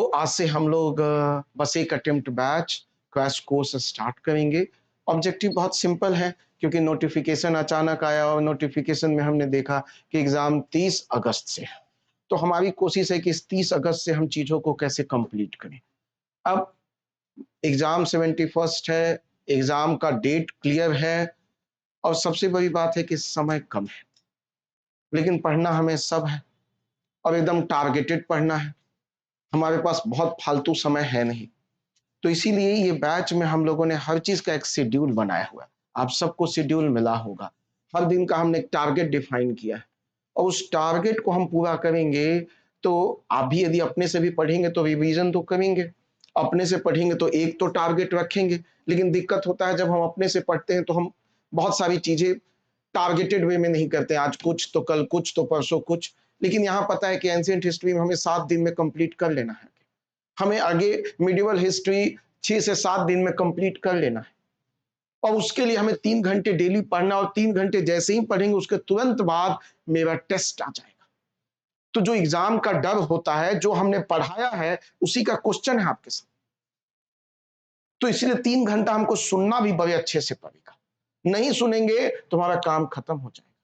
आज से हम लोग बस एक attempt batch crash course start करेंगे। ऑब्जेक्टिव बहुत सिंपल है, क्योंकि नोटिफिकेशन अचानक आया और नोटिफिकेशन में हमने देखा कि एग्जाम 30 अगस्त से है। तो हमारी कोशिश है कि इस 30 अगस्त से हम चीज़ों को कैसे कंप्लीट करें। अब एग्जाम 71st है, एग्जाम का डेट क्लियर है और सबसे बड़ी बात है कि समय कम है, लेकिन पढ़ना हमें सब है और एकदम टारगेटेड पढ़ना है। हमारे पास बहुत फालतू समय है नहीं। तो इसीलिए ये बैच में हम लोगों ने हर चीज़ का एक शेड्यूल बनाया हुआ है। आप सबको शेड्यूल मिला होगा। हर दिन का हमने एक टारगेट डिफाइन किया है और उस टारगेट को हम पूरा करेंगे, तो आप भी यदि अपने से भी पढ़ेंगे तो रिवीजन तो करेंगे। अपने से पढ़ेंगे तो एक तो टारगेट रखेंगे, लेकिन दिक्कत होता है जब हम अपने से पढ़ते हैं तो हम बहुत सारी चीज़ें टारगेटेड वे में नहीं करते। आज कुछ, तो कल कुछ, तो परसों कुछ। लेकिन यहाँ पता है कि एंशिएंट हिस्ट्री में हमें 7 दिन में कंप्लीट कर लेना है। हमें आगे मिडिवल हिस्ट्री 6 से 7 दिन में कंप्लीट कर लेना है और उसके लिए हमें 3 घंटे डेली पढ़ना और 3 घंटे जैसे ही पढ़ेंगे उसके तुरंत बाद मेरा टेस्ट आ जाएगा। तो जो एग्जाम का डर होता है, जो हमने पढ़ाया है उसी का क्वेश्चन है आपके साथ। तो इसलिए 3 घंटा हमको सुनना भी बड़े अच्छे से पड़ेगा। नहीं सुनेंगे तो हमारा काम खत्म हो जाएगा।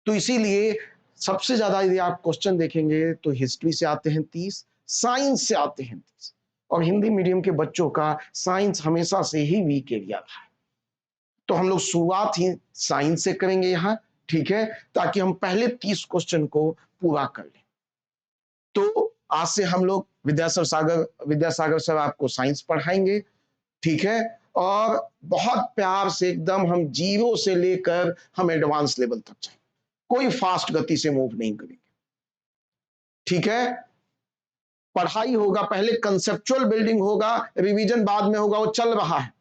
तो इसीलिए सबसे ज्यादा यदि आप क्वेश्चन देखेंगे तो हिस्ट्री से आते हैं 30, साइंस से आते हैं 30 और हिंदी मीडियम के बच्चों का साइंस हमेशा से ही वीक एरिया रहा है। तो हम लोग शुरुआत ही साइंस से करेंगे यहाँ, ठीक है, ताकि हम पहले 30 क्वेश्चन को पूरा कर लें। तो आज से हम लोग विद्यासागर सर आपको साइंस पढ़ाएंगे, ठीक है, और बहुत प्यार से एकदम हम जीरो से लेकर हम एडवांस लेवल तक जाएंगे। कोई फास्ट गति से मूव नहीं करेंगे, ठीक है। पढ़ाई होगा, पहले कंसेप्चुअल बिल्डिंग होगा, रिवीजन बाद में होगा। वो चल रहा है,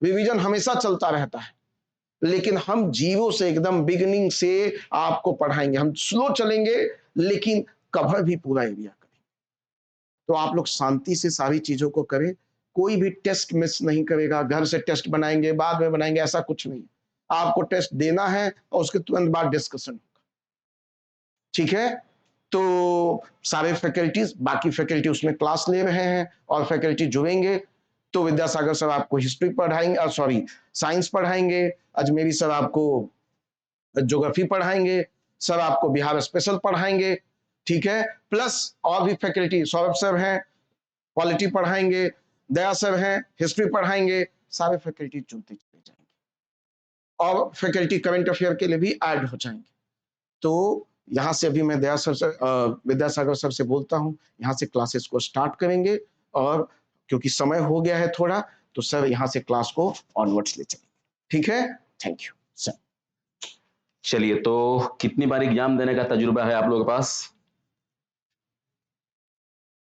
रिवीजन हमेशा चलता रहता है, लेकिन हम जीरो से एकदम बिगिनिंग से आपको पढ़ाएंगे। हम स्लो चलेंगे लेकिन कवर भी पूरा एरिया करेंगे। तो आप लोग शांति से सारी चीजों को करें, कोई भी टेस्ट मिस नहीं करेगा। घर से टेस्ट बनाएंगे बाद में बनाएंगे, ऐसा कुछ नहीं। आपको टेस्ट देना है और उसके तुरंत बाद डिस्कशन होगा, ठीक है। तो सारे फैकल्टीज, बाकी फैकल्टी उसमें क्लास ले रहे हैं और फैकल्टी जुड़ेंगे। तो विद्यासागर सर आपको हिस्ट्री पढ़ाएंगे, सॉरी साइंस पढ़ाएंगे। अजमेरी सर आपको ज्योग्राफी पढ़ाएंगे। सर आपको बिहार स्पेशल पढ़ाएंगे, ठीक है। प्लस और भी फैकल्टी, सौरभ सर हैं पॉलिटी पढ़ाएंगे, दया सर हैं हिस्ट्री पढ़ाएंगे। सारे फैकल्टी जुड़ते चले जाएंगे और फैकल्टी करंट अफेयर के लिए भी ऐड हो जाएंगे। तो यहाँ से अभी मैं विद्यासागर सर से बोलता हूँ, यहाँ से क्लासेस को स्टार्ट करेंगे और क्योंकि समय हो गया है थोड़ा, तो सर यहाँ से क्लास को ऑनवर्ड्स ले चलेंगे, ठीक है। Thank you sir. चलिए, तो कितनी बार एग्जाम देने का तजुर्बा है आप लोगों के पास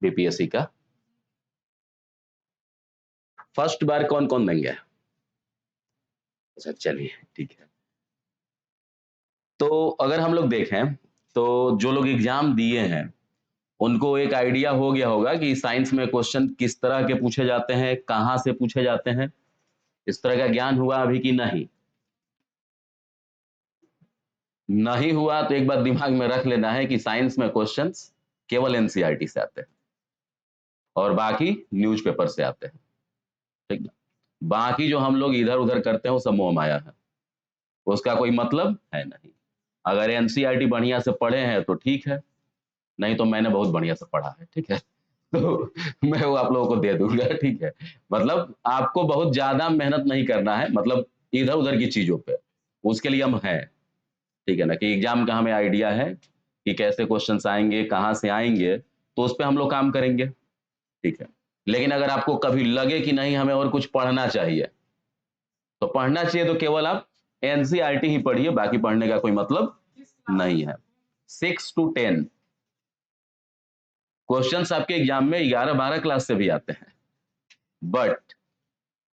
बीपीएससी का? फर्स्ट बार कौन कौन देंगे? अच्छा, चलिए ठीक है। तो अगर हम लोग देखें तो जो लोग एग्जाम दिए हैं उनको एक आइडिया हो गया होगा कि साइंस में क्वेश्चन किस तरह के पूछे जाते हैं, कहाँ से पूछे जाते हैं। इस तरह का ज्ञान हुआ अभी कि नहीं? नहीं हुआ तो एक बात दिमाग में रख लेना है कि साइंस में क्वेश्चंस केवल एनसीईआरटी से आते हैं और बाकी न्यूज़पेपर से आते हैं, ठीक ना। बाकी जो हम लोग इधर उधर करते हैं वो सब मोह माया है, उसका कोई मतलब है नहीं। अगर एनसीईआरटी बढ़िया से पढ़े हैं तो ठीक है, नहीं तो मैंने बहुत बढ़िया से पढ़ा है, ठीक है, तो मैं वो आप लोगों को दे दूंगा, ठीक है। मतलब आपको बहुत ज्यादा मेहनत नहीं करना है, मतलब इधर उधर की चीजों पे, उसके लिए हम हैं, ठीक है ना, कि एग्जाम का हमें आइडिया है कि कैसे क्वेश्चंस आएंगे, कहाँ से आएंगे, तो उस पर हम लोग काम करेंगे, ठीक है। लेकिन अगर आपको कभी लगे कि नहीं हमें और कुछ पढ़ना चाहिए, तो पढ़ना चाहिए तो केवल आप एनसीईआरटी ही पढ़िए, बाकी पढ़ने का कोई मतलब नहीं है। 6 to 10 क्वेश्चंस आपके एग्जाम में 11-12 क्लास से भी आते हैं, बट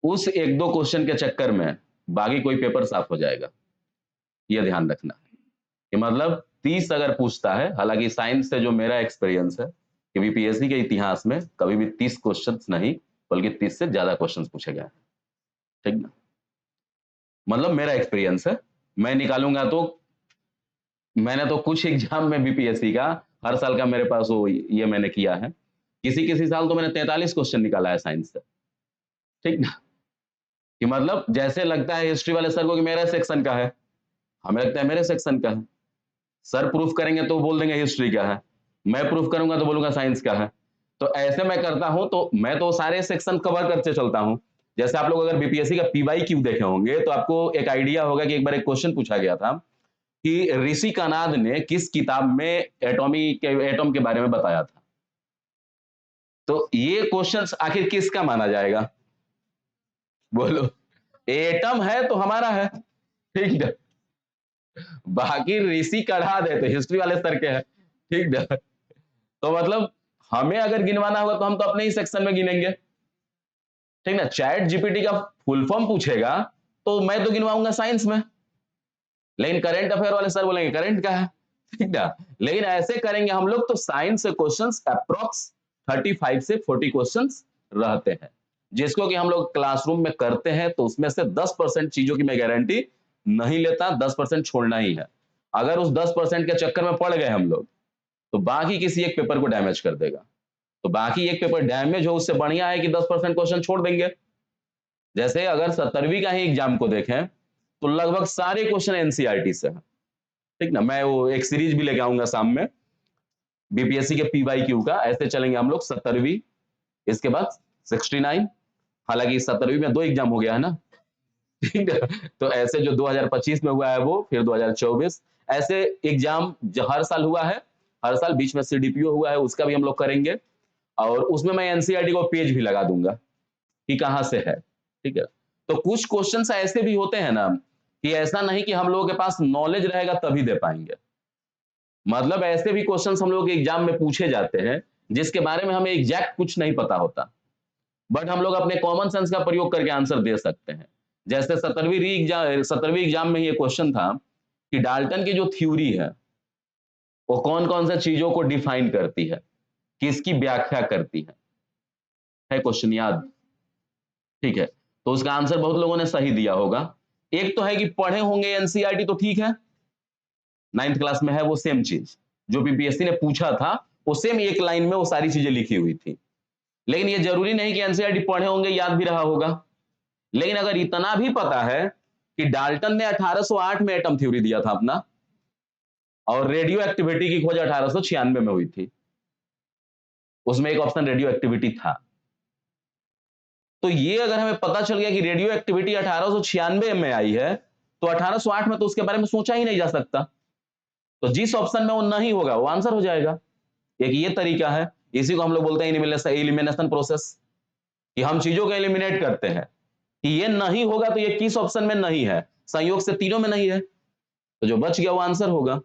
उस एक दो क्वेश्चन के चक्कर में बाकी कोई पेपर साफ हो जाएगा, यह ध्यान रखना है। कि मतलब 30 अगर पूछता है, हालांकि साइंस से जो मेरा एक्सपीरियंस है कि बीपीएससी के इतिहास में कभी भी 30 क्वेश्चंस नहीं बल्कि 30 से ज्यादा क्वेश्चंस पूछे गए, ठीक ना। मतलब मेरा एक्सपीरियंस है, मैं निकालूंगा तो मैंने तो कुछ एग्जाम में बीपीएससी का हर साल का मेरे पास वो ये मैंने किया है किसी किसी साल तो मैंने 43 क्वेश्चन निकाला है साइंस से, ठीक ना, कि मतलब जैसे लगता है हिस्ट्री वाले सर को कि मेरे सेक्शन का है, हमें लगता है मेरे सेक्शन का है। सर प्रूफ करेंगे तो बोल देंगे हिस्ट्री का है, मैं प्रूफ करूंगा तो बोलूंगा साइंस का है। तो ऐसे मैं करता हूं, तो मैं तो सारे सेक्शन कवर करते चलता हूं। जैसे आप लोग अगर बीपीएससी का पीवाईक्यू देखे होंगे तो आपको एक आइडिया होगा कि एक बार एक क्वेश्चन पूछा गया था कि ऋषि कनाद ने किस किताब में एटम के बारे में बताया था। तो ये क्वेश्चंस आखिर किसका माना जाएगा, बोलो। एटम है तो हमारा है, ठीक है। बाकी ऋषि कनाद है तो हिस्ट्री वाले सर के है, ठीक है। तो मतलब हमें अगर गिनवाना होगा तो हम तो अपने ही सेक्शन में गिनेंगे, ठीक ना। चैट जीपीटी का फुल फॉर्म पूछेगा तो मैं तो गिनवाऊंगा साइंस में, लेकिन करंट अफेयर वाले सर बोलेंगे करंट का है, ठीक ना। लेकिन ऐसे करेंगे हम लोग तो साइंस से क्वेश्चंस अप्रोक्स 35 से 40 क्वेश्चंस रहते हैं, जिसको कि हम लोग क्लासरूम में करते हैं। तो उसमें से 10% चीजों की मैं गारंटी नहीं लेता, 10% छोड़ना ही है। अगर उस 10% के चक्कर में पड़ गए हम लोग तो बाकी किसी एक पेपर को डैमेज कर देगा। तो बाकी एक पेपर डैमेज हो उससे बढ़िया है कि 10% क्वेश्चन छोड़ देंगे। जैसे अगर 17वीं का ही एग्जाम को देखें तो लगभग सारे क्वेश्चन एनसीईआरटी से हैं, ठीक ना। मैं वो एक सीरीज भी लेके आऊंगा शाम में बीपीएससी के पीवाईक्यू का, ऐसे चलेंगे हम लोग 17वीं, इसके बाद 69, हालांकि 17वीं में 2 एग्जाम हो गया है ना, ठीक है। तो ऐसे जो 2025 में हुआ है वो, फिर 2024, ऐसे एग्जाम जो हर साल हुआ है, हर साल बीच में सीडीपीओ हुआ है, उसका भी हम लोग करेंगे। और उसमें मैं एनसीईआरटी को पेज भी लगा दूंगा कि कहां से है, ठीक है। तो कुछ क्वेश्चंस ऐसे भी होते हैं ना कि ऐसा नहीं कि हम लोगों के पास नॉलेज रहेगा तभी दे पाएंगे। मतलब ऐसे भी क्वेश्चंस हम लोग के एग्जाम में पूछे जाते हैं जिसके बारे में हमें एग्जैक्ट कुछ नहीं पता होता, बट हम लोग अपने कॉमन सेंस का प्रयोग करके आंसर दे सकते हैं। जैसे 17वीं एग्जाम में ये क्वेश्चन था कि डाल्टन की जो थ्योरी है वो कौन कौन सी चीजों को डिफाइन करती है, किसकी व्याख्या करती है क्वेश्चन याद, ठीक है। तो उसका आंसर बहुत लोगों ने सही दिया होगा। एक तो है कि पढ़े होंगे एनसीईआरटी, तो ठीक है, 9th क्लास में है वो सेम चीज जो बीपीएससी ने पूछा था, वो सेम एक लाइन में वो सारी चीजें लिखी हुई थी। लेकिन ये जरूरी नहीं कि एनसीईआरटी पढ़े होंगे याद भी रहा होगा। लेकिन अगर इतना भी पता है कि डाल्टन ने 1808 में एटम थ्योरी दिया था अपना, और रेडियो एक्टिविटी की खोज 1896 में हुई थी, उसमें एक ऑप्शन रेडियो एक्टिविटी था। तो ये अगर हमें पता चल गया कि रेडियो एक्टिविटी 1896 में आई है तो 1808 में तो उसके बारे में सोचा ही नहीं जा सकता। तो जिस ऑप्शन में वो नहीं होगा वो आंसर हो जाएगा। एक ये तरीका है, इसी को हम लोग बोलते हैं एलिमिनेशन प्रोसेस, कि हम चीजों को एलिमिनेट करते हैं कि ये नहीं होगा तो ये किस ऑप्शन में नहीं है, संयोग से तीनों में नहीं है, तो जो बच गया वो आंसर होगा।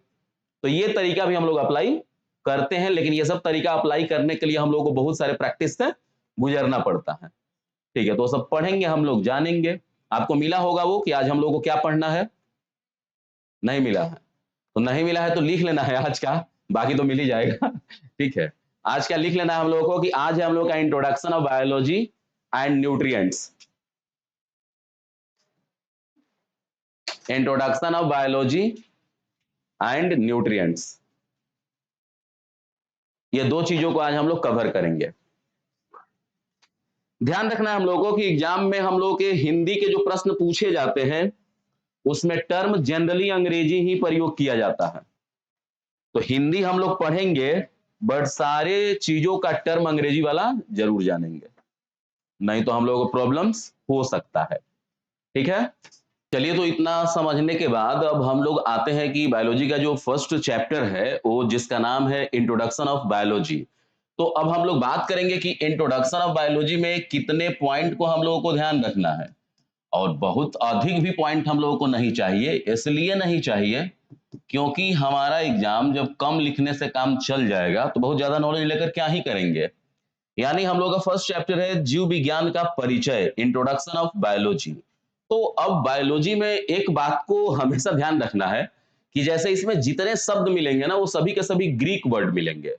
तो ये तरीका भी हम लोग अप्लाई करते हैं, लेकिन ये सब तरीका अप्लाई करने के लिए हम लोग को बहुत सारे प्रैक्टिस से गुजरना पड़ता है, ठीक है। तो सब पढ़ेंगे हम लोग, जानेंगे। आपको मिला होगा वो कि आज हम लोग को क्या पढ़ना है, नहीं मिला है तो नहीं मिला है तो लिख लेना है आज का, बाकी तो मिल ही जाएगा ठीक है। आज क्या लिख लेना है हम लोगों को कि आज है हम लोग का introduction of biology and nutrients, introduction of biology and nutrients, ये 2 चीजों को आज हम लोग कवर करेंगे। ध्यान रखना है हम लोगों को कि एग्जाम में हम लोग के हिंदी के जो प्रश्न पूछे जाते हैं उसमें टर्म जनरली अंग्रेजी ही प्रयोग किया जाता है। तो हिंदी हम लोग पढ़ेंगे बट सारे चीजों का टर्म अंग्रेजी वाला जरूर जानेंगे, नहीं तो हम लोगों को प्रॉब्लम्स हो सकता है, ठीक है। चलिए, तो इतना समझने के बाद अब हम लोग आते हैं कि बायोलॉजी का जो फर्स्ट चैप्टर है वो जिसका नाम है इंट्रोडक्शन ऑफ बायोलॉजी। तो अब हम लोग बात करेंगे कि इंट्रोडक्शन ऑफ बायोलॉजी में कितने पॉइंट को हम लोगों को ध्यान रखना है, और बहुत अधिक भी पॉइंट हम लोगों को नहीं चाहिए। इसलिए नहीं चाहिए क्योंकि हमारा एग्जाम जब कम लिखने से काम चल जाएगा तो बहुत ज्यादा नॉलेज लेकर क्या ही करेंगे। यानी हम लोग का फर्स्ट चैप्टर है जीव विज्ञान का परिचय, इंट्रोडक्शन ऑफ बायोलॉजी। तो अब बायोलॉजी में एक बात को हमेशा ध्यान रखना है कि जैसे इसमें जितने शब्द मिलेंगे ना वो सभी के सभी ग्रीक वर्ड मिलेंगे।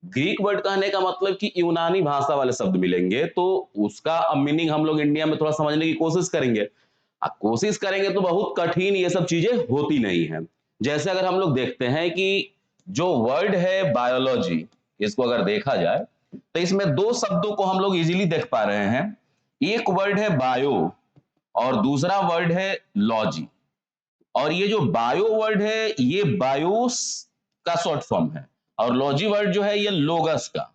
ग्रीक वर्ड कहने का मतलब कि यूनानी भाषा वाले शब्द मिलेंगे, तो उसका मीनिंग हम लोग इंडिया में थोड़ा समझने की कोशिश करेंगे। अब कोशिश करेंगे तो बहुत कठिन ये सब चीजें होती नहीं है। जैसे अगर हम लोग देखते हैं कि जो वर्ड है बायोलॉजी, इसको अगर देखा जाए तो इसमें दो शब्दों को हम लोग इजीली देख पा रहे हैं। एक वर्ड है बायो और दूसरा वर्ड है लॉजी। और ये जो बायो वर्ड है ये बायोस का शॉर्ट फॉर्म है और लॉजी वर्ड जो है ये लोगस का।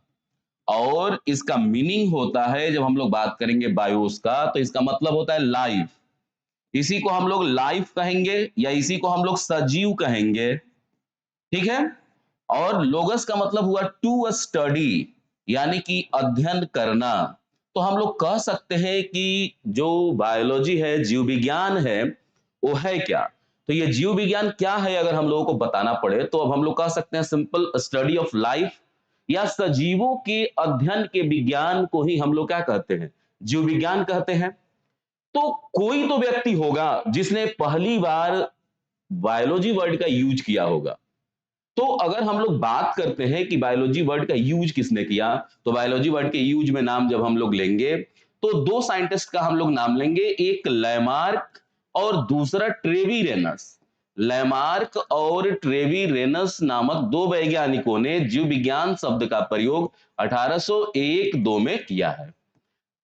और इसका मीनिंग होता है, जब हम लोग बात करेंगे बायोस का, तो इसका मतलब होता है लाइफ। इसी को हम लोग लाइफ कहेंगे या इसी को हम लोग सजीव कहेंगे, ठीक है। और लोगस का मतलब हुआ टू स्टडी, यानी कि अध्ययन करना। तो हम लोग कह सकते हैं कि जो बायोलॉजी है, जीव विज्ञान है, वो है क्या। तो ये जीव विज्ञान क्या है अगर हम लोगों को बताना पड़े तो अब हम लोग कह सकते हैं सिंपल स्टडी ऑफ लाइफ या सजीवों के अध्ययन के विज्ञान को ही हम लोग क्या कहते हैं, जीव विज्ञान कहते हैं। तो कोई तो व्यक्ति होगा जिसने पहली बार बायोलॉजी वर्ड का यूज किया होगा। तो अगर हम लोग बात करते हैं कि बायोलॉजी वर्ड का यूज किसने किया, तो बायोलॉजी वर्ड के यूज में नाम जब हम लोग लेंगे तो दो साइंटिस्ट का हम लोग नाम लेंगे, एक लैमार्क और दूसरा ट्रेवीरेनस। लैमार्क और ट्रेवीरेनस नामक दो वैज्ञानिकों ने जीव विज्ञान शब्द का प्रयोग 1801-2 में किया है।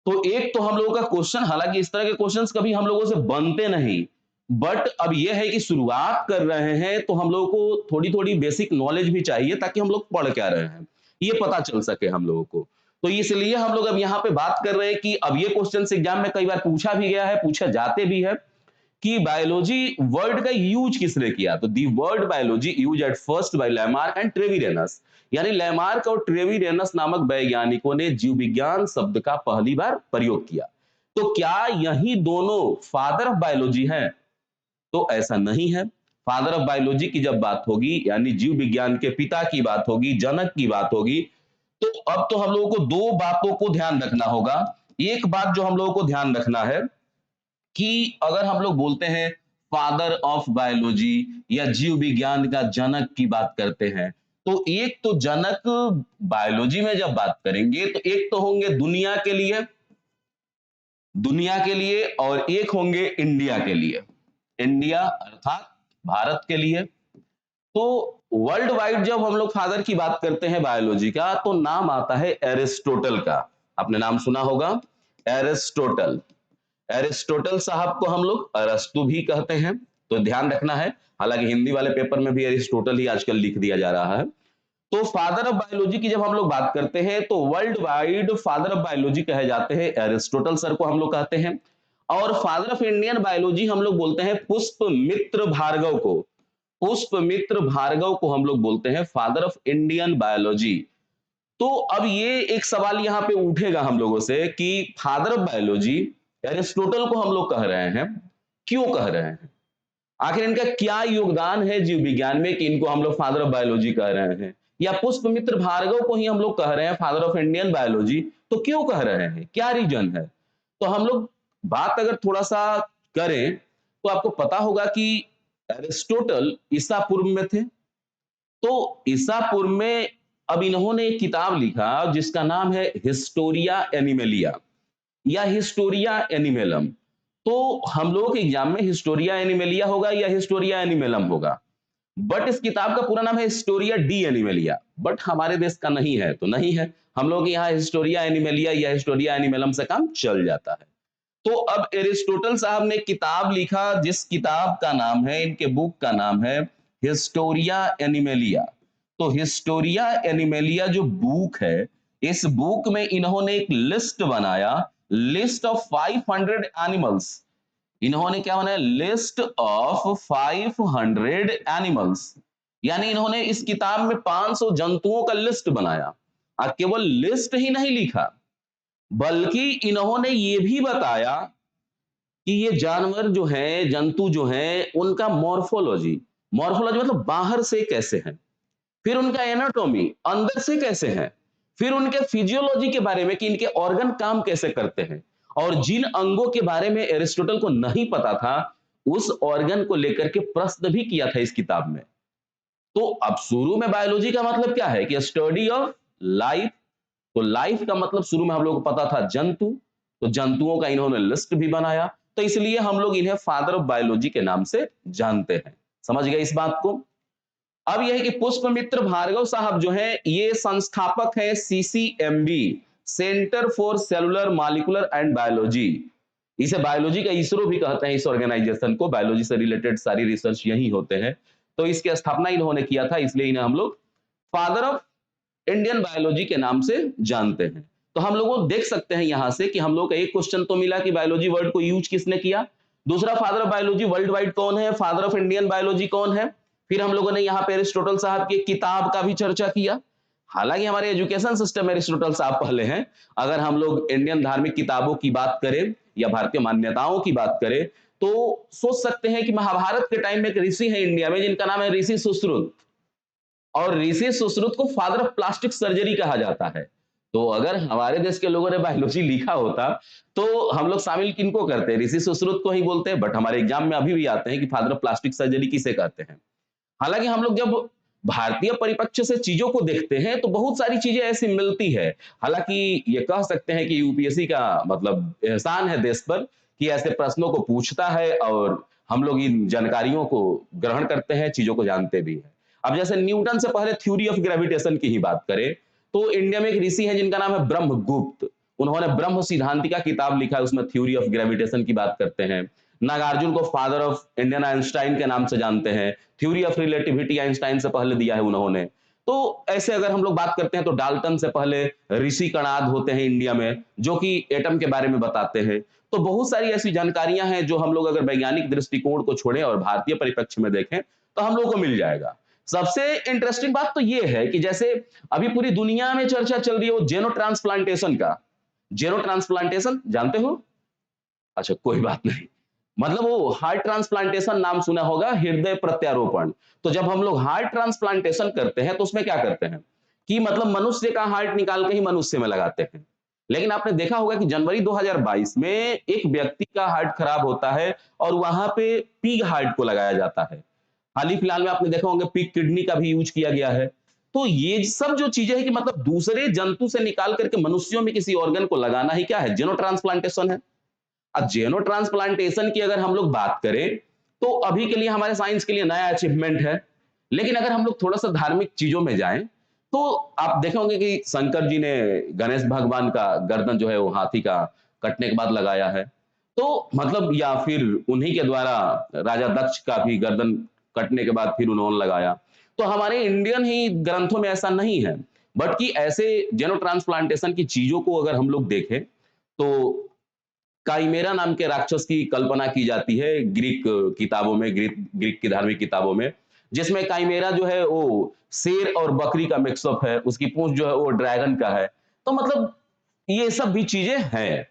तो एक तो हम लोगों का क्वेश्चन, हालांकि इस तरह के क्वेश्चंस कभी हम लोगों से बनते नहीं, बट अब यह है कि शुरुआत कर रहे हैं तो हम लोगों को थोड़ी थोड़ी बेसिक नॉलेज भी चाहिए ताकि हम लोग पढ़ क्या रहे हैं ये पता चल सके हम लोगों को। तो इसलिए हम लोग अब यहाँ पे बात कर रहे हैं कि अब ये क्वेश्चन एग्जाम में कई बार पूछा भी गया है, पूछा जाते भी है कि बायोलॉजी वर्ड का यूज किसने किया। तो the word biology use at first by Lamarck and Treviranus, यानी लैमार्क और ट्रेवीरेनस नामक वैज्ञानिकों ने जीव विज्ञान शब्द का पहली बार प्रयोग किया। तो क्या यही दोनों फादर ऑफ बायोलॉजी हैं? तो ऐसा नहीं है। फादर ऑफ बायोलॉजी की जब बात होगी, यानी जीव विज्ञान के पिता की बात होगी, जनक की बात होगी, तो अब तो हम लोगों को दो बातों को ध्यान रखना होगा। एक बात जो हम लोगों को ध्यान रखना है कि अगर हम लोग बोलते हैं फादर ऑफ बायोलॉजी या जीव विज्ञान का जनक की बात करते हैं, तो एक तो जनक बायोलॉजी में जब बात करेंगे तो एक तो होंगे दुनिया के लिए, दुनिया के लिए, और एक होंगे इंडिया के लिए, इंडिया अर्थात भारत के लिए। तो वर्ल्ड वाइड जब हम लोग फादर की बात करते हैं बायोलॉजी का तो नाम आता है एरिस्टोटल का। आपने नाम सुना होगा, एरिस्टोटल। एरिस्टोटल साहब को हम लोग अरस्तु भी कहते हैं, तो ध्यान रखना है। हालांकि हिंदी वाले पेपर में भी एरिस्टोटल ही आजकल लिख दिया जा रहा है। तो फादर ऑफ बायोलॉजी की जब हम लोग बात करते हैं तो world wide father of biology कहे जाते हैं, एरिस्टोटल सर को हम लोग कहते हैं। और फादर ऑफ इंडियन बायोलॉजी हम लोग बोलते हैं पुष्पमित्र भार्गव को। पुष्पमित्र भार्गव को हम लोग बोलते हैं फादर ऑफ इंडियन बायोलॉजी। तो अब ये एक सवाल यहाँ पे उठेगा हम लोगों से कि फादर ऑफ बायोलॉजी एरिस्टोटल को हम लोग कह रहे हैं, क्यों कह रहे हैं, आखिर इनका क्या योगदान है जीव विज्ञान में कि इनको हम लोग फादर ऑफ बायोलॉजी कह रहे हैं, या पुष्पमित्र भार्गव को ही हम लोग कह रहे हैं फादर ऑफ इंडियन बायोलॉजी, तो क्यों कह रहे हैं, क्या रीजन है। तो हम लोग बात अगर थोड़ा सा करें तो आपको पता होगा कि एरिस्टोटल ईसा पूर्व में थे। तो ईसा पूर्व में अब इन्होंने एक किताब लिखा जिसका नाम है हिस्टोरिया एनिमेलिया या हिस्टोरिया एनिमेलम। तो हम लोगों के एग्जाम में हिस्टोरिया एनिमेलिया होगा या हिस्टोरिया एनिमेलम होगा, बट इस किताब का पूरा नाम है हिस्टोरिया डी एनिमेलिया, बट हमारे देश का नहीं है तो नहीं है, हम लोग यहाँ हिस्टोरिया एनिमेलिया या हिस्टोरिया एनिमेलम से काम चल जाता है। तो अब एरिस्टोटल साहब ने किताब लिखा जिस किताब का नाम है, इनके बुक का नाम है हिस्टोरिया एनिमेलिया। तो हिस्टोरिया एनिमेलिया जो बुक है, इस बुक में इन्होंने एक लिस्ट बनाया, लिस्ट ऑफ 500 एनिमल्स। इन्होंने क्या बनाया, लिस्ट ऑफ 500 एनिमल्स, यानी इन्होंने इस किताब में 500 जंतुओं का लिस्ट बनाया। और केवल लिस्ट ही नहीं लिखा बल्कि इन्होंने ये भी बताया कि ये जानवर जो है, जंतु जो है, उनका मॉर्फोलॉजी, मॉर्फोलॉजी मतलब बाहर से कैसे हैं, फिर उनका एनाटॉमी अंदर से कैसे है, फिर उनके फिजियोलॉजी के बारे में कि इनके ऑर्गन काम कैसे करते हैं, और जिन अंगों के बारे में एरिस्टोटल को नहीं पता था उस ऑर्गन को लेकर के प्रश्न भी किया था इस किताब में। तो अब शुरू में बायोलॉजी का मतलब क्या है कि स्टडी ऑफ लाइफ। तो लाइफ का मतलब शुरू में हम लोग को पता था जंतु, तो जंतुओं का इन्होंने लिस्ट भी बनाया, तो इसलिए हम लोग इन्हें फादर ऑफ बायोलॉजी के नाम से जानते हैं। समझ गए इस बात को। अब यह है कि पुष्पमित्र भार्गव साहब जो है ये संस्थापक है CCMB, centre for cellular molecular and biology. इसे बायोलॉजी का इसरो भी कहते हैं, इस ऑर्गेनाइजेशन को। बायोलॉजी से रिलेटेड सारी रिसर्च यही होते हैं। तो इसकी स्थापना इन्होंने किया था, इसलिए इन्हें हम लोग फादर ऑफ इंडियन बायोलॉजी के नाम से जानते हैं। तो हम लोग देख सकते हैं यहां से कि हम लोग का एक क्वेश्चन तो मिला कि बायोलॉजी वर्ड को यूज किसने किया। दूसरा, father of biology world wide कौन है, फादर ऑफ इंडियन बायोलॉजी कौन है। फिर हम लोगों ने यहाँ पे एरिस्टोटल साहब की किताब का भी चर्चा किया। हालांकि हमारे एजुकेशन सिस्टम में एरिस्टोटल साहब पहले हैं। अगर हम लोग इंडियन धार्मिक किताबों की बात करें या भारतीय मान्यताओं की बात करें तो सोच सकते हैं कि महाभारत के टाइम में एक ऋषि है इंडिया में जिनका नाम है ऋषि सुश्रुत, और ऋषि सुश्रुत को फादर ऑफ प्लास्टिक सर्जरी कहा जाता है। तो अगर हमारे देश के लोगों ने बायोलॉजी लिखा होता तो हम लोग शामिल किनको करते हैं, ऋषि सुश्रुत को ही बोलते हैं। बट हमारे एग्जाम में अभी भी आते हैं कि फादर ऑफ प्लास्टिक सर्जरी किसे कहते हैं। हालांकि हम लोग जब भारतीय परिप्रेक्ष्य से चीजों को देखते हैं तो बहुत सारी चीजें ऐसी मिलती है। हालांकि ये कह सकते हैं कि यूपीएससी का मतलब एहसान है देश पर कि ऐसे प्रश्नों को पूछता है और हम लोग इन जानकारियों को ग्रहण करते हैं, चीजों को जानते भी हैं। अब जैसे न्यूटन से पहले थ्योरी ऑफ ग्रेविटेशन की ही बात करें तो इंडिया में एक ऋषि है जिनका नाम है ब्रह्मगुप्त। उन्होंने ब्रह्म सिद्धांतिका किताब लिखा है, उसमें थ्योरी ऑफ ग्रेविटेशन की बात करते हैं। नागार्जुन को फादर ऑफ इंडियन आइंस्टाइन के नाम से जानते हैं। थ्योरी ऑफ रिलेटिविटी आइंस्टाइन से पहले दिया है उन्होंने। तो ऐसे अगर हम लोग बात करते हैं तो डाल्टन से पहले ऋषि कणाद होते हैं इंडिया में जो कि एटम के बारे में बताते हैं। तो बहुत सारी ऐसी जानकारियां हैं जो हम लोग अगर वैज्ञानिक दृष्टिकोण को छोड़ें और भारतीय परिप्रेक्ष्य में देखें तो हम लोग को मिल जाएगा। सबसे इंटरेस्टिंग बात तो ये है कि जैसे अभी पूरी दुनिया में चर्चा चल रही है वो जेनो ट्रांसप्लांटेशन का। जेनो ट्रांसप्लांटेशन जानते हो? अच्छा, कोई बात नहीं। मतलब वो हार्ट ट्रांसप्लांटेशन नाम सुना होगा, हृदय प्रत्यारोपण। तो जब हम लोग हार्ट ट्रांसप्लांटेशन करते हैं तो उसमें क्या करते हैं कि मतलब मनुष्य का हार्ट निकाल के ही मनुष्य में लगाते हैं। लेकिन आपने देखा होगा कि जनवरी 2022 में एक व्यक्ति का हार्ट खराब होता है और वहां पे पिग हार्ट को लगाया जाता है। हाल ही फिलहाल में आपने देखा होगा पिग किडनी का भी यूज किया गया है। तो ये सब जो चीजें है कि मतलब दूसरे जंतु से निकाल करके मनुष्यों में किसी ऑर्गन को लगाना ही क्या है, जेनो ट्रांसप्लांटेशन है। अब जेनो ट्रांसप्लांटेशन की अगर हम लोग बात करें तो अभी के लिए हमारे साइंस के लिए नया अचीवमेंट है। लेकिन अगर हम लोग थोड़ा सा धार्मिक चीजों में जाएं तो आप देखे होंगे कि शंकर जी ने गणेश भगवान का गर्दन जो है वो हाथी का कटने के बाद लगाया है। तो मतलब या फिर उन्हीं के द्वारा राजा दक्ष का भी गर्दन कटने के बाद फिर उन्होंने लगाया। तो हमारे इंडियन ही ग्रंथों में ऐसा नहीं है। बट कि ऐसे जेनो ट्रांसप्लांटेशन की चीजों को अगर हम लोग देखें तो काइमेरा नाम के राक्षस की कल्पना की जाती है ग्रीक किताबों में, ग्रीक की धार्मिक किताबों में, जिसमें काइमेरा जो है वो शेर और बकरी का मिक्सअप है, उसकी पूंछ जो है वो ड्रैगन का है। तो मतलब ये सब भी चीजें हैं।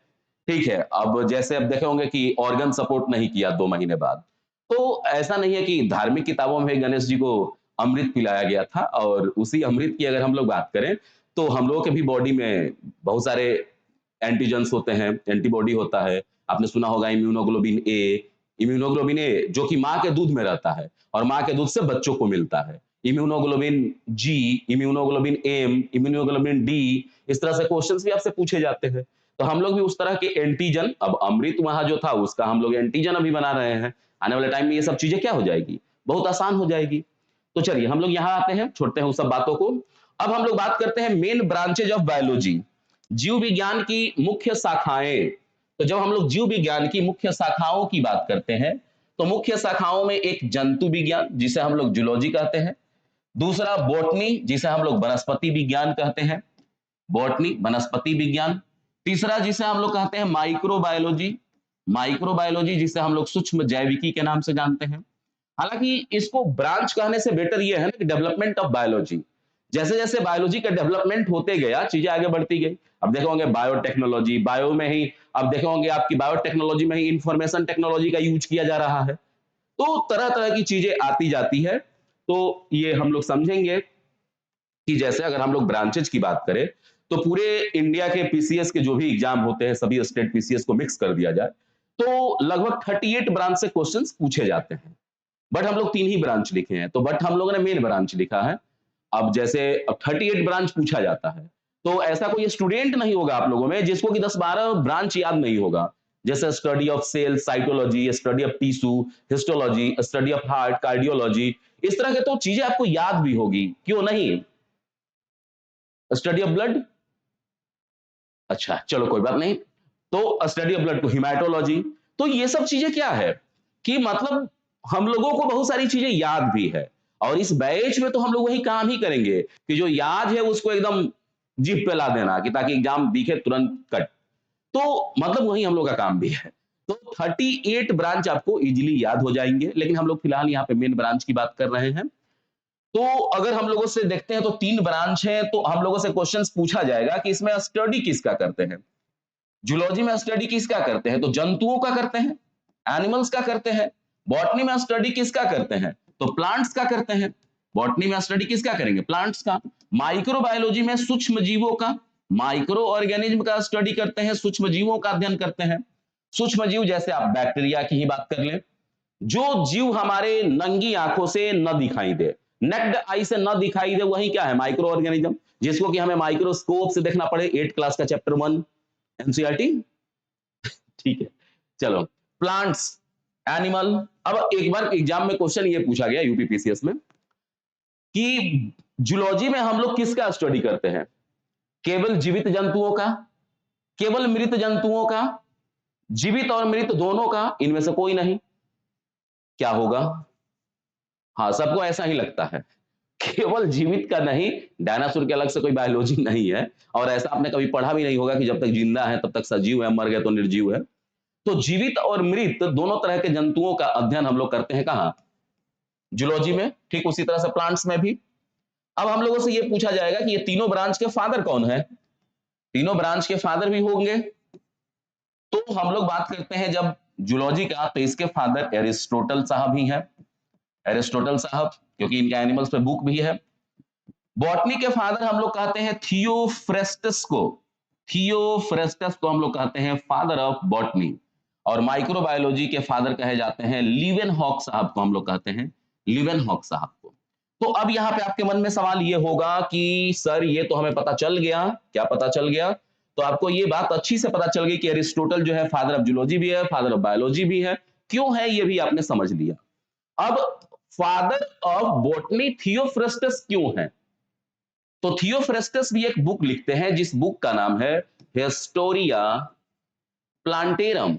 ठीक है, अब जैसे अब देखे होंगे कि ऑर्गन सपोर्ट नहीं किया 2 महीने बाद। तो ऐसा नहीं है कि धार्मिक किताबों में गणेश जी को अमृत पिलाया गया था। और उसी अमृत की अगर हम लोग बात करें तो हम लोगों के भी बॉडी में बहुत सारे एंटीजेंस होते हैं, एंटीबॉडी होता है। आपने सुना होगा इम्यूनोग्लोबिन ए। इम्यूनोग्लोबिन ए जो कि माँ के दूध में रहता है और माँ के दूध से बच्चों को मिलता है। इम्यूनोग्लोबिन जी, इम्यूनोग्लोबिन एम, इम्यूनोग्लोबिन डी, इस तरह से क्वेश्चंस भी आपसे पूछे जाते हैं। तो हम लोग भी उस तरह के एंटीजन, अब अमृत वहां जो था उसका हम लोग एंटीजन अभी बना रहे हैं। आने वाले टाइम में ये सब चीजें क्या हो जाएगी, बहुत आसान हो जाएगी। तो चलिए हम लोग यहाँ आते हैं, छोड़ते हैं उस सब बातों को। अब हम लोग बात करते हैं मेन ब्रांचेज ऑफ बायोलॉजी, जीव विज्ञान की मुख्य शाखाएं। तो जब हम लोग जीव विज्ञान की मुख्य शाखाओं की बात करते हैं तो मुख्य शाखाओं में एक जंतु विज्ञान जिसे हम लोग जूलॉजी कहते हैं, दूसरा बॉटनी जिसे हम लोग वनस्पति विज्ञान कहते हैं, बॉटनी वनस्पति विज्ञान। तीसरा जिसे हम लोग कहते हैं माइक्रोबायोलॉजी, माइक्रोबायोलॉजी जिसे हम लोग सूक्ष्म जैविकी के नाम से जानते हैं। हालांकि इसको ब्रांच कहने से बेटर ये है ना कि डेवलपमेंट ऑफ बायोलॉजी। जैसे जैसे बायोलॉजी का डेवलपमेंट होते गया चीजें आगे बढ़ती गई। अब देखे होंगे बायोटेक्नोलॉजी, बायो में ही अब देखे होंगे आपकी बायोटेक्नोलॉजी में ही इंफॉर्मेशन टेक्नोलॉजी का यूज किया जा रहा है। तो तरह तरह की चीजें आती जाती है। तो ये हम लोग समझेंगे कि जैसे अगर हम लोग ब्रांचेज की बात करें तो पूरे इंडिया के पीसीएस के जो भी एग्जाम होते हैं सभी स्टेट पीसीएस को मिक्स कर दिया जाए तो लगभग 38 ब्रांच से क्वेश्चंस पूछे जाते हैं। बट हम लोग 3 ही ब्रांच लिखे हैं, तो बट हम लोगों ने मेन ब्रांच लिखा है। अब जैसे अब 38 ब्रांच पूछा जाता है तो ऐसा कोई स्टूडेंट नहीं होगा आप लोगों में जिसको कि 10-12 ब्रांच याद नहीं होगा। जैसे study of cell, cytology, study of tissue, histology, study of heart, cardiology, इस तरह के तो चीजें आपको याद भी होगी, क्यों नहीं? स्टडी ऑफ ब्लड, अच्छा चलो कोई बात नहीं। तो स्टडी ऑफ ब्लड को हिमेटोलॉजी। तो ये सब चीजें क्या है कि मतलब हम लोगों को बहुत सारी चीजें याद भी है, और इस बैच में तो हम लोग वही काम ही करेंगे कि जो याद है उसको एकदम जीभ पे ला देना, कि ताकि एग्जाम दिखे तुरंत कट। तो मतलब वही हम लोग का काम भी है। तो 38 ब्रांच आपको इजीली याद हो जाएंगे, लेकिन हम लोग फिलहाल यहाँ पे मेन ब्रांच की बात कर रहे हैं। तो अगर हम लोगों से देखते हैं तो 3 ब्रांच है, तो हम लोगों से क्वेश्चंस पूछा जाएगा कि इसमें स्टडी किसका करते हैं। जूलॉजी में स्टडी किसका करते हैं? तो जंतुओं का करते हैं, एनिमल्स का करते हैं। बॉटनी में स्टडी किसका करते हैं? तो प्लांट्स का करते हैं। बॉटनी में स्टडी किसका करेंगे? प्लांट्स का। माइक्रोबायोलॉजी में सूक्ष्म जीवों का, माइक्रो ऑर्गेनिज्म का स्टडी करते हैं, सूक्ष्म जीवों का अध्ययन करते हैं। सूक्ष्म जीव जैसे आप बैक्टीरिया की ही बात कर लें, जो जीव हमारे नंगी आंखों से न दिखाई दे, नेक्ड आई से न दिखाई दे, वही क्या है? माइक्रो ऑर्गेनिज्म, जिसको कि हमें माइक्रोस्कोप से देखना पड़े। 8 क्लास का चैप्टर 1 एनसीईआरटी। ठीक है, चलो प्लांट्स, एनिमल। अब एक बार एग्जाम में क्वेश्चन ये पूछा गया यूपीपीसीएस में कि जूलॉजी में हम लोग किसका स्टडी करते हैं? केवल जीवित जंतुओं का, केवल मृत जंतुओं का, जीवित और मृत दोनों का, इनमें से कोई नहीं? क्या होगा? हाँ, सबको ऐसा ही लगता है, केवल जीवित का नहीं। डायनासोर के अलग से कोई बायोलॉजी नहीं है, और ऐसा आपने कभी पढ़ा भी नहीं होगा कि जब तक जिंदा है तब तक सजीव है, मर गए तो निर्जीव है। तो जीवित और मृत दोनों तरह के जंतुओं का अध्ययन हम लोग करते हैं कहाँ? जूलॉजी में। ठीक उसी तरह से प्लांट्स में भी। अब हम लोगों से ये पूछा जाएगा कि ये तीनों ब्रांच के फादर कौन है? तीनों ब्रांच के फादर भी होंगे। तो हम लोग बात करते हैं जब जूलॉजी का, तो इसके फादर एरिस्टोटल साहब ही हैं। एरिस्टोटल साहब, क्योंकि इनका एनिमल्स पे बुक भी है। बॉटनी के फादर हम लोग कहते हैं थियोफ्रेस्टस को। थियोफ्रेस्टस को हम लोग कहते हैं फादर ऑफ बॉटनी। और माइक्रोबायोलॉजी के फादर कहे जाते हैं लीवेनहॉक साहब को, हम लोग कहते हैं लीवेनहॉक साहब को। तो अब यहाँ पे आपके मन में सवाल ये होगा कि सर ये तो हमें पता चल गया, क्या पता चल गया? तो आपको ये बात अच्छी से पता चल गई कि एरिस्टोटल जो है फादर ऑफ जूलॉजी भी है, फादर ऑफ बायोलॉजी भी है। क्यों है ये भी आपने समझ लिया। अब फादर ऑफ बॉटनी थियोफ्रेस्टस क्यों है? तो थियोफ्रेस्टस भी एक बुक लिखते हैं, जिस बुक का नाम है Historia plantarum.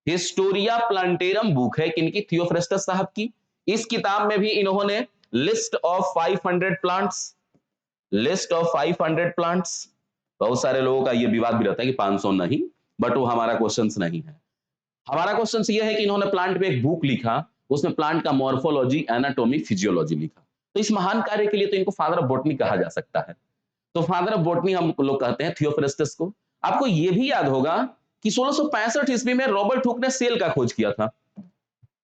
Historia plantarum book है किनकी? थियोफ्रेस्टस साहब की। इस किताब में भी इन्होंने list of 500 plants, list of 500 plants. बहुत सारे लोगों का ये विवाद भी रहता है कि 500 नहीं, बट वो हमारा क्वेश्चन नहीं है। हमारा क्वेश्चन ये है कि इन्होंने प्लांट पे एक बुक लिखा, उसमें प्लांट का मॉर्फोलॉजी, एनाटॉमी, फिजियोलॉजी लिखा। तो इस महान कार्य के लिए तो इनको फादर ऑफ बॉटनी कहा जा सकता है। तो फादर ऑफ बॉटनी हम लोग कहते हैं थियोफ्रेस्टस को। आपको यह भी याद होगा कि 1665 ईस्वी में रॉबर्ट हुक ने सेल का खोज किया था।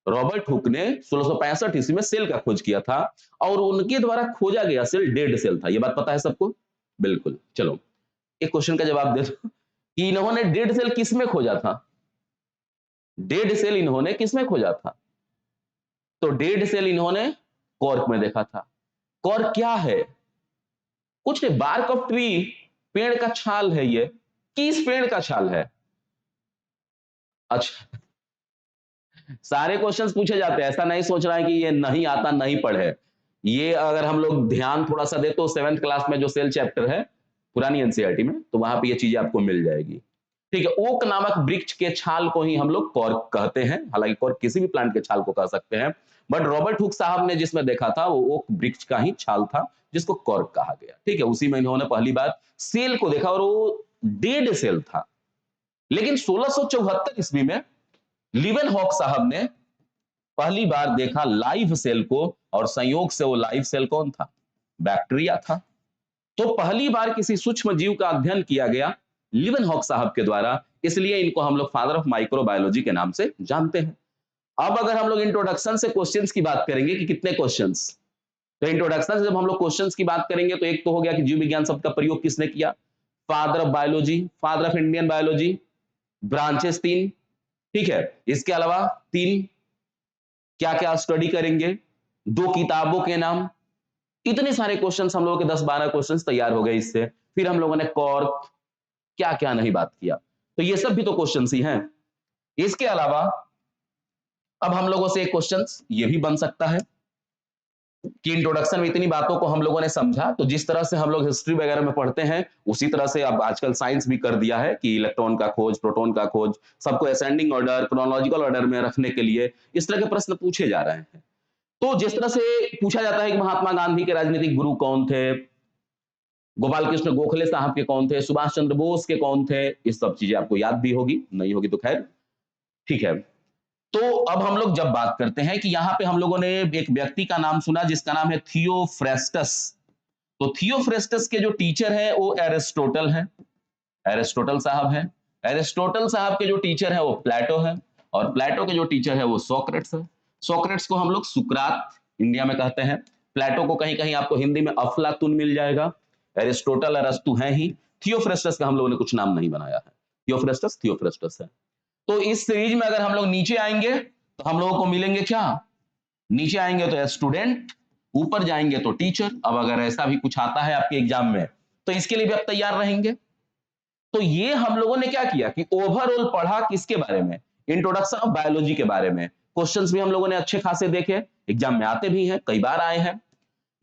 रॉबर्ट हुक ने 1665 ईस्वी में सेल का खोज किया था, और उनके द्वारा खोजा गया सेल डेड सेल था। यह बात पता है सबको? बिल्कुल। चलो एक क्वेश्चन का जवाब दे दो कि इन्होंने डेड सेल किसमें खोजा था? डेड सेल इन्होंने किसमें खोजा था? तो डेड सेल इन्होंने कॉर्क में देखा था। कॉर्क क्या है? कुछ नहीं, बार्क ऑफ ट्री, पेड़ का छाल है ये। किस पेड़ का छाल है? अच्छा, सारे क्वेश्चंस पूछे जाते हैं, ऐसा नहीं सोच रहा है कि ये नहीं आता, नहीं पढ़े। ये अगर हम लोग ध्यान थोड़ा सा दे तो 7th क्लास में जो सेल चैप्टर है पुरानी एनसीईआरटी में, तो वहां पे ये चीजें आपको मिल जाएगी। ठीक है, ओक नामक वृक्ष के छाल को ही हम लोग कॉर्क कहते हैं। हालांकि कॉर्क किसी भी प्लांट के छाल को कह सकते हैं, बट रॉबर्ट हुक साहब ने जिसमें देखा था वो ओक वृक्ष का ही छाल था, जिसको कॉर्क कहा गया। ठीक है, उसी में इन्होंने पहली बार सेल को देखा, और वो डेड सेल था। लेकिन 1674 ईस्वी में लीवेनहॉक साहब ने पहली बार देखा लाइव सेल को, और संयोग से वो लाइव सेल कौन था? बैक्टीरिया था। तो पहली बार किसी सूक्ष्म जीव का अध्ययन किया गया लीवेनहॉक साहब के द्वारा, इसलिए इनको हम लोग फादर ऑफ माइक्रोबायोलॉजी के नाम से जानते हैं। अब अगर हम लोग इंट्रोडक्शन से क्वेश्चंस की बात करेंगे कि कितने क्वेश्चंस, तो इंट्रोडक्शन से जब हम लोग क्वेश्चंस की बात करेंगे तो एक तो हो गया कि जीव विज्ञान शब्द का प्रयोग किसने किया? Father of biology, father of Indian biology. Branches 3, ठीक है। इसके अलावा 3 क्या क्या स्टडी करेंगे, 2 किताबों के नाम। इतने सारे क्वेश्चंस हम लोगों के 10-12 क्वेश्चंस तैयार हो गए इससे। फिर हम लोगों ने कॉर्क, क्या क्या नहीं बात किया। तो ये सब भी तो क्वेश्चंस ही हैं। इसके अलावा अब हम लोगों से एक क्वेश्चन ये भी बन सकता है कि इंट्रोडक्शन में इतनी बातों को हम लोगों ने समझा, तो जिस तरह से हम लोग हिस्ट्री वगैरह में पढ़ते हैं उसी तरह से अब आजकल साइंस भी कर दिया है कि इलेक्ट्रॉन का खोज, प्रोटॉन का खोज, सबको असेंडिंग ऑर्डर, क्रोनोलॉजिकल ऑर्डर में रखने के लिए इस तरह के प्रश्न पूछे जा रहे हैं। तो जिस तरह से पूछा जाता है कि महात्मा गांधी के राजनीतिक गुरु कौन थे, गोपाल कृष्ण गोखले साहब के कौन थे, सुभाष चंद्र बोस के कौन थे, ये सब चीजें आपको याद भी होगी, नहीं होगी तो खैर ठीक है। तो अब हम लोग जब बात करते हैं कि यहाँ पे हम लोगों ने एक व्यक्ति का नाम सुना जिसका नाम है थियोफ्रेस्टस। तो थियोफ्रेस्टस के जो टीचर है वो एरिस्टोटल है, एरिस्टोटल साहब है। एरिस्टोटल साहब के जो टीचर है वो प्लेटो है, और प्लेटो के जो टीचर है वो सोक्रेट्स है। सोक्रेट्स को हम लोग सुकरात इंडिया में कहते हैं, प्लेटो को कहीं कहीं आपको हिंदी में अफलातून मिल जाएगा, एरिस्टोटल अरस्तु है ही, थियोफ्रेस्टस का हम लोगों ने कुछ नाम नहीं बनाया है, थियोफ्रेस्टस थियोफ्रेस्टस है। तो इस सीरीज में अगर हम लोग नीचे आएंगे तो हम लोगों को मिलेंगे क्या, नीचे आएंगे तो स्टूडेंट, ऊपर जाएंगे तो टीचर। अब अगर ऐसा भी कुछ आता है आपके एग्जाम में तो इसके लिए भी आप तैयार रहेंगे। तो ये हम लोगों ने क्या किया कि ओवरऑल पढ़ा किसके बारे में, इंट्रोडक्शन ऑफ बायोलॉजी के बारे में। क्वेश्चंस भी हम लोगों ने अच्छे खासे देखे, एग्जाम में आते भी हैं, कई बार आए हैं।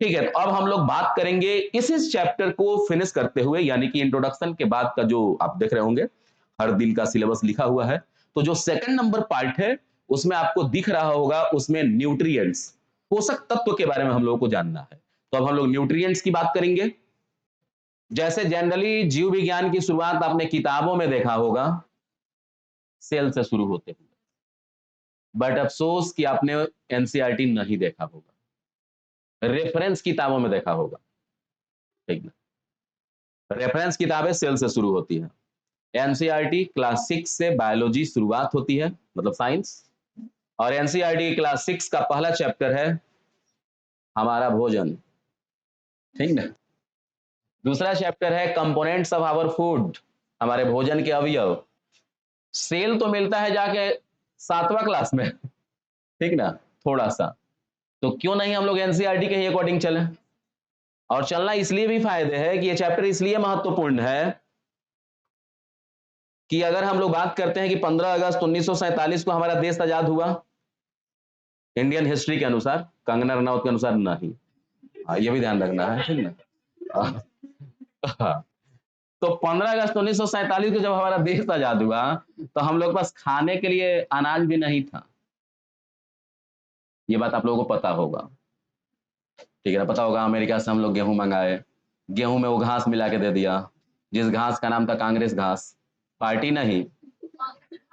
ठीक है, तो अब हम लोग बात करेंगे इस चैप्टर को फिनिश करते हुए, यानी कि इंट्रोडक्शन के बाद का जो आप देख रहे होंगे हर दिन का सिलेबस लिखा हुआ है, तो जो सेकंड नंबर पार्ट है उसमें आपको दिख रहा होगा, उसमें न्यूट्रिएंट्स, पोषक तत्व के बारे में हम लोगों को जानना है। तो अब हम लोग न्यूट्रिएंट्स की बात करेंगे। जैसे जनरली जीव विज्ञान की शुरुआत आपने किताबों में देखा होगा, सेल से शुरू होते हुए, बट अफसोस कि आपने एनसीईआरटी नहीं देखा होगा, रेफरेंस किताबों में देखा होगा। ठीक ना, रेफरेंस किताबें सेल से शुरू होती है। एनसीईआरटी क्लास 6 से बायोलॉजी शुरुआत होती है, मतलब साइंस, और एनसीईआरटी क्लास 6 का पहला चैप्टर है हमारा भोजन। ठीक ना, दूसरा चैप्टर है कंपोनेंट्स ऑफ आवर फूड, हमारे भोजन के अवयव। सेल तो मिलता है जाके 7वां क्लास में, ठीक ना, थोड़ा सा। तो क्यों नहीं हम लोग एनसीईआरटी के ही अकॉर्डिंग चलें, और चलना इसलिए भी फायदे है कि ये चैप्टर इसलिए महत्वपूर्ण है कि अगर हम लोग बात करते हैं कि 15 अगस्त 1947 को हमारा देश आजाद हुआ, इंडियन हिस्ट्री के अनुसार, कंगना रनौत के अनुसार नहीं, ये भी ध्यान रखना है, ठीक ना। तो 15 अगस्त 1947 को जब हमारा देश आजाद हुआ तो हम लोग पास खाने के लिए अनाज भी नहीं था, ये बात आप लोगों को पता होगा, ठीक है ना, पता होगा। अमेरिका से हम लोग गेहूं मंगाए, गेहूं में वो घास मिला के दे दिया, जिस घास का नाम था कांग्रेस घास, पार्टी नहीं,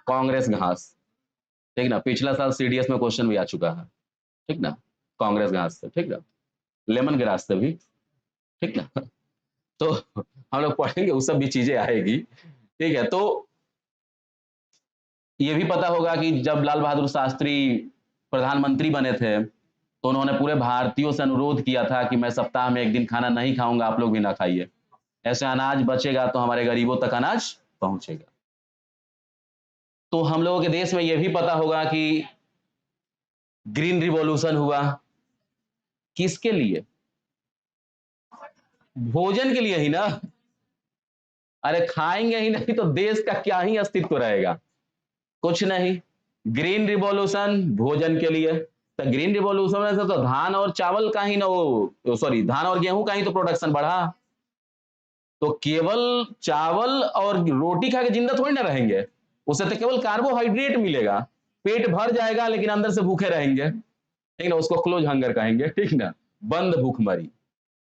कांग्रेस घास। ठीक ना, पिछला साल सीडीएस में क्वेश्चन भी आ चुका है, ठीक ना, कांग्रेस घास से, ठीक ना, लेमन ग्रास से भी, ठीक ना। तो हम लोग पढ़ेंगे, उस सब भी चीजें आएगी, ठीक है। तो ये भी पता होगा कि जब लाल बहादुर शास्त्री प्रधानमंत्री बने थे तो उन्होंने पूरे भारतीयों से अनुरोध किया था कि मैं सप्ताह में एक दिन खाना नहीं खाऊंगा, आप लोग भी ना खाइए, ऐसे अनाज बचेगा तो हमारे गरीबों तक अनाज पहुंचेगा। तो हम लोगों के देश में यह भी पता होगा कि ग्रीन रिवॉल्यूशन हुआ, किसके लिए, भोजन के लिए ही ना। अरे खाएंगे ही नहीं तो देश का क्या ही अस्तित्व रहेगा, कुछ नहीं। ग्रीन रिवॉल्यूशन भोजन के लिए, तो ग्रीन रिवॉल्यूशन में से तो धान और चावल का ही ना, वो सॉरी, धान और गेहूं का ही तो प्रोडक्शन बढ़ा। तो केवल चावल और रोटी खा के जिंदा थोड़ी ना रहेंगे, उससे तो केवल कार्बोहाइड्रेट मिलेगा, पेट भर जाएगा लेकिन अंदर से भूखे रहेंगे, ठीक ना, उसको क्लोज हंगर कहेंगे, ठीक ना, बंद भूखमरी,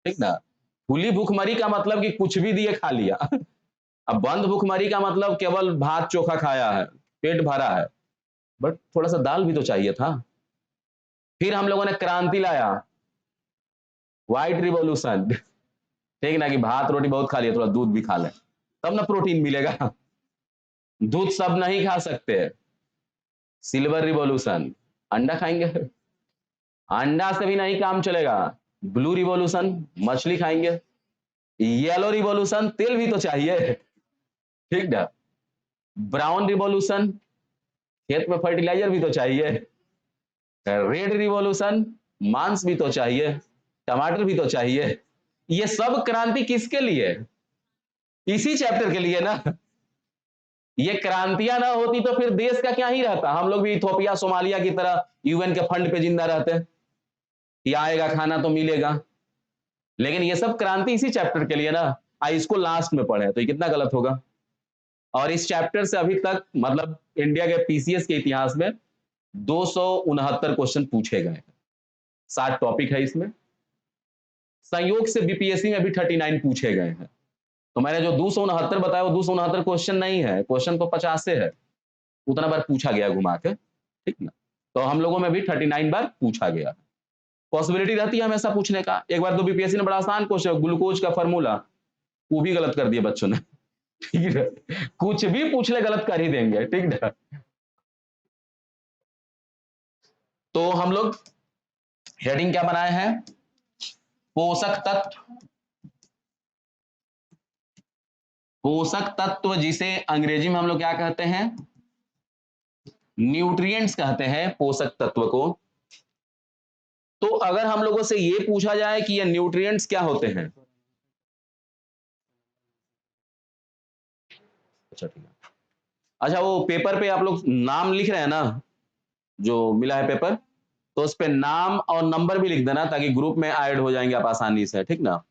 ठीक ना। खुली भूखमरी का मतलब कि कुछ भी दिए खा लिया। अब बंद भूखमरी का मतलब केवल भात चोखा खाया है, पेट भरा है, बट थोड़ा सा दाल भी तो चाहिए था। फिर हम लोगों ने क्रांति लाया, व्हाइट रिवॉल्यूशन, ठीक ना, कि भात रोटी बहुत खा लिया, थोड़ा दूध भी खा ले, तब ना प्रोटीन मिलेगा। दूध सब नहीं खा सकते। सिल्वर रिवॉल्यूशन, अंडा खाएंगे, अंडा से भी नहीं काम चलेगा। ब्लू रिवॉल्यूशन, मछली खाएंगे। येलो रिवॉल्यूशन, तेल भी तो चाहिए, ठीक ना। ब्राउन रिवॉल्यूशन, खेत में फर्टिलाइजर भी तो चाहिए। रेड रिवॉल्यूशन, मांस भी तो चाहिए, टमाटर भी तो चाहिए। ये सब क्रांति किसके लिए, इसी चैप्टर के लिए ना, ये क्रांतियां ना होती तो फिर देश का क्या ही रहता, हम लोग भी इथोपिया सोमालिया की तरह यूएन के फंड पे जिंदा रहते कि आएगा खाना तो मिलेगा। लेकिन ये सब क्रांति इसी चैप्टर के लिए ना, इसको लास्ट में पढ़े तो ये कितना गलत होगा। और इस चैप्टर से अभी तक मतलब इंडिया के पीसीएस के इतिहास में 269 क्वेश्चन पूछे गए हैं, 60 टॉपिक है इसमें। संयोग से बीपीएससी में भी 39 पूछे गए हैं। तो मैंने जो 269 बताया वो 269 क्वेश्चन नहीं है, क्वेश्चन तो 50 से है, उतना बार पूछा गया घुमा के, ठीक ना। तो हम लोगों में भी 39 बार पूछा गया। पॉसिबिलिटी रहती है हमेशा पूछने का। एक बार तो बीपीएससी ने बड़ा आसान क्वेश्चन, ग्लूकोज का फॉर्मूला, वो भी गलत कर दिया बच्चों ने, ठीक है। कुछ भी पूछ ले गलत कर ही देंगे, ठीक ना। तो हम लोग हेडिंग क्या बनाए हैं, पोषक तत्व। पोषक तत्व जिसे अंग्रेजी में हम लोग क्या कहते हैं, न्यूट्रिएंट्स कहते हैं पोषक तत्व को। तो अगर हम लोगों से ये पूछा जाए कि ये न्यूट्रिएंट्स क्या होते हैं, अच्छा ठीक है, अच्छा वो पेपर पे आप लोग नाम लिख रहे हैं ना, जो मिला है पेपर, तो उस पे नाम और नंबर भी लिख देना ताकि ग्रुप में ऐड हो जाएंगे आप आसानी से, ठीक ना।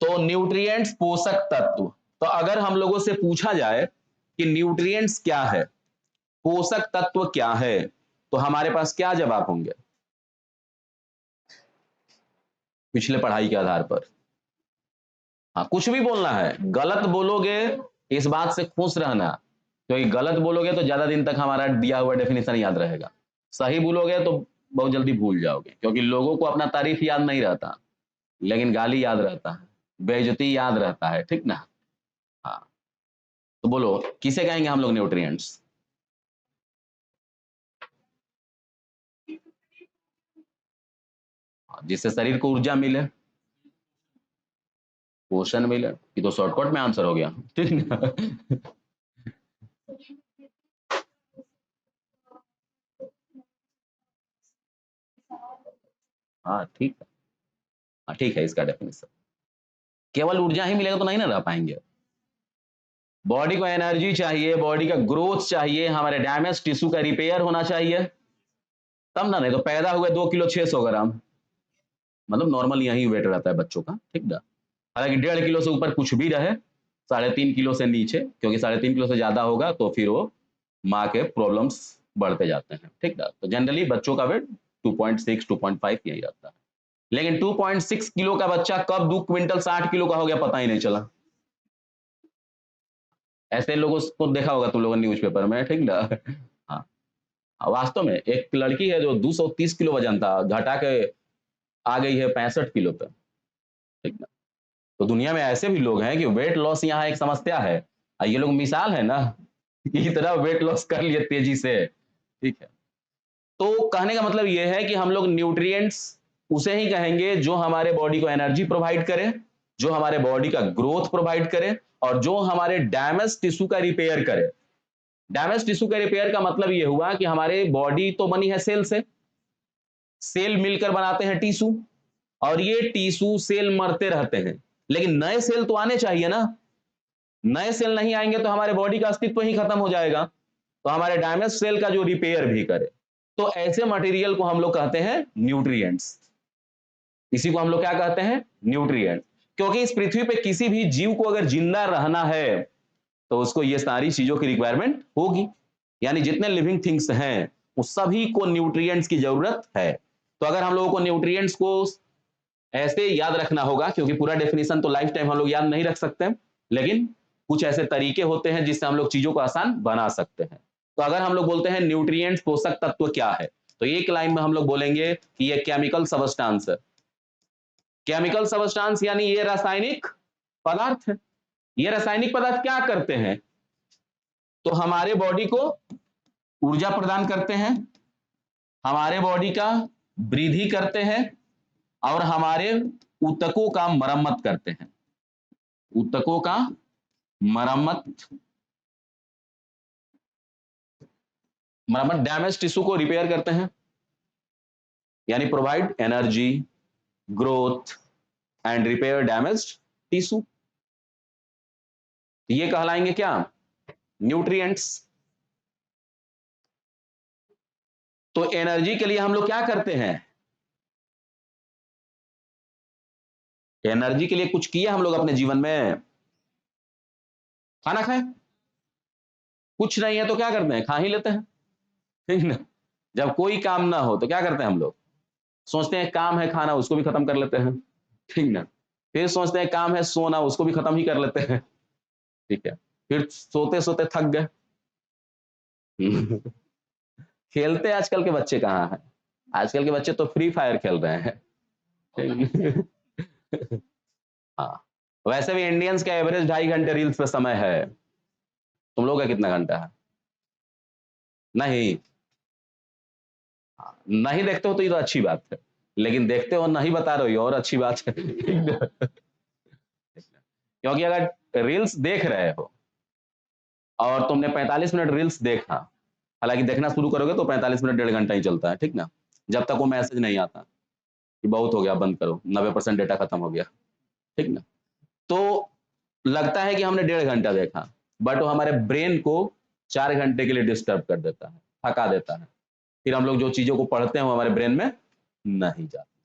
तो न्यूट्रिएंट्स पोषक तत्व, तो अगर हम लोगों से पूछा जाए कि न्यूट्रिएंट्स क्या है, पोषक तत्व क्या है, तो हमारे पास क्या जवाब होंगे पिछले पढ़ाई के आधार पर। हाँ, कुछ भी बोलना है, गलत बोलोगे इस बात से खुश रहना, क्योंकि गलत बोलोगे तो ज्यादा दिन तक हमारा दिया हुआ डेफिनेशन याद रहेगा, सही बोलोगे तो बहुत जल्दी भूल जाओगे, क्योंकि लोगों को अपना तारीफ याद नहीं रहता, लेकिन गाली याद रहता है, बेइज्जती याद रहता है, ठीक ना। हाँ, तो बोलो किसे कहेंगे हम लोग न्यूट्रिएंट्स। जिससे शरीर को ऊर्जा मिले, पोषण मिले, ये तो शॉर्टकट में आंसर हो गया, ठीक ना। हाँ ठीक है, हाँ ठीक है, इसका डेफिनेशन केवल ऊर्जा ही मिलेगा तो नहीं ना रह पाएंगे। बॉडी को एनर्जी चाहिए, बॉडी का ग्रोथ चाहिए, हमारे डैमेज टिश्यू का रिपेयर होना चाहिए, तब ना, नहीं तो पैदा हुए 2 किलो 600 ग्राम, मतलब नॉर्मल यही वेट रहता है बच्चों का, ठीक ना। हालांकि 1.5 किलो से ऊपर कुछ भी रहे, 3.5 किलो से नीचे, क्योंकि 3.5 किलो से ज्यादा होगा तो फिर वो माँ के प्रॉब्लम्स बढ़ते जाते हैं, ठीक ना। तो जनरली बच्चों का वेट 2.6 2.5 यही रहता है। लेकिन 2.6 किलो का बच्चा कब 2 क्विंटल 60 किलो का हो गया पता ही नहीं चला। ऐसे लोगों को देखा होगा तुम लोगों ने न्यूज़पेपर में, ठीक ना। हाँ, वास्तव में एक लड़की है जो 230 किलो वजन था, घटा के आ गई है 65 किलो पे, ठीक ना। तो दुनिया में ऐसे भी लोग हैं कि वेट लॉस यहाँ एक समस्या है, और ये लोग मिसाल है ना, इतना वेट लॉस कर लिए तेजी से, ठीक है। तो कहने का मतलब ये है कि हम लोग न्यूट्रिएंट्स उसे ही कहेंगे जो हमारे बॉडी को एनर्जी प्रोवाइड करे, जो हमारे बॉडी का ग्रोथ प्रोवाइड करे, और जो हमारे डैमेज टिश्यू का रिपेयर करे। डैमेज टिश्यू का रिपेयर का मतलब ये हुआ कि हमारे बॉडी तो बनी है सेल से, सेल मिलकर बनाते हैं टिश्यू, और ये टिश्यू सेल मरते रहते हैं, लेकिन नए सेल तो आने चाहिए ना। नए सेल नहीं आएंगे तो हमारे बॉडी का अस्तित्व ही खत्म हो जाएगा। तो हमारे डैमेज सेल का जो रिपेयर भी करे, तो ऐसे मटेरियल को हम लोग कहते हैं न्यूट्रिएंट्स। इसी को हम लोग क्या कहते हैं, न्यूट्रिएंट। क्योंकि इस पृथ्वी पे किसी भी जीव को अगर जिंदा रहना है तो उसको ये सारी चीजों की रिक्वायरमेंट होगी, यानी जितने लिविंग थिंग्स हैं उस सभी को न्यूट्रिएंट्स की जरूरत है। तो अगर हम लोगों को न्यूट्रिएंट्स को ऐसे याद रखना होगा, क्योंकि पूरा डेफिनेशन तो लाइफ टाइम हम लोग याद नहीं रख सकते, लेकिन कुछ ऐसे तरीके होते हैं जिससे हम लोग चीजों को आसान बना सकते हैं। तो अगर हम लोग बोलते हैं न्यूट्रिएंट्स पोषक तत्व क्या है, तो एक लाइन में हम लोग बोलेंगे कि ये केमिकल सबस्टांस है। केमिकल सबस्टांस यानी ये रासायनिक पदार्थ है। ये रासायनिक पदार्थ क्या करते हैं, तो हमारे बॉडी को ऊर्जा प्रदान करते हैं, हमारे बॉडी का वृद्धि करते हैं, और हमारे ऊतकों का मरम्मत करते हैं। ऊतकों का मरम्मत, डैमेज टिश्यू को रिपेयर करते हैं, यानी provide energy, growth and repair damaged tissue. ये कहलाएंगे क्या? न्यूट्रिएंट्स। तो एनर्जी के लिए हम लोग क्या करते हैं? एनर्जी के लिए कुछ किया हम लोग अपने जीवन में? खाना खाए? कुछ नहीं है तो क्या करते हैं? खा ही लेते हैं, ठीक ना। जब कोई काम ना हो तो क्या करते हैं हम लोग? सोचते हैं काम है खाना, उसको भी खत्म कर लेते हैं, ठीक ना। फिर सोचते हैं काम है सोना, उसको भी खत्म ही कर लेते हैं, ठीक है। फिर सोते सोते थक गए। खेलते आजकल के बच्चे कहाँ हैं? आजकल के बच्चे तो फ्री फायर खेल रहे हैं। हाँ, वैसे भी इंडियंस का एवरेज 2.5 घंटे रील्स पे समय है। तुम लोग का कितना घंटा है? नहीं। नहीं देखते हो तो ये तो अच्छी बात है, लेकिन देखते हो नहीं बता रहे हो, ये और अच्छी बात है। क्योंकि अगर रील्स देख रहे हो और तुमने 45 मिनट रील्स देखा, हालांकि देखना शुरू करोगे तो 45 मिनट 1.5 घंटा ही चलता है, ठीक ना, जब तक वो मैसेज नहीं आता कि बहुत हो गया बंद करो, 90% डेटा खत्म हो गया, ठीक ना। तो लगता है कि हमने 1.5 घंटा देखा, बट वो हमारे ब्रेन को 4 घंटे के लिए डिस्टर्ब कर देता है, थका देता है। फिर हम लोग जो चीजों को पढ़ते हैं वो हमारे ब्रेन में नहीं जाती,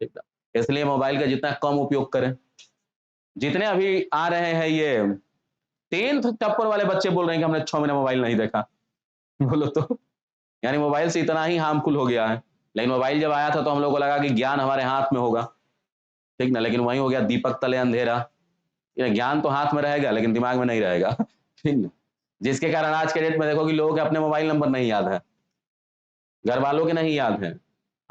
ठीक है। इसलिए मोबाइल का जितना कम उपयोग करें। जितने अभी आ रहे हैं ये 10th टप्पर वाले बच्चे बोल रहे हैं कि हमने 6 महीने मोबाइल नहीं देखा। बोलो तो, यानी मोबाइल से इतना ही हार्मफुल हो गया है। लेकिन मोबाइल जब आया था तो हम लोग को लगा कि ज्ञान हमारे हाथ में होगा, ठीक ना, लेकिन वही हो गया दीपक तले अंधेरा। ये ज्ञान तो हाथ में रहेगा लेकिन दिमाग में नहीं रहेगा, ठीक ना। जिसके कारण आज के डेट में देखो कि लोगों के अपने मोबाइल नंबर नहीं याद है, घर वालों के नहीं याद है।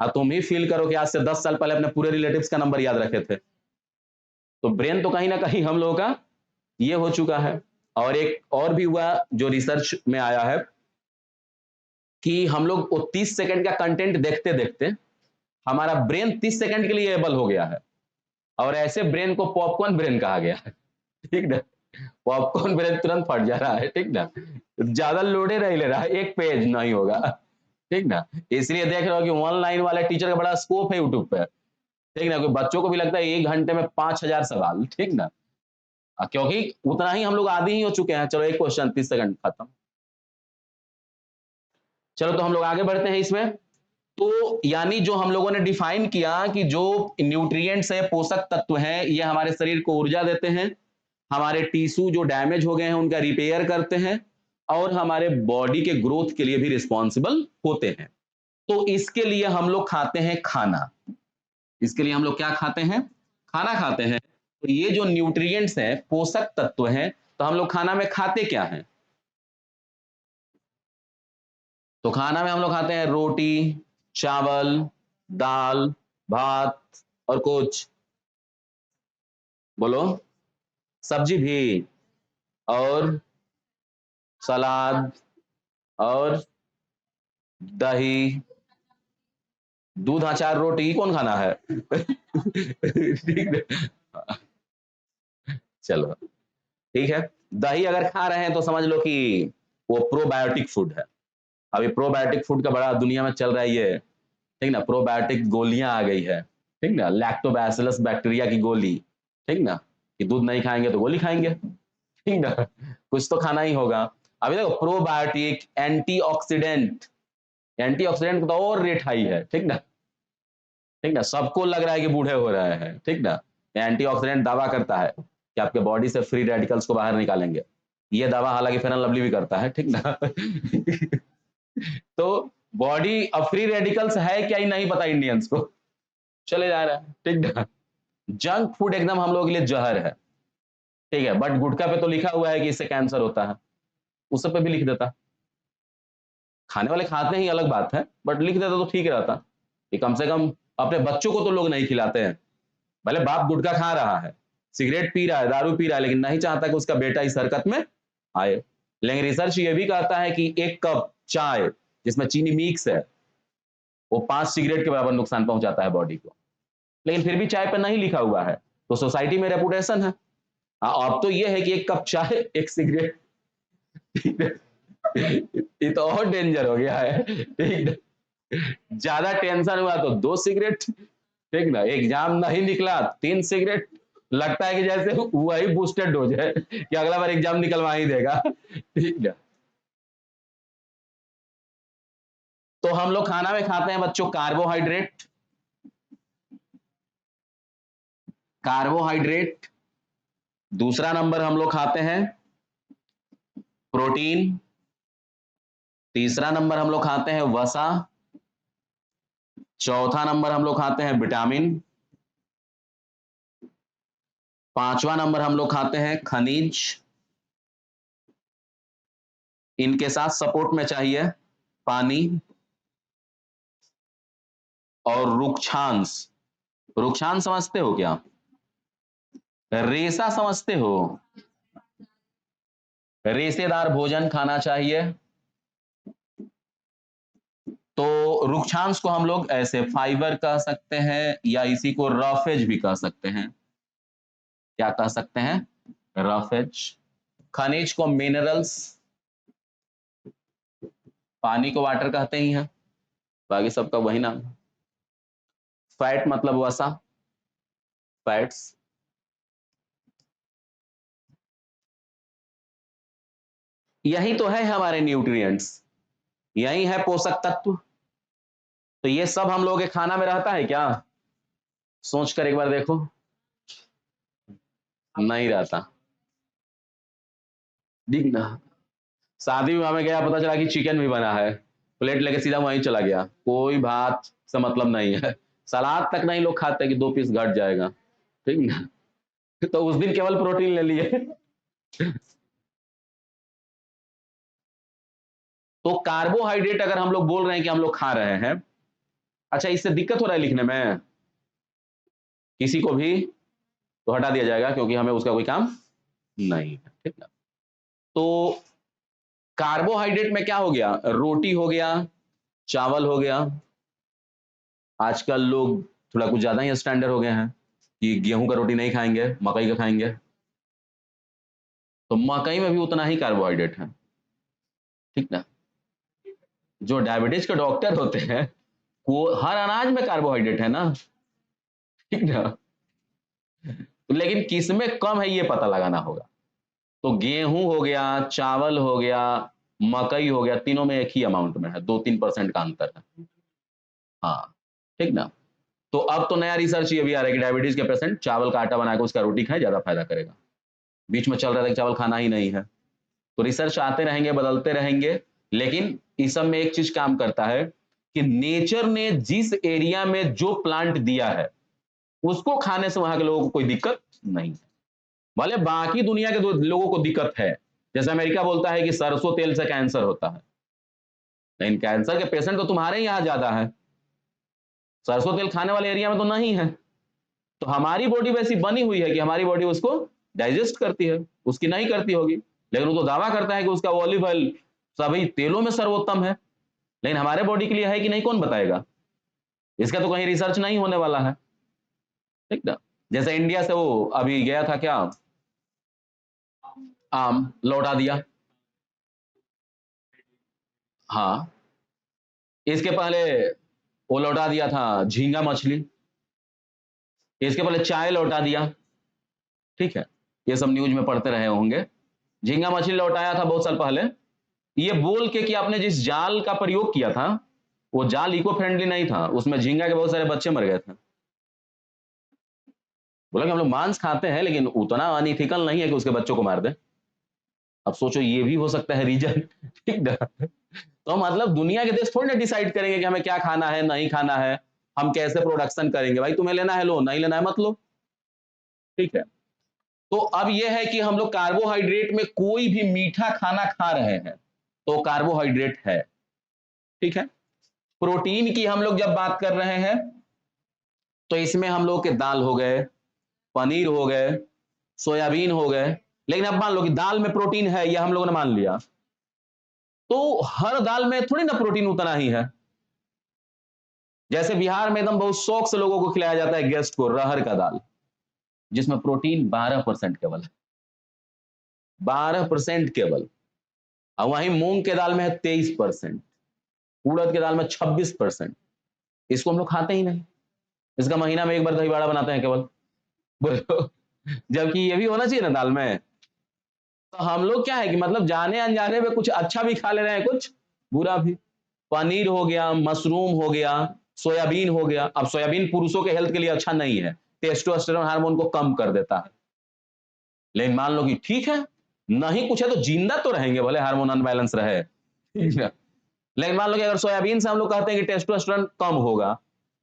अब तुम ही फील करो कि आज से 10 साल पहले अपने पूरे रिलेटिव्स का नंबर याद रखे थे। तो ब्रेन तो कहीं ना कहीं हम लोगों का ये हो चुका है। और एक और भी हुआ जो रिसर्च में आया है कि हम लोग वो 30 सेकंड का कंटेंट देखते देखते हमारा ब्रेन 30 सेकंड के लिए एबल हो गया है। और ऐसे ब्रेन को पॉपकॉर्न ब्रेन कहा गया है, ठीक ना। पॉपकॉर्न ब्रेन तुरंत फट जा रहा है, ठीक ना, ज्यादा लोडे नहीं ले रहा है, एक पेज नहीं होगा, ठीक ना। इसलिए देख रहे हो कि ऑनलाइन वाले टीचर का बड़ा स्कोप है यूट्यूब पे, ठीक ना, बच्चों को भी लगता है 1 घंटे में 5,000 सवाल, ठीक ना। क्योंकि उतना ही हम लोग आदी ही हो चुके हैं, चलो एक क्वेश्चन 30 सेकंड खत्म। चलो तो हम लोग आगे बढ़ते हैं इसमें। तो यानी जो हम लोगों ने डिफाइन किया कि जो न्यूट्रिएंट्स है, पोषक तत्व हैं, ये हमारे शरीर को ऊर्जा देते हैं, हमारे टिश्यू जो डैमेज हो गए हैं उनका रिपेयर करते हैं, और हमारे बॉडी के ग्रोथ के लिए भी रिस्पॉन्सिबल होते हैं। तो इसके लिए हम लोग खाते हैं खाना। इसके लिए हम लोग क्या खाते हैं? खाना खाते हैं। तो ये जो न्यूट्रिएंट्स हैं, पोषक तत्व हैं, तो हम लोग खाना में खाते क्या हैं? तो खाना में हम लोग खाते हैं रोटी, चावल, दाल, भात, और कुछ बोलो, सब्जी भी, और सलाद, और दही, दूध, अचार, रोटी, कौन खाना है? ठीक है, चलो ठीक है। दही अगर खा रहे हैं तो समझ लो कि वो प्रोबायोटिक फूड है। अभी प्रोबायोटिक फूड का बड़ा दुनिया में चल रहा है ये, ठीक ना, प्रोबायोटिक गोलियां आ गई है, ठीक ना, लैक्टोबैसिलस बैक्टीरिया की गोली, ठीक ना, कि दूध नहीं खाएंगे तो गोली खाएंगे, ठीक ना, कुछ तो खाना ही होगा। अभी देखो प्रोबायोटिक, एंटीऑक्सीडेंट, एंटीऑक्सीडेंट का तो और रेट हाई है, ठीक ना, ठीक ना, सबको लग रहा है कि बूढ़े हो रहे हैं, ठीक ना। एंटीऑक्सीडेंट दावा करता है कि आपके बॉडी से फ्री रेडिकल्स को बाहर निकालेंगे। ये दावा हालांकि फेयर एंड लवली भी करता है, ठीक ना। तो बॉडी अब फ्री रेडिकल्स है क्या ही नहीं पता इंडियंस को, चले जा रहा है, ठीक ना। जंक फूड एकदम हम लोगों के लिए जहर है, ठीक है, बट गुटखा पे तो लिखा हुआ है कि इससे कैंसर होता है, उस सब पे भी लिख देता। खाने वाले खाते ही अलग बात है, बट लिख देता तो ठीक रहता कि कम से कम अपने बच्चों को तो लोग नहीं खिलाते हैं। भले बाप गुटखा खा रहा है, सिगरेट पी रहा है, दारू पी रहा है, लेकिन नहीं चाहता कि उसका बेटा इस हरकत में आए। लेकिन रिसर्च ये भी कहता है कि 1 कप चाय जिसमें चीनी मिक्स है वो 5 सिगरेट के बराबर नुकसान पहुंचाता है बॉडी को। लेकिन फिर भी चाय पर नहीं लिखा हुआ है, तो सोसाइटी में रेपुटेशन है। अब तो ये है कि 1 कप चाय 1 सिगरेट, ये तो और डेंजर हो गया है, ठीक है। ज्यादा टेंशन हुआ तो 2 सिगरेट, ठीक ना, एग्जाम नहीं निकला 3 सिगरेट, लगता है कि जैसे वही बूस्टेड डोज है कि अगला बार एग्जाम निकलवा ही देगा। ठीक है, तो हम लोग खाना में खाते हैं बच्चों कार्बोहाइड्रेट, कार्बोहाइड्रेट। दूसरा नंबर हम लोग खाते हैं प्रोटीन। तीसरा नंबर हम लोग खाते हैं वसा। चौथा नंबर हम लोग खाते हैं विटामिन। पांचवा नंबर हम लोग खाते हैं खनिज। इनके साथ सपोर्ट में चाहिए पानी और रुक्षांश। रुक्षांश समझते हो क्या? रेशा समझते हो? रेशेदार भोजन खाना चाहिए। तो रुक्षांश को हम लोग ऐसे फाइबर कह सकते हैं या इसी को रफेज भी कह सकते हैं। क्या कह सकते हैं? रफेज। खनिज को मिनरल्स, पानी को वाटर कहते ही हैं, बाकी सबका वही नाम। फैट मतलब वसा, फैट्स। यही तो है हमारे न्यूट्रिएंट्स, यही है पोषक तत्व। तो ये सब हम लोगों के खाना में रहता है क्या? सोच कर एक बार देखो। नहीं रहता। ठीक ना, शादी विवाह में गया, पता चला कि चिकन भी बना है, प्लेट लेके सीधा वहीं चला गया, कोई भात से मतलब नहीं है, सलाद तक नहीं लोग खाते कि 2 पीस घट जाएगा। ठीक ना, तो उस दिन केवल प्रोटीन ले लिए। तो कार्बोहाइड्रेट अगर हम लोग बोल रहे हैं कि हम लोग खा रहे हैं, अच्छा इससे दिक्कत हो रहा है लिखने में किसी को भी, तो हटा दिया जाएगा क्योंकि हमें उसका कोई काम नहीं है। ठीक ना, तो कार्बोहाइड्रेट में क्या हो गया? रोटी हो गया, चावल हो गया। आजकल लोग थोड़ा कुछ ज्यादा ही स्टैंडर्ड हो गए हैं कि गेहूं का रोटी नहीं खाएंगे, मकई का खाएंगे। तो मकई में भी उतना ही कार्बोहाइड्रेट है। ठीक ना, जो डायबिटीज के डॉक्टर होते हैं वो हर अनाज में कार्बोहाइड्रेट है ना। ठीक ना, लेकिन किस में कम है ये पता लगाना होगा। तो गेहूं हो गया, चावल हो गया, मकई हो गया, तीनों में एक ही अमाउंट में है, 2-3% का अंतर है। हाँ, ठीक ना। तो अब तो नया रिसर्च ये भी आ रहा है कि डायबिटीज के पेशेंट चावल का आटा बनाकर उसका रोटी खाएं, ज्यादा फायदा करेगा। बीच में चल रहा था कि चावल खाना ही नहीं है। तो रिसर्च आते रहेंगे, बदलते रहेंगे, लेकिन इस सब में एक चीज काम करता है कि नेचर ने जिस एरिया में जो प्लांट दिया है उसको खाने से वहां के लोगों को कोई दिक्कत नहीं है। भले बाकी दुनिया के लोगों को दिक्कत है, जैसे अमेरिका बोलता है कि सरसों तेल से कैंसर होता है, लेकिन कैंसर के पेशेंट तो तुम्हारे यहां ज्यादा है, सरसों तेल खाने वाले एरिया में तो नहीं है। तो हमारी बॉडी वैसी बनी हुई है कि हमारी बॉडी उसको डाइजेस्ट करती है, उसकी नहीं करती होगी, लेकिन वो तो दावा करता है कि उसका ऑलिव ऑयल सभी तेलों में सर्वोत्तम है, लेकिन हमारे बॉडी के लिए है कि नहीं कौन बताएगा? इसका तो कहीं रिसर्च नहीं होने वाला है। ठीक ना, जैसे इंडिया से वो अभी गया था क्या, आम लौटा दिया। हाँ, इसके पहले वो लौटा दिया था झींगा मछली, इसके पहले चाय लौटा दिया। ठीक है, ये सब न्यूज में पढ़ते रहे होंगे। झींगा मछली लौटाया था बहुत साल पहले, ये बोल के कि आपने जिस जाल का प्रयोग किया था वो जाल इको फ्रेंडली नहीं था, उसमें झींगा के बहुत सारे बच्चे मर गए थे। बोला कि हम लोग मांस खाते हैं लेकिन उतना अनइथिकल नहीं है कि उसके बच्चों को मार दे। अब सोचो ये भी हो सकता है रीजन। ठीक ना, तो मतलब दुनिया के देश थोड़ी ना डिसाइड करेंगे कि हमें क्या खाना है नहीं खाना है, हम कैसे प्रोडक्शन करेंगे, भाई तुम्हें लेना है लो, नहीं लेना है मत लो। ठीक है, तो अब यह है कि हम लोग कार्बोहाइड्रेट में कोई भी मीठा खाना खा रहे हैं तो कार्बोहाइड्रेट है। ठीक है, प्रोटीन की हम लोग जब बात कर रहे हैं तो इसमें हम लोग के दाल हो गए, पनीर हो गए, सोयाबीन हो गए। लेकिन अब मान लो कि दाल में प्रोटीन है, यह हम लोगों ने मान लिया, तो हर दाल में थोड़ी ना प्रोटीन उतना ही है। जैसे बिहार में एकदम बहुत शौक से लोगों को खिलाया जाता है गेस्ट को रहर का दाल, जिसमें प्रोटीन 12% केवल है, 12% केवल। और वहीं मूंग के दाल में है 23%, उड़द के दाल में 26%। इसको हम लोग खाते ही नहीं, इसका महीना में एक बार दही बड़ा बनाते हैं केवल। बोलो, जबकि ये भी होना चाहिए ना दाल में। तो हम लोग क्या है कि मतलब जाने अनजाने में कुछ अच्छा भी खा ले रहे हैं, कुछ बुरा भी। पनीर हो गया, मशरूम हो गया, सोयाबीन हो गया। अब सोयाबीन पुरुषों के हेल्थ के लिए अच्छा नहीं है, टेस्टोस्टेरोन हार्मोन को कम कर देता है। लेकिन मान लो कि ठीक है, नहीं कुछ है तो जिंदा तो रहेंगे, भले हार्मोन अनबैलेंस रहे, ठीक है। लेकिन मान लो कि अगर सोयाबीन से हम लोग कहते हैं कि टेस्टोस्टेरोन कम होगा,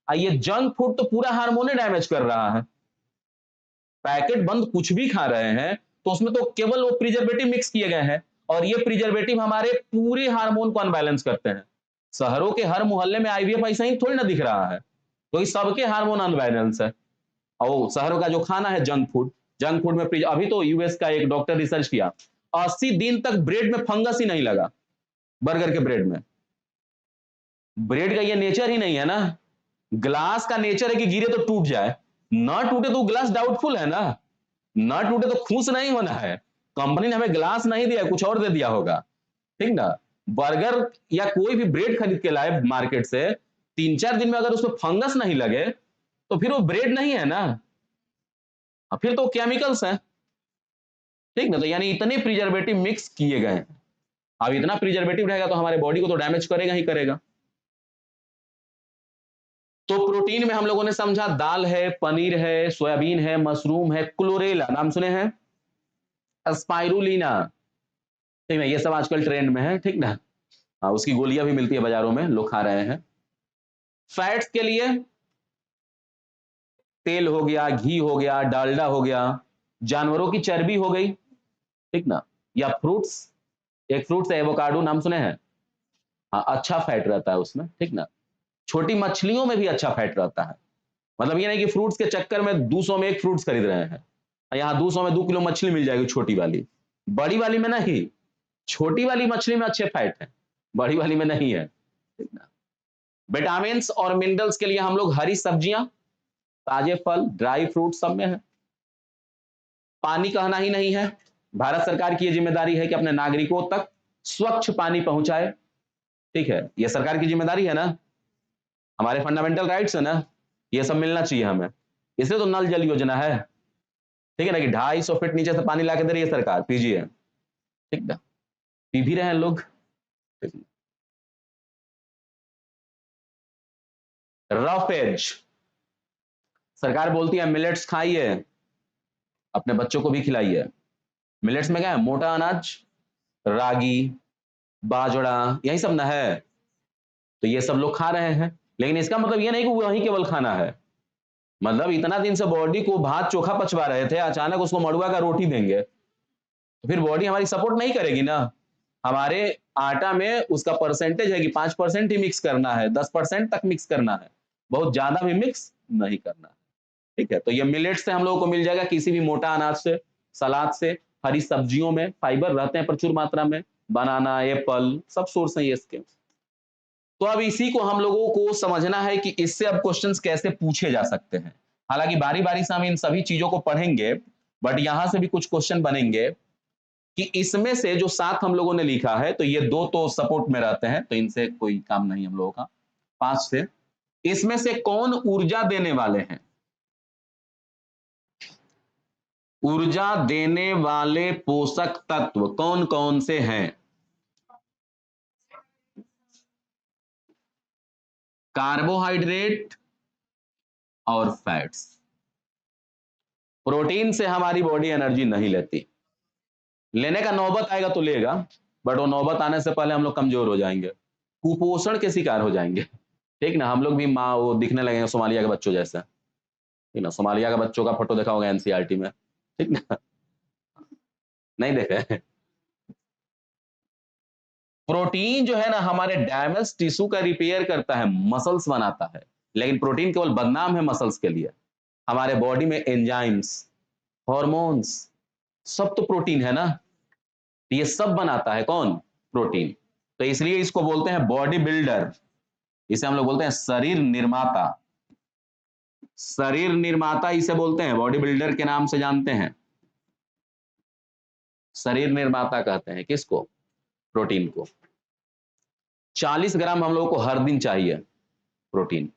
ये जंक फूड तो पूरा हार्मोन डैमेज कर रहा है। पैकेट बंद कुछ भी खा रहे हैं तो उसमें तो केवल वो प्रिजर्वेटिव मिक्स किए गए हैं, और ये प्रिजर्वेटिव हमारे पूरे हार्मोन को अनबैलेंस करते हैं। शहरों के हर मोहल्ले में आईवीएफ ऐसा ही थोड़ी ना दिख रहा है, तो सबके हार्मोन अनबैलेंस है। और शहरों का जो खाना है जंक फूड, जंक फूड में अभी तो यूएस का एक डॉक्टर रिसर्च किया, 80 दिन तक ब्रेड में फंगस ही नहीं लगा। बर्गर के ब्रेड में, ब्रेड का ये नेचर ही नहीं है ना। ग्लास का नेचर है कि गिरे तो टूट जाए, ना टूटे तो ग्लास डाउटफुल है ना, ना टूटे तो खुश नहीं होना है। कंपनी ने हमें ग्लास नहीं दिया, कुछ और दे दिया होगा, ठीक ना। बर्गर या कोई भी ब्रेड खरीद के लाए मार्केट से, 3-4 दिन में अगर उसमें फंगस नहीं लगे तो फिर वो ब्रेड नहीं है ना, फिर तो केमिकल्स हैं, ठीक ना। तो यानी इतने प्रिजर्वेटिव मिक्स किए गए हैं। अब इतना प्रिजर्वेटिव रहेगा तो हमारे बॉडी को तो डैमेज करेगा ही करेगा। तो प्रोटीन में हम लोगों ने समझा दाल है, पनीर है, सोयाबीन है, मशरूम है, क्लोरेला नाम सुने हैं, स्पाइरुलिना, ठीक है, ये सब आजकल ट्रेंड में है, ठीक ना। हाँ, उसकी गोलियां भी मिलती है बाजारों में, लोग खा रहे हैं। फैट्स के लिए तेल हो गया, घी हो गया, डालडा हो गया, जानवरों की चर्बी हो गई, ठीक ना, या फ्रूट्स। एक फ्रूट्स है एवोकाडो, नाम सुने हैं। हाँ, अच्छा फैट रहता है उसमें, ठीक ना। छोटी मछलियों में भी अच्छा फैट रहता है। मतलब ये नहीं कि फ्रूट्स के चक्कर में 200 में एक फ्रूट्स खरीद रहे हैं, यहाँ 200 में 2 किलो मछली मिल जाएगी, छोटी वाली। बड़ी वाली में नहीं, छोटी वाली मछली में अच्छे फैट है, बड़ी वाली में नहीं है, ठीक ना। विटामिन और मिनरल्स के लिए हम लोग हरी सब्जियां, ताजे फल, ड्राई फ्रूट सब में है। पानी कहना ही नहीं है, भारत सरकार की यह जिम्मेदारी है कि अपने नागरिकों तक स्वच्छ पानी पहुंचाए, ठीक है, यह सरकार की जिम्मेदारी है ना, हमारे फंडामेंटल राइट्स है ना, ये सब मिलना चाहिए हमें। इसलिए तो नल जल योजना है, ठीक है ना, कि 250 फीट नीचे से पानी लाके दे रही है सरकार, पीजिए, ठीक ना, पी भी रहे हैं लोग। रफ एज, सरकार बोलती है मिलेट्स खाइए, अपने बच्चों को भी खिलाइए। मिलेट्स में क्या है, मोटा अनाज, रागी, बाजरा, यही सब ना है। तो ये सब लोग खा रहे हैं, लेकिन इसका मतलब ये नहीं कि वही केवल खाना है। मतलब इतना दिन से बॉडी को भात चोखा पचवा रहे थे, अचानक उसको मड़ुआ का रोटी देंगे तो फिर बॉडी हमारी सपोर्ट नहीं करेगी ना। हमारे आटा में उसका परसेंटेज है कि 5% ही मिक्स करना है, 10% तक मिक्स करना है, बहुत ज्यादा भी मिक्स नहीं करना है, ठीक है। तो ये मिलेट से हम लोगों को मिल जाएगा, किसी भी मोटा अनाज से, सलाद से, हरी सब्जियों में फाइबर रहते हैं प्रचुर मात्रा में, बनाना, एप्पल, सब सोर्स हैं ये इसके। तो अब इसी को हम लोगों को समझना है कि इससे अब क्वेश्चंस कैसे पूछे जा सकते हैं। हालांकि बारी बारी से हम इन सभी चीजों को पढ़ेंगे, बट यहां से भी कुछ क्वेश्चन बनेंगे कि इसमें से जो 7 हम लोगों ने लिखा है, तो ये 2 तो सपोर्ट में रहते हैं, तो इनसे कोई काम नहीं हम लोगों का। 5 से इसमें से कौन ऊर्जा देने वाले हैं, ऊर्जा देने वाले पोषक तत्व कौन कौन से हैं। कार्बोहाइड्रेट और फैट्स। प्रोटीन से हमारी बॉडी एनर्जी नहीं लेती, लेने का नौबत आएगा तो लेगा, बट वो नौबत आने से पहले हम लोग कमजोर हो जाएंगे, कुपोषण के शिकार हो जाएंगे, ठीक ना। हम लोग भी माँ वो दिखने लगेंगे सोमालिया के बच्चों जैसे, ठीक ना। सोमालिया के बच्चों का फोटो देखा होगा एनसीईआरटी में, ठीक ना, नहीं देखे। प्रोटीन जो है ना हमारे डैमेज टिश्यू का रिपेयर करता है, मसल्स बनाता है। लेकिन प्रोटीन केवल बदनाम है मसल्स के लिए, हमारे बॉडी में एंजाइम्स, हॉर्मोन्स, सब तो प्रोटीन है ना। ये सब बनाता है कौन, प्रोटीन। तो इसलिए इसको बोलते हैं बॉडी बिल्डर, इसे हम लोग बोलते हैं शरीर निर्माता। शरीर निर्माता इसे बोलते हैं, बॉडी बिल्डर के नाम से जानते हैं। शरीर निर्माता कहते हैं किसको, प्रोटीन को। 40 ग्राम हम लोगों को हर दिन चाहिए प्रोटीन।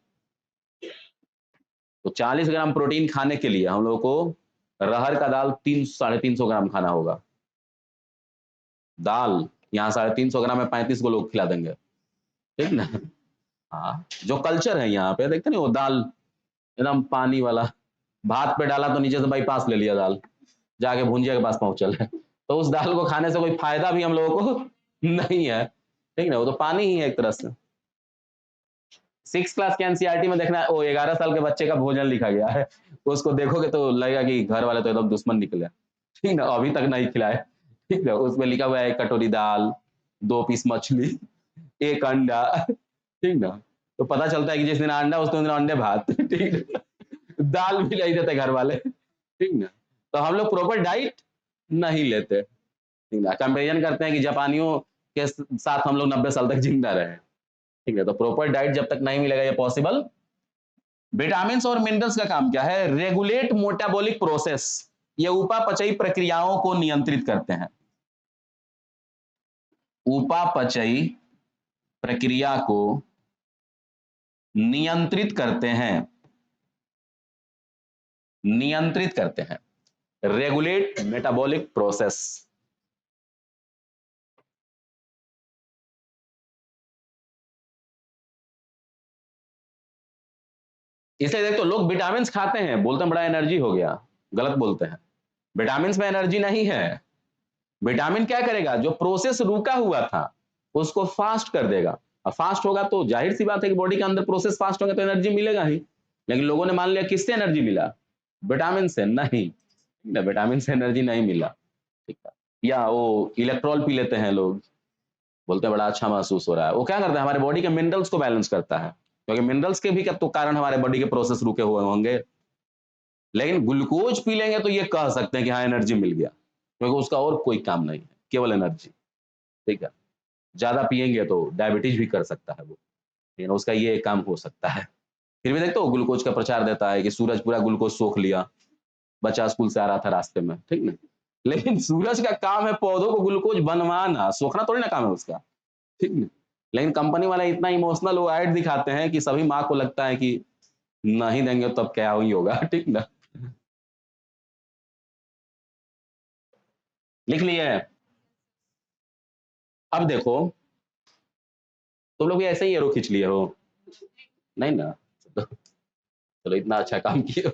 तो 40 ग्राम प्रोटीन खाने के लिए हम लोगों को अरहर का दाल 300-350 ग्राम खाना होगा। दाल यहाँ 350 ग्राम में 35 को लोग खिला देंगे, ठीक ना। हाँ, जो कल्चर है यहाँ पे देखते नहीं, वो दाल एकदम पानी वाला, भात पे डाला तो नीचे से बाईपास ले लिया दाल, जाके भुंजिया के पास पहुंचल है। तो उस दाल को खाने से कोई फायदा भी हम लोगों को नहीं है, ठीक ना, वो तो पानी ही है एक तरह से। 6 क्लास के एनसीईआरटी में देखना है, वो 11 साल के बच्चे का भोजन लिखा गया है, उसको देखोगे तो लगेगा कि घर वाले तो एकदम दुश्मन निकले, ठीक ना, अभी तक नहीं खिलाए, ठीक ना। उसमें लिखा हुआ है 1 कटोरी दाल, 2 पीस मछली, 1 अंडा, ठीक ना। तो पता चलता है कि जिस दिन अंडा उस दिन अंडे भात, ठीक ना, दाल भी नहीं देते घर वाले, ठीक ना। तो हम लोग प्रॉपर डाइट नहीं लेते, ठीक ना। कंपेरिजन करते हैं कि जापानियों के साथ हम लोग 90 साल तक जिंदा रहे, ठीक है। तो प्रॉपर डाइट जब तक नहीं मिलेगा ये पॉसिबल। विटामिन और मिनरल्स का काम क्या है? रेगुलेट मेटाबॉलिक प्रोसेस, ये उपापचयी प्रक्रियाओं को नियंत्रित करते हैं। उपापचयी प्रक्रिया को नियंत्रित करते हैं, नियंत्रित करते हैं, रेगुलेट मेटाबॉलिक प्रोसेस। इसलिए देख, तो लोग विटामिन खाते हैं, बोलते हैं बड़ा एनर्जी हो गया, गलत बोलते हैं। विटामिन में एनर्जी नहीं है। विटामिन क्या करेगा? जो प्रोसेस रुका हुआ था उसको फास्ट कर देगा, और फास्ट होगा तो जाहिर सी बात है कि बॉडी के अंदर प्रोसेस फास्ट होगा तो एनर्जी मिलेगा ही। लेकिन लोगों ने मान लिया किससे एनर्जी मिला? विटामिन से। नहीं, विटामिन से एनर्जी नहीं मिला, ठीक है। या वो इलेक्ट्रॉल पी लेते हैं लोग, बोलते हैं बड़ा अच्छा महसूस हो रहा है। वो क्या करता है? हमारे बॉडी के मिनरल्स को बैलेंस करता है, क्योंकि मिनरल्स के भी तो कारण हमारे बॉडी के प्रोसेस रुके हुए होंगे। लेकिन ग्लूकोज पी लेंगे तो ये कह सकते हैं कि हाँ एनर्जी मिल गया, क्योंकि उसका और कोई काम नहीं है, केवल एनर्जी, ठीक है। ज्यादा पिएंगे तो डायबिटीज भी कर सकता है वो, लेकिन उसका ये काम हो सकता है। फिर भी देखते हो ग्लूकोज का प्रचार देता है कि सूरज पूरा ग्लूकोज सोख लिया, बच्चा स्कूल से आ रहा था रास्ते में, ठीक ना। लेकिन सूरज का काम है पौधों को ग्लूकोज बनवाना, सोखना थोड़ी ना काम है उसका, ठीक ना। लेकिन कंपनी वाले इतना इमोशनल वो ऐड दिखाते हैं कि सभी माँ को लगता है कि नहीं देंगे तब क्या ही होगा, ठीक ना। लिख लिए? अब देखो, तुम लोग भी ऐसे ही एरो खींच लिए हो, नहीं ना? चलो इतना अच्छा काम किए।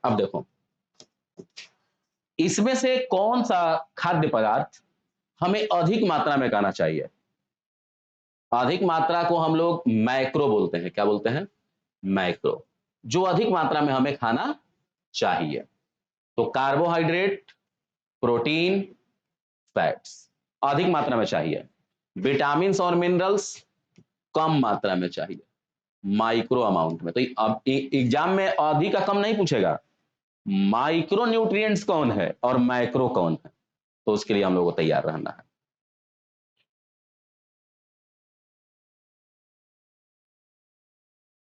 अब देखो, इसमें से कौन सा खाद्य पदार्थ हमें अधिक मात्रा में खाना चाहिए? अधिक मात्रा को हम लोग मैक्रो बोलते हैं। क्या बोलते हैं? मैक्रो। जो अधिक मात्रा में हमें खाना चाहिए, तो कार्बोहाइड्रेट, प्रोटीन, फैट्स अधिक मात्रा में चाहिए। विटामिन और मिनरल्स कम मात्रा में चाहिए, माइक्रो अमाउंट में। तो अब एग्जाम में अधिक का कम नहीं पूछेगा, माइक्रो न्यूट्रिएंट्स कौन है और मैक्रो कौन है, तो उसके लिए हम लोग को तैयार रहना है।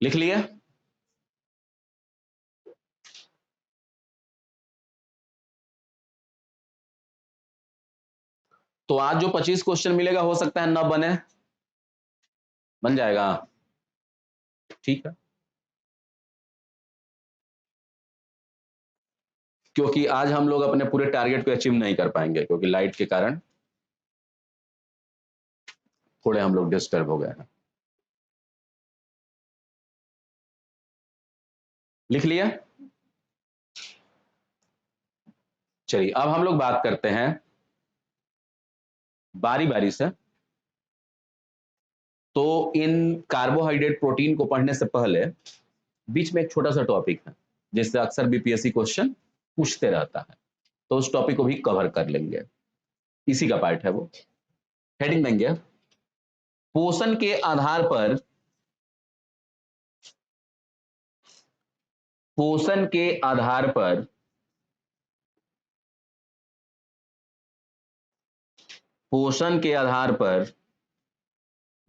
लिख लिए? तो आज जो 25 क्वेश्चन मिलेगा हो सकता है न बने, बन जाएगा, ठीक है। क्योंकि आज हम लोग अपने पूरे टारगेट को अचीव नहीं कर पाएंगे, क्योंकि लाइट के कारण थोड़े हम लोग डिस्टर्ब हो गए हैं। लिख लिया? चलिए अब हम लोग बात करते हैं बारी बारी से। तो इन कार्बोहाइड्रेट प्रोटीन को पढ़ने से पहले बीच में एक छोटा सा टॉपिक है जिससे अक्सर बीपीएससी क्वेश्चन पूछते रहता है, तो उस टॉपिक को भी कवर कर लेंगे, इसी का पार्ट है वो। हेडिंग देंगे, पोषण के आधार पर, पोषण के आधार पर पोषण के आधार पर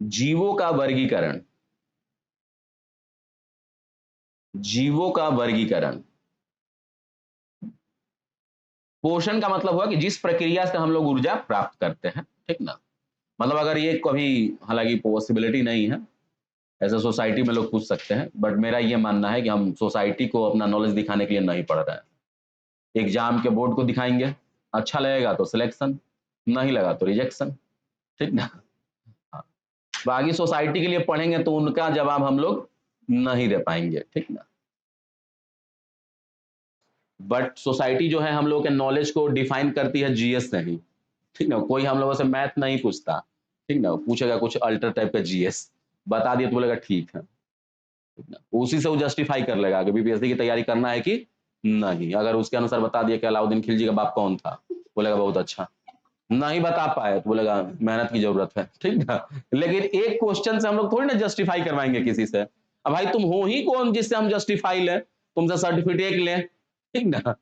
जीवों का वर्गीकरण, जीवों का वर्गीकरण। पोषण का मतलब हुआ कि जिस प्रक्रिया से हम लोग ऊर्जा प्राप्त करते हैं, ठीक ना। मतलब अगर ये कभी, हालांकि पॉसिबिलिटी नहीं है, ऐसे सोसाइटी में लोग पूछ सकते हैं, बट मेरा ये मानना है कि हम सोसाइटी को अपना नॉलेज दिखाने के लिए नहीं पढ़ रहे हैं। एग्जाम के बोर्ड को दिखाएंगे, अच्छा लगेगा तो सिलेक्शन, नहीं लगा तो रिजेक्शन, ठीक ना। हाँ। बाकी सोसाइटी के लिए पढ़ेंगे तो उनका जवाब हम लोग नहीं दे पाएंगे, ठीक ना। बट सोसाइटी जो है हम लोग के नॉलेज को डिफाइन करती है जीएस से ही, ठीक ना। कोई हम लोगों से मैथ नहीं पूछता, ठीक ना, पूछेगा कुछ अल्टर टाइप का जीएस, बता दिए तो बोलेगा ठीक है, ठीक ना। उसी से वो जस्टिफाई कर लेगा कि बीपीएससी की तैयारी करना है कि नहीं। अगर उसके अनुसार बता दिया कि अलाउद्दीन खिलजी का बाप कौन था, बोलेगा बहुत अच्छा। नहीं बता पाए तो बोलेगा मेहनत की जरूरत है, ठीक ना। लेकिन एक क्वेश्चन से हम लोग थोड़ी ना जस्टिफाई करवाएंगे किसी से। अब भाई तुम हो ही कौन जिससे हम जस्टिफाई लें, तुमसे सर्टिफिकेट लें, ठीक ना।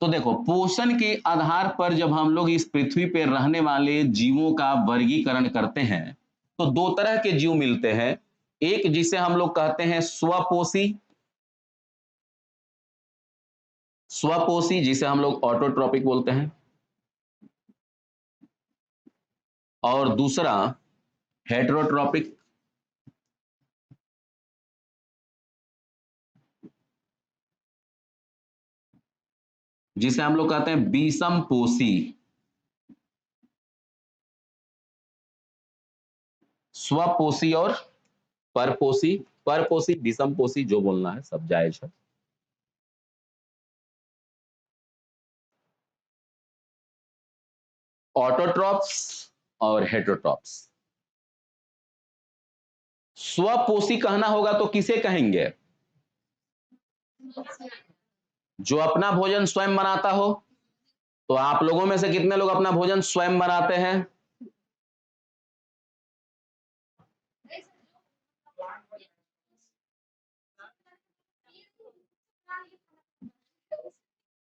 तो देखो, पोषण के आधार पर जब हम लोग इस पृथ्वी पर रहने वाले जीवों का वर्गीकरण करते हैं तो दो तरह के जीव मिलते हैं। एक जिसे हम लोग कहते हैं स्वपोषी, स्वपोषी जिसे हम लोग ऑटोट्रॉपिक बोलते हैं, और दूसरा हेटेरोट्रॉपिक, जिसे हम लोग कहते हैं विषमपोषी। स्वपोषी और परपोषी, परपोषी विषमपोषी जो बोलना है सब जायज है। ऑटोट्रॉप्स और हेटेरोट्रॉप्स। स्वपोषी कहना होगा तो किसे कहेंगे? जो अपना भोजन स्वयं बनाता हो। तो आप लोगों में से कितने लोग अपना भोजन स्वयं बनाते हैं?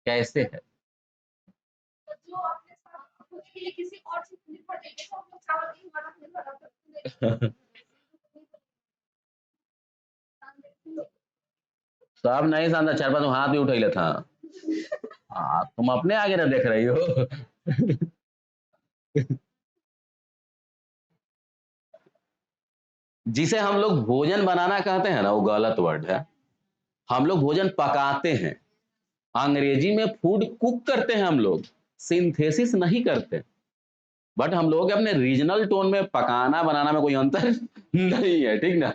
कैसे है? सब नहीं सांदा, चार पांच हाथ भी उठैले था। हाँ, तुम अपने आगे ना देख रही हो। जिसे हम लोग भोजन बनाना कहते हैं ना, वो गलत वर्ड है। हम लोग भोजन पकाते हैं। अंग्रेजी में फूड कुक करते हैं हम लोग, सिंथेसिस नहीं करते। बट हम लोग अपने रीजनल टोन में पकाना बनाना में कोई अंतर नहीं है, ठीक ना।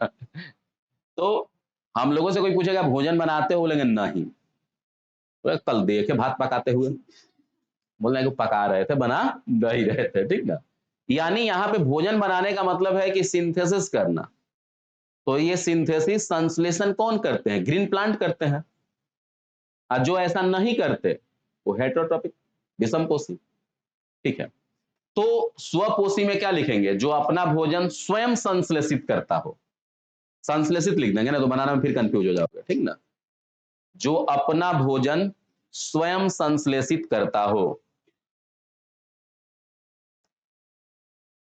तो हम लोगों से कोई पूछेगा भोजन बनाते हो, बोलेंगे नहीं। तो कल देखे भात पकाते हुए, बोलना कि पका रहे थे, बना नहीं रहे थे, ठीक ना। यानी यहाँ पे भोजन बनाने का मतलब है कि सिंथेसिस करना। तो ये सिंथेसिस संश्लेषण कौन करते हैं? ग्रीन प्लांट करते हैं। और जो ऐसा नहीं करते वो हेटेरोट्रॉपिक, विषमपोषी, ठीक है। तो स्वपोषी में क्या लिखेंगे? जो अपना भोजन स्वयं संश्लेषित करता हो। संश्लेषित लिख देंगे ना तो बनाना में फिर कंफ्यूज हो जाओगे, ठीक ना। जो अपना भोजन स्वयं संश्लेषित करता हो,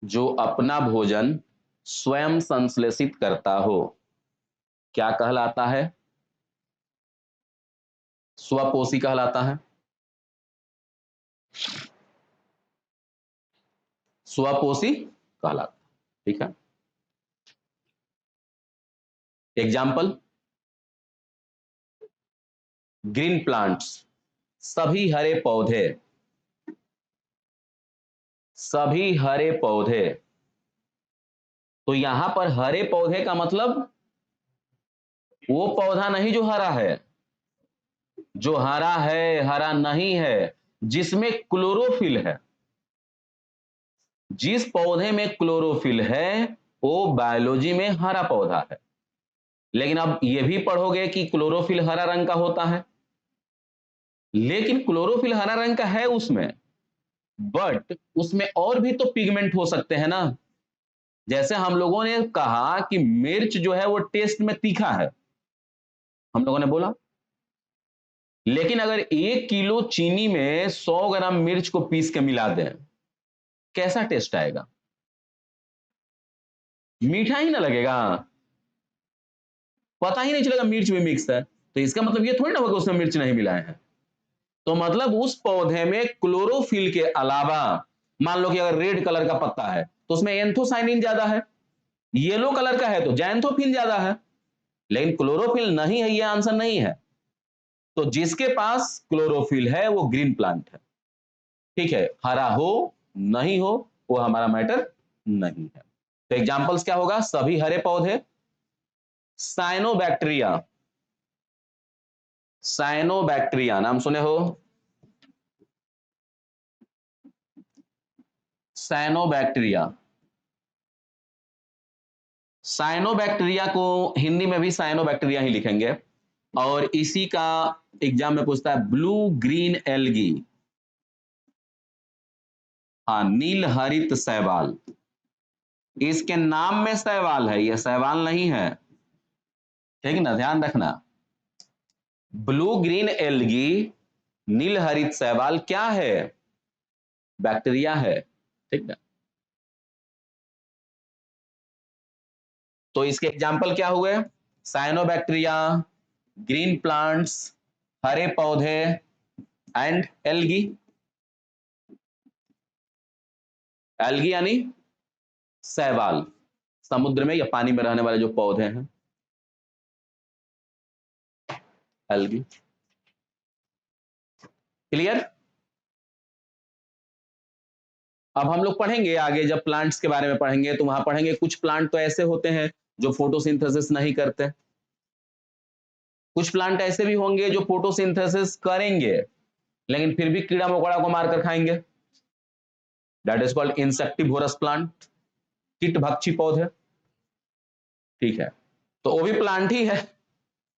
जो अपना भोजन स्वयं संश्लेषित करता हो, क्या कहलाता है? स्वपोषी कहलाता है। स्वपोषी कहलाता है, ठीक है। एग्जाम्पल, ग्रीन प्लांट्स, सभी हरे पौधे, सभी हरे पौधे। तो यहां पर हरे पौधे का मतलब वो पौधा नहीं जो हरा है। जो हरा है, हरा नहीं है, जिसमें क्लोरोफिल है। जिस पौधे में क्लोरोफिल है वो बायोलॉजी में हरा पौधा है। लेकिन अब ये भी पढ़ोगे कि क्लोरोफिल हरा रंग का होता है। लेकिन क्लोरोफिल हरा रंग का है उसमें, बट उसमें और भी तो पिगमेंट हो सकते हैं ना। जैसे हम लोगों ने कहा कि मिर्च जो है वो टेस्ट में तीखा है, हम लोगों ने बोला। लेकिन अगर 1 किलो चीनी में 100 ग्राम मिर्च को पीस के मिला दें, कैसा टेस्ट आएगा? मीठा ही ना लगेगा, पता ही नहीं चलेगा मिर्च में मिक्स है। तो इसका मतलब ये थोड़ी ना होगा उसमें मिर्च नहीं मिलाए हैं। तो मतलब उस पौधे में क्लोरोफिल के अलावा, मान लो कि अगर रेड कलर का पत्ता है तो उसमें एंथोसाइनिन ज्यादा है, येलो कलर का है तो जैंथोफिल ज्यादा है, लेकिन क्लोरोफिल नहीं है, ये आंसर नहीं है। तो जिसके पास क्लोरोफिल है वो ग्रीन प्लांट है, ठीक है, हरा हो नहीं हो वो हमारा मैटर नहीं है। तो एग्जांपल्स क्या होगा, सभी हरे पौधे, साइनोबैक्टीरिया, साइनोबैक्टीरिया नाम सुने हो, साइनोबैक्टीरिया, साइनोबैक्टीरिया को हिंदी में भी साइनोबैक्टीरिया ही लिखेंगे। और इसी का एग्जाम में पूछता है ब्लू ग्रीन एल्गी, हाँ नील हरित शैवाल, इसके नाम में शैवाल है, यह शैवाल नहीं है, ठीक ना, ध्यान रखना। ब्लू ग्रीन एल्गी, नील हरित शैवाल क्या है, बैक्टीरिया है, ठीक ना। तो इसके एग्जाम्पल क्या हुए, साइनोबैक्टीरिया, ग्रीन प्लांट्स, हरे पौधे एंड एल्गी। एल्गी यानी शैवाल, समुद्र में या पानी में रहने वाले जो पौधे हैं, एल्गी। क्लियर। अब हम लोग पढ़ेंगे आगे, जब प्लांट्स के बारे में पढ़ेंगे तो वहां पढ़ेंगे कुछ प्लांट तो ऐसे होते हैं जो फोटोसिंथेसिस नहीं करते, कुछ प्लांट ऐसे भी होंगे जो फोटोसिंथेसिस करेंगे लेकिन फिर भी कीड़ा मकोड़ा को मारकर खाएंगे, that is called insectivorous plant, कीट भक्षी पौधे, ठीक है। तो वो भी प्लांट ही है,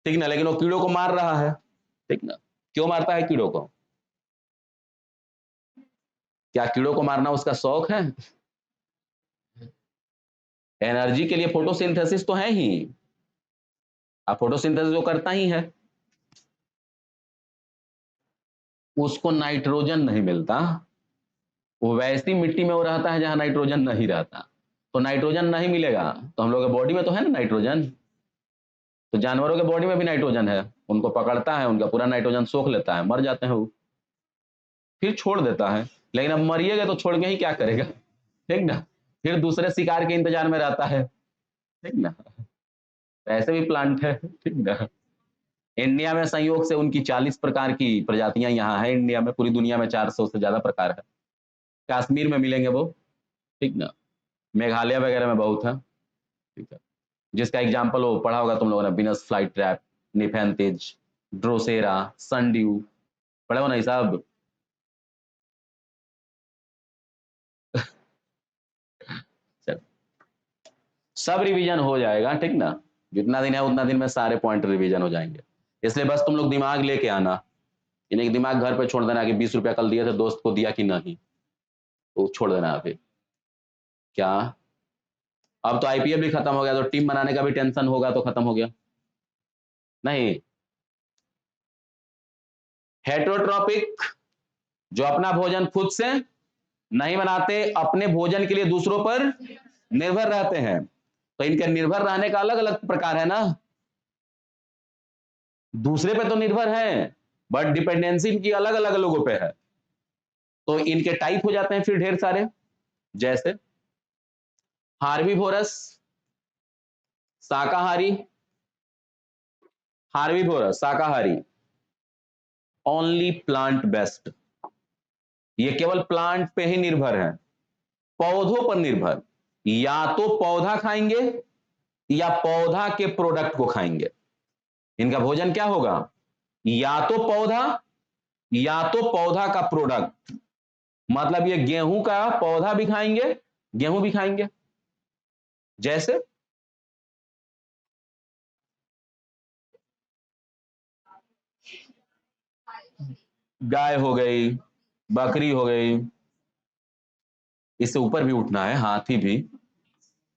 ठीक ना, लेकिन वो कीड़ों को मार रहा है, ठीक ना। क्यों मारता है कीड़ों को, क्या कीड़ों को मारना उसका शौक है, एनर्जी के लिए फोटोसिंथेसिस तो है ही, अब फोटोसिंथेसिस वो करता ही है, उसको नाइट्रोजन नहीं मिलता, वो वैसी मिट्टी में वो रहता है जहां नाइट्रोजन नहीं रहता, तो नाइट्रोजन नहीं मिलेगा तो हम लोग के बॉडी में तो है ना नाइट्रोजन, तो जानवरों के बॉडी में भी नाइट्रोजन है, उनको पकड़ता है, उनका पूरा नाइट्रोजन सोख लेता है, मर जाते हैं वो, फिर छोड़ देता है, लेकिन अब मरिएगा तो छोड़ के ही क्या करेगा, ठीक ना, फिर दूसरे शिकार के इंतजार में रहता है, ठीक ना। ऐसे भी प्लांट है, ठीक ना। इंडिया में संयोग से उनकी 40 प्रकार की प्रजातियां यहाँ है, इंडिया में, पूरी दुनिया में 400 से ज्यादा प्रकार है, कश्मीर में मिलेंगे वो, ठीक ना, मेघालय वगैरह में बहुत है, ठीक है। जिसका एग्जाम्पल वो पढ़ा होगा तुम लोगों ने, Venus flytrap, Nepenthes, Drosera, sundew, पढ़े हो नहीं साहब। सब रिवीजन हो जाएगा, ठीक ना, जितना दिन है उतना दिन में सारे पॉइंट रिवीजन हो जाएंगे, इसलिए बस तुम लोग दिमाग लेके आना, यानी कि दिमाग घर पे छोड़ देना कि 20 रुपया कल दिए थे दोस्त को दिया कि नहीं, तो छोड़ देना अभी। क्या, अब तो आईपीएल भी खत्म हो गया तो टीम बनाने का भी टेंशन होगा, तो खत्म हो गया नहीं। हेटरोट्रॉपिक, जो अपना भोजन खुद से नहीं बनाते, अपने भोजन के लिए दूसरों पर निर्भर रहते हैं, तो इनके निर्भर रहने का अलग अलग प्रकार है ना, दूसरे पे तो निर्भर है बट डिपेंडेंसी इनकी अलग अलग लोगों पे है, तो इनके टाइप हो जाते हैं फिर ढेर सारे, जैसे हार्बीवोरस, शाकाहारी, हार्बीवोरस शाकाहारी, ओनली प्लांट बेस्ड, ये केवल प्लांट पे ही निर्भर है, पौधों पर निर्भर, या तो पौधा खाएंगे या पौधा के प्रोडक्ट को खाएंगे, इनका भोजन क्या होगा, या तो पौधा या तो पौधा का प्रोडक्ट, मतलब ये गेहूं का पौधा भी खाएंगे, गेहूं भी खाएंगे, जैसे गाय हो गई, बकरी हो गई, इससे ऊपर भी उठना है, हाथी भी,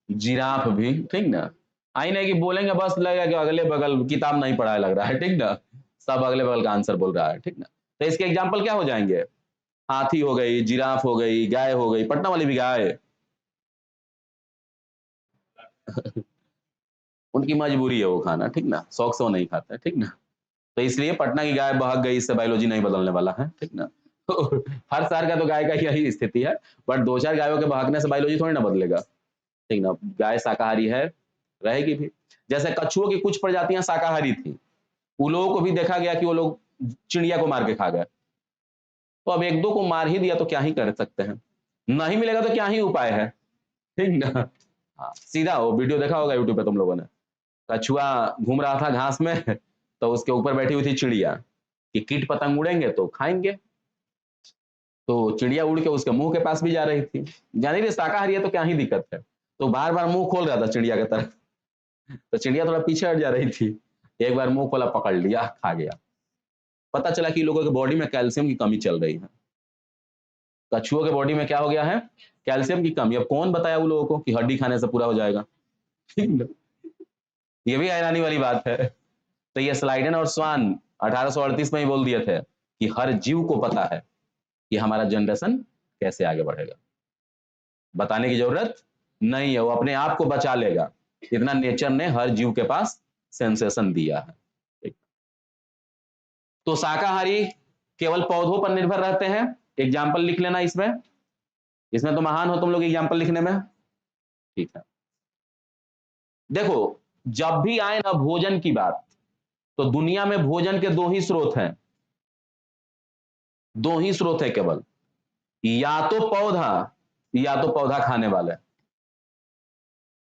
जिराफ भी, ठीक ना। आई नहीं कि बोलेंगे बस लगेगा कि अगले बगल किताब नहीं पढ़ा है लग रहा है, ठीक ना, सब अगले बगल का आंसर बोल रहा है, ठीक ना। तो इसके एग्जाम्पल क्या हो जाएंगे, हाथी हो गई, जिराफ हो गई, गाय हो गई, पटना वाली भी गाय उनकी मजबूरी है वो खाना, ठीक ना, शौक से वो नहीं खाता है, ठीक ना। तो इसलिए पटना की गाय बहक गई, इससे बायोलॉजी नहीं बदलने वाला है, ठीक ना। तो हर शहर का तो गाय का यही स्थिति है, बट 2-4 गायों के बहकने से बायोलॉजी थोड़ी ना बदलेगा, ठीक ना। गाय शाकाहारी है, रहेगी भी। जैसे कछुओं की कुछ प्रजातियां शाकाहारी थी, उन लोगों को भी देखा गया कि वो लोग चिड़िया को मार के खा गए। तो अब 1-2 को मार ही दिया तो क्या ही कर सकते हैं, नहीं मिलेगा तो क्या ही उपाय है, ठीक ना। हाँ, सीधा वो वीडियो देखा होगा यूट्यूब पे तुम लोगों ने, कछुआ घूम रहा था घास में तो उसके ऊपर बैठी हुई थी चिड़िया, कि कीट पतंग उड़ेंगे तो खाएंगे। तो चिड़िया उड़ के उसके मुंह के पास भी जा रही थी, जानी रही शाकाहारी है तो क्या ही दिक्कत है, तो बार बार मुंह खोल रहा था चिड़िया की तरफ। तो चिड़िया थोड़ा पीछे हट जा रही थी, एक बार मुंह खोला, पकड़ लिया, खा गया। पता चला कि लोगों के बॉडी में कैल्शियम की कमी चल रही है। कछुओं के बॉडी में क्या हो गया है, कैल्शियम की कमी। अब कौन बताया उन लोगों को कि हड्डी खाने से पूरा हो जाएगा, ठीक ना? ये भी हैरानी वाली बात है। तो ये स्लाइडन और स्वान 1838 में ही बोल दिए थे कि हर जीव को पता है कि हमारा जनरेशन कैसे आगे बढ़ेगा, बताने की जरूरत नहीं है, वो अपने आप को बचा लेगा। इतना नेचर ने हर जीव के पास सेंसेशन दिया है, ठीक। तो शाकाहारी केवल पौधों पर निर्भर रहते हैं। एग्जाम्पल लिख लेना इसमें, इसमें तो महान हो तुम लोग एग्जाम्पल लिखने में, ठीक है। देखो, जब भी आए ना भोजन की बात, तो दुनिया में भोजन के 2 ही स्रोत हैं, 2 ही स्रोत है केवल, या तो पौधा, या तो पौधा खाने वाले,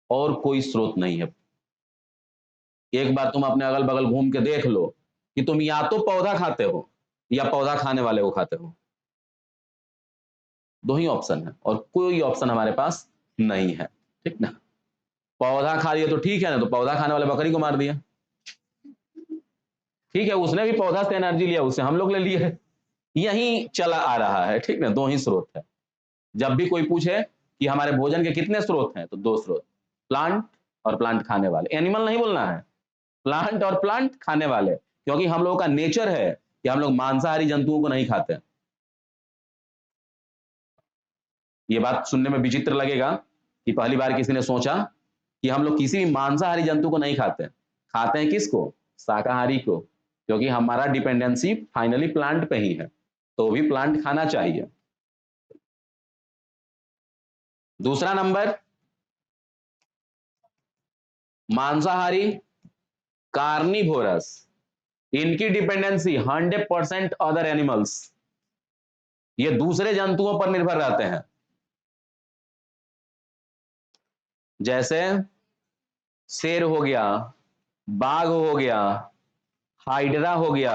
और कोई स्रोत नहीं है। एक बार तुम अपने अगल बगल घूम के देख लो कि तुम या तो पौधा खाते हो या पौधा खाने वाले को खाते हो, 2 ही ऑप्शन है, और कोई ऑप्शन हमारे पास नहीं है, ठीक ना। पौधा खा लिया तो ठीक है ना, तो पौधा खाने वाले बकरी को मार दिया, ठीक है, उसने भी पौधा से एनर्जी लिया, उससे हम लोग ले लिए, यही चला आ रहा है, ठीक ना। 2 ही स्रोत है। जब भी कोई पूछे कि हमारे भोजन के कितने स्रोत हैं, तो 2 स्रोत, प्लांट और प्लांट खाने वाले। एनिमल नहीं बोलना है, प्लांट और प्लांट खाने वाले, क्योंकि हम लोगों का नेचर है कि हम लोग मांसाहारी जंतुओं को नहीं खाते। ये बात सुनने में विचित्र लगेगा कि पहली बार किसी ने सोचा कि हम लोग किसी भी मांसाहारी जंतु को नहीं खाते, खाते हैं किसको, शाकाहारी को, क्योंकि हमारा डिपेंडेंसी फाइनली प्लांट पे ही है, तो भी प्लांट खाना चाहिए। दूसरा नंबर, मांसाहारी कार्निवोरस, इनकी डिपेंडेंसी 100% अदर एनिमल्स, ये दूसरे जंतुओं पर निर्भर रहते हैं। जैसे शेर हो गया, बाघ हो गया, हाइड्रा हो गया।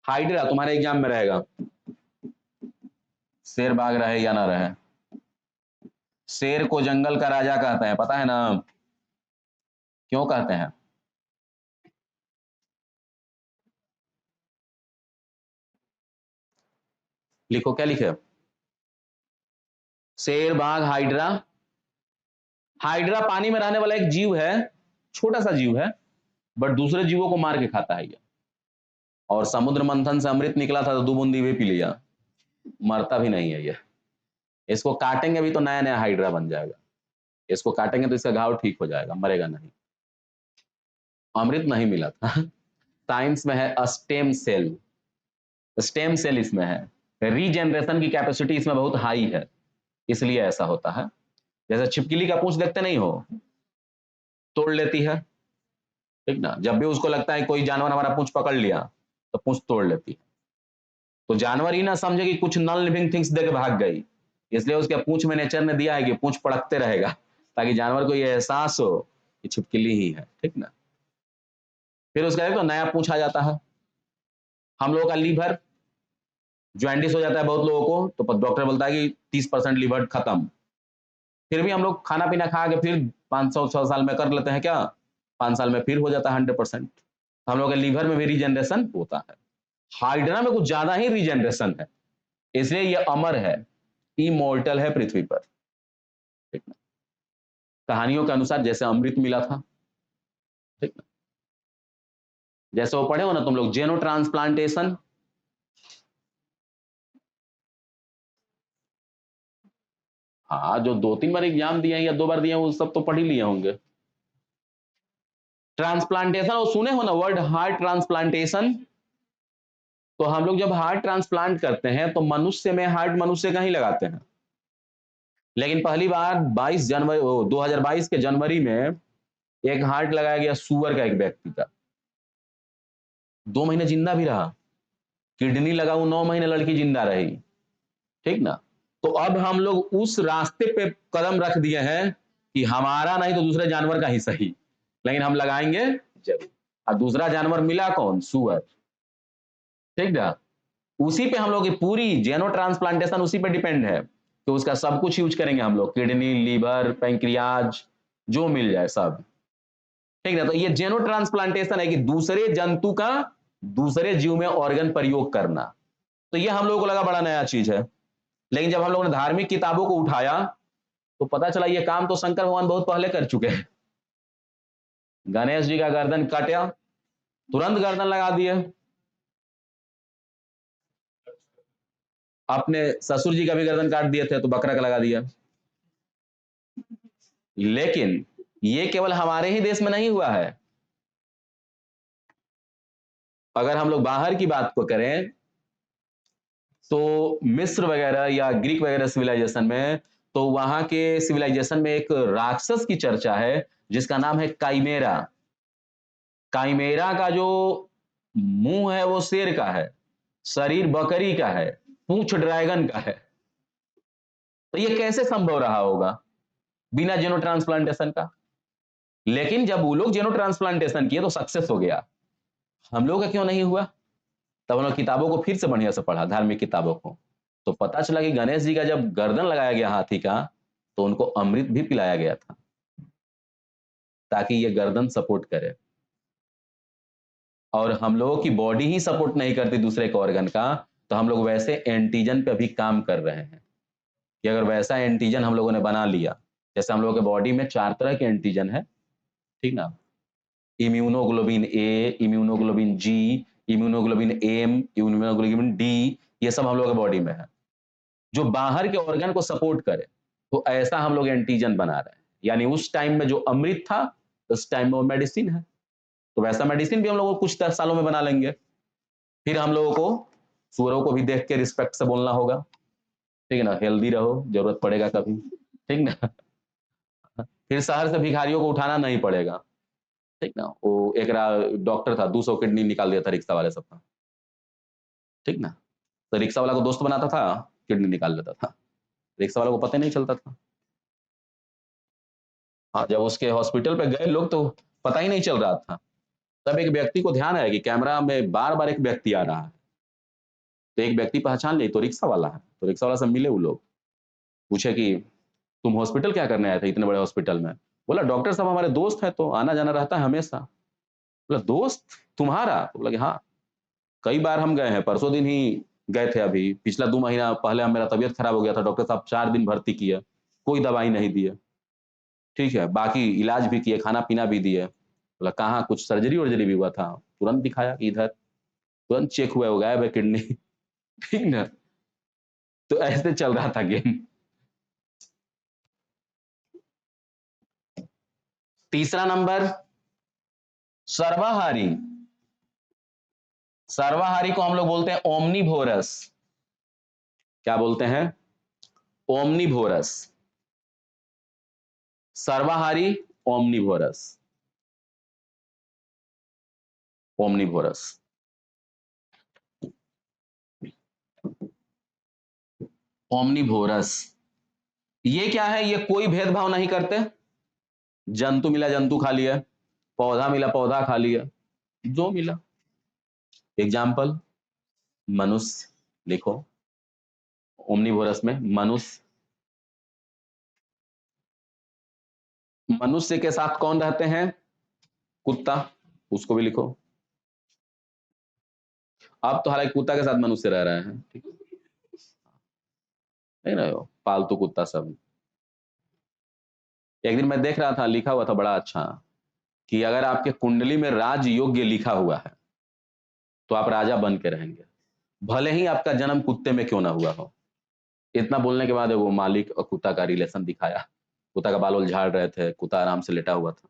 हाइड्रा तुम्हारे एग्जाम में रहेगा, शेर बाघ रहे या ना रहे। शेर को जंगल का राजा कहते हैं, पता है ना क्यों कहते हैं? लिखो, क्या लिखे? शेर, बाघ, हाइड्रा। हाइड्रा पानी में रहने वाला एक जीव है, छोटा सा जीव है, बट दूसरे जीवों को मार के खाता है ये। और समुद्र मंथन से अमृत निकला था तो 2 बूंदी भी पी लिया, मरता भी नहीं है ये। इसको काटेंगे भी तो नया नया हाइड्रा बन जाएगा, इसको काटेंगे तो इसका घाव ठीक हो जाएगा, मरेगा नहीं। अमृत नहीं मिला था। साइंस में है स्टेम सेल, स्टेम सेल इसमें है, रीजनरेशन की कैपेसिटी इसमें बहुत हाई है, इसलिए ऐसा होता है। जैसे छिपकली का पूंछ देखते नहीं हो, तोड़ लेती है, ठीक ना। जब भी उसको लगता है कोई जानवर हमारा पूंछ पकड़ लिया, तो पूंछ तोड़ लेती है। तो जानवर ही ना समझे कि कुछ नॉन लिविंग थिंग्स देके भाग गई, इसलिए उसके पूंछ में नेचर ने दिया है कि पूंछ पड़कते रहेगा, ताकि जानवर को ये एहसास हो कि छिपकली ही है, ठीक ना। फिर उसका तो नया पूंछ आ जाता है। हम लोगों का लीवर ज्वाइंटिस हो जाता है बहुत लोगों को, तो डॉक्टर बोलता है कि 30% लीवर खत्म। फिर भी हम लोग खाना पीना खा के फिर 500-6 साल में कर लेते हैं क्या, 5 साल में फिर हो जाता है 100%। हम लोग के लीवर में भी रीजनरेशन होता है। हाइड्रा में कुछ ज्यादा ही रीजनरेशन है, इसलिए ये अमर है, इमोर्टल है पृथ्वी पर, ठीक ना। कहानियों के अनुसार जैसे अमृत मिला था, ठीक ना। जैसे वो पढ़े हो ना तुम लोग, जेनो ट्रांसप्लांटेशन, हाँ, जो 2-3 बार एग्जाम दिए हैं या 2 बार दिए हैं वो सब तो पढ़ ही लिए होंगे। ट्रांसप्लांटेशन, और सुने हो ना वर्ड हार्ट ट्रांसप्लांटेशन? तो हम लोग जब हार्ट ट्रांसप्लांट करते हैं तो मनुष्य में हार्ट मनुष्य का ही लगाते हैं, लेकिन पहली बार 2022 के जनवरी में एक हार्ट लगाया गया सुअर का, एक व्यक्ति का, 2 महीने जिंदा भी रहा। किडनी लगाऊ 9 महीने लड़की जिंदा रही, ठीक ना। तो अब हम लोग उस रास्ते पे कदम रख दिए हैं कि हमारा नहीं तो दूसरे जानवर का ही सही, लेकिन हम लगाएंगे जरूर। और दूसरा जानवर मिला कौन? सुअर, ठीक ना। उसी पे हम लोग की पूरी जेनो ट्रांसप्लांटेशन उसी पे डिपेंड है कि उसका सब कुछ यूज करेंगे हम लोग, किडनी, लीवर, पैंक्रियाज, जो मिल जाए सब, ठीक ना। तो ये जेनो ट्रांसप्लांटेशन है कि दूसरे जंतु का दूसरे जीव में ऑर्गन प्रयोग करना। तो ये हम लोगों को लगा बड़ा नया चीज है, लेकिन जब हम लोगों ने धार्मिक किताबों को उठाया तो पता चला ये काम तो शंकर भगवान बहुत पहले कर चुके हैं। गणेश जी का गर्दन काटा, तुरंत गर्दन लगा दिए। अपने ससुर जी का भी गर्दन काट दिए थे तो बकरा का लगा दिया। लेकिन ये केवल हमारे ही देश में नहीं हुआ है। अगर हम लोग बाहर की बात को करें तो मिस्र वगैरह या ग्रीक वगैरह सिविलाइजेशन में, तो वहां के सिविलाइजेशन में एक राक्षस की चर्चा है जिसका नाम है काइमेरा। काइमेरा का जो मुंह है वो शेर का है, शरीर बकरी का है, पूंछ ड्रैगन का है। तो ये कैसे संभव रहा होगा बिना जेनो ट्रांसप्लांटेशन का? लेकिन जब वो लोग जेनो ट्रांसप्लांटेशन किए तो सक्सेस हो गया, हम लोग का क्यों नहीं हुआ? तब हम लोग किताबों को फिर से बढ़िया से पढ़ा, धार्मिक किताबों को, तो पता चला कि गणेश जी का जब गर्दन लगाया गया हाथी का तो उनको अमृत भी पिलाया गया था ताकि ये गर्दन सपोर्ट करे। और हम लोगों की बॉडी ही सपोर्ट नहीं करती दूसरे के ऑर्गन का, तो हम लोग वैसे एंटीजन पे अभी काम कर रहे हैं कि अगर वैसा एंटीजन हम लोगों ने बना लिया, जैसे हम लोगों के बॉडी में 4 तरह के एंटीजन है, ठीक ना। इम्यूनोग्लोबिन ए, इम्यूनोग्लोबिन जी, इम्यूनोग्लोबिन एम, इम्यूनोग्लोबिन डी, ये सब हम लोग के बॉडी में है जो बाहर के ऑर्गन को सपोर्ट करे। तो ऐसा हम लोग एंटीजन बना रहे हैं, यानी उस टाइम में जो अमृत था उस टाइम में वो मेडिसिन है, तो वैसा मेडिसिन भी हम लोग कुछ 10 सालों में बना लेंगे। फिर हम लोगों को सूअरों को भी देख के रिस्पेक्ट से बोलना होगा, ठीक है ना, हेल्दी रहो, जरूरत पड़ेगा कभी, ठीक ना। फिर शहर से भिखारियों को उठाना नहीं पड़ेगा, ठीक ना। वो एक डॉक्टर था 200 किडनी निकाल दिया था रिक्शा वाले सबका, ठीक ना। तो रिक्शा वाला को दोस्त बनाता था, किडनी निकाल लेता था, रिक्शा वाला को पता नहीं चलता था। हाँ, जब उसके हॉस्पिटल पे गए लोग तो पता ही नहीं चल रहा था। तब एक व्यक्ति को ध्यान आया कि कैमरा में बार बार एक व्यक्ति आ रहा है, तो एक व्यक्ति पहचान ले तो रिक्शा वाला है। तो रिक्शा वाला से मिले वो लोग, पूछे कि तुम हॉस्पिटल क्या करने आए थे इतने बड़े हॉस्पिटल में? बोला डॉक्टर साहब हमारे दोस्त है तो आना जाना रहता है हमेशा। बोला दोस्त तुम्हारा? तो बोला कि हाँ, कई बार हम गए हैं, परसों दिन ही गए थे, अभी पिछला 2 महीना पहले मेरा तबीयत खराब हो गया था, डॉक्टर साहब 4 दिन भर्ती किए, कोई दवाई नहीं दिए, ठीक है, बाकी इलाज भी किए, खाना पीना भी दिए। बोला कहाँ, कुछ सर्जरी वर्जरी भी हुआ था? तुरंत दिखाया कि इधर, तुरंत चेक हुआ, वो गायब है किडनी। ठीक ना। तो ऐसे चल रहा था गेम। तीसरा नंबर, सर्वाहारी। सर्वाहारी को हम लोग बोलते हैं ओमनीभोरस। क्या बोलते हैं? ओमनीभोरस। सर्वाहारी, ओमनीभोरस, ओमनीभोरस। ओमनीभोरस ये क्या है? ये कोई भेदभाव नहीं करते, जंतु मिला जंतु खा लिया, पौधा मिला पौधा खा लिया, जो मिला। एग्जाम्पल, मनुष्य लिखो, ओमनीवोरस में मनुष्य, मनुष्य के साथ कौन रहते हैं? कुत्ता, उसको भी लिखो। अब तो हालांकि कुत्ता के साथ मनुष्य रह रहे हैं, ठीक नहीं रहे हो, पालतू कुत्ता सब। एक दिन मैं देख रहा था, लिखा हुआ था बड़ा अच्छा कि अगर आपके कुंडली में राज योग्य लिखा हुआ है तो आप राजा बन के रहेंगे, भले ही आपका जन्म कुत्ते में क्यों ना हुआ हो। इतना बोलने के बाद वो मालिक और कुत्ता का रिलेशन दिखाया, कुत्ता का बाल झाड़ रहे थे, कुत्ता आराम से लेटा हुआ था,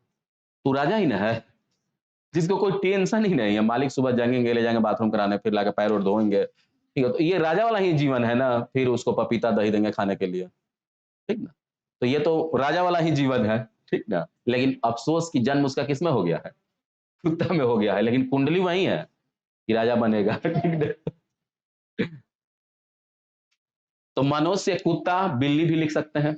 तू राजा ही ना है, जिसको कोई टेंशन ही नहीं है, मालिक सुबह जाएंगे, ले जाएंगे बाथरूम कराने, फिर लाके पैर और धोएंगे, ठीक है, तो ये राजा वाला ही जीवन है ना, फिर उसको पपीता दही देंगे खाने के लिए, ठीक ना, तो ये तो राजा वाला ही जीवन है, ठीक ना, लेकिन अफसोस की जन्म उसका किसमें हो गया है, कुत्ता में हो गया है, लेकिन कुंडली वही है कि राजा बनेगा, ठीक ना। तो मनुष्य, कुत्ता, बिल्ली भी लिख सकते हैं,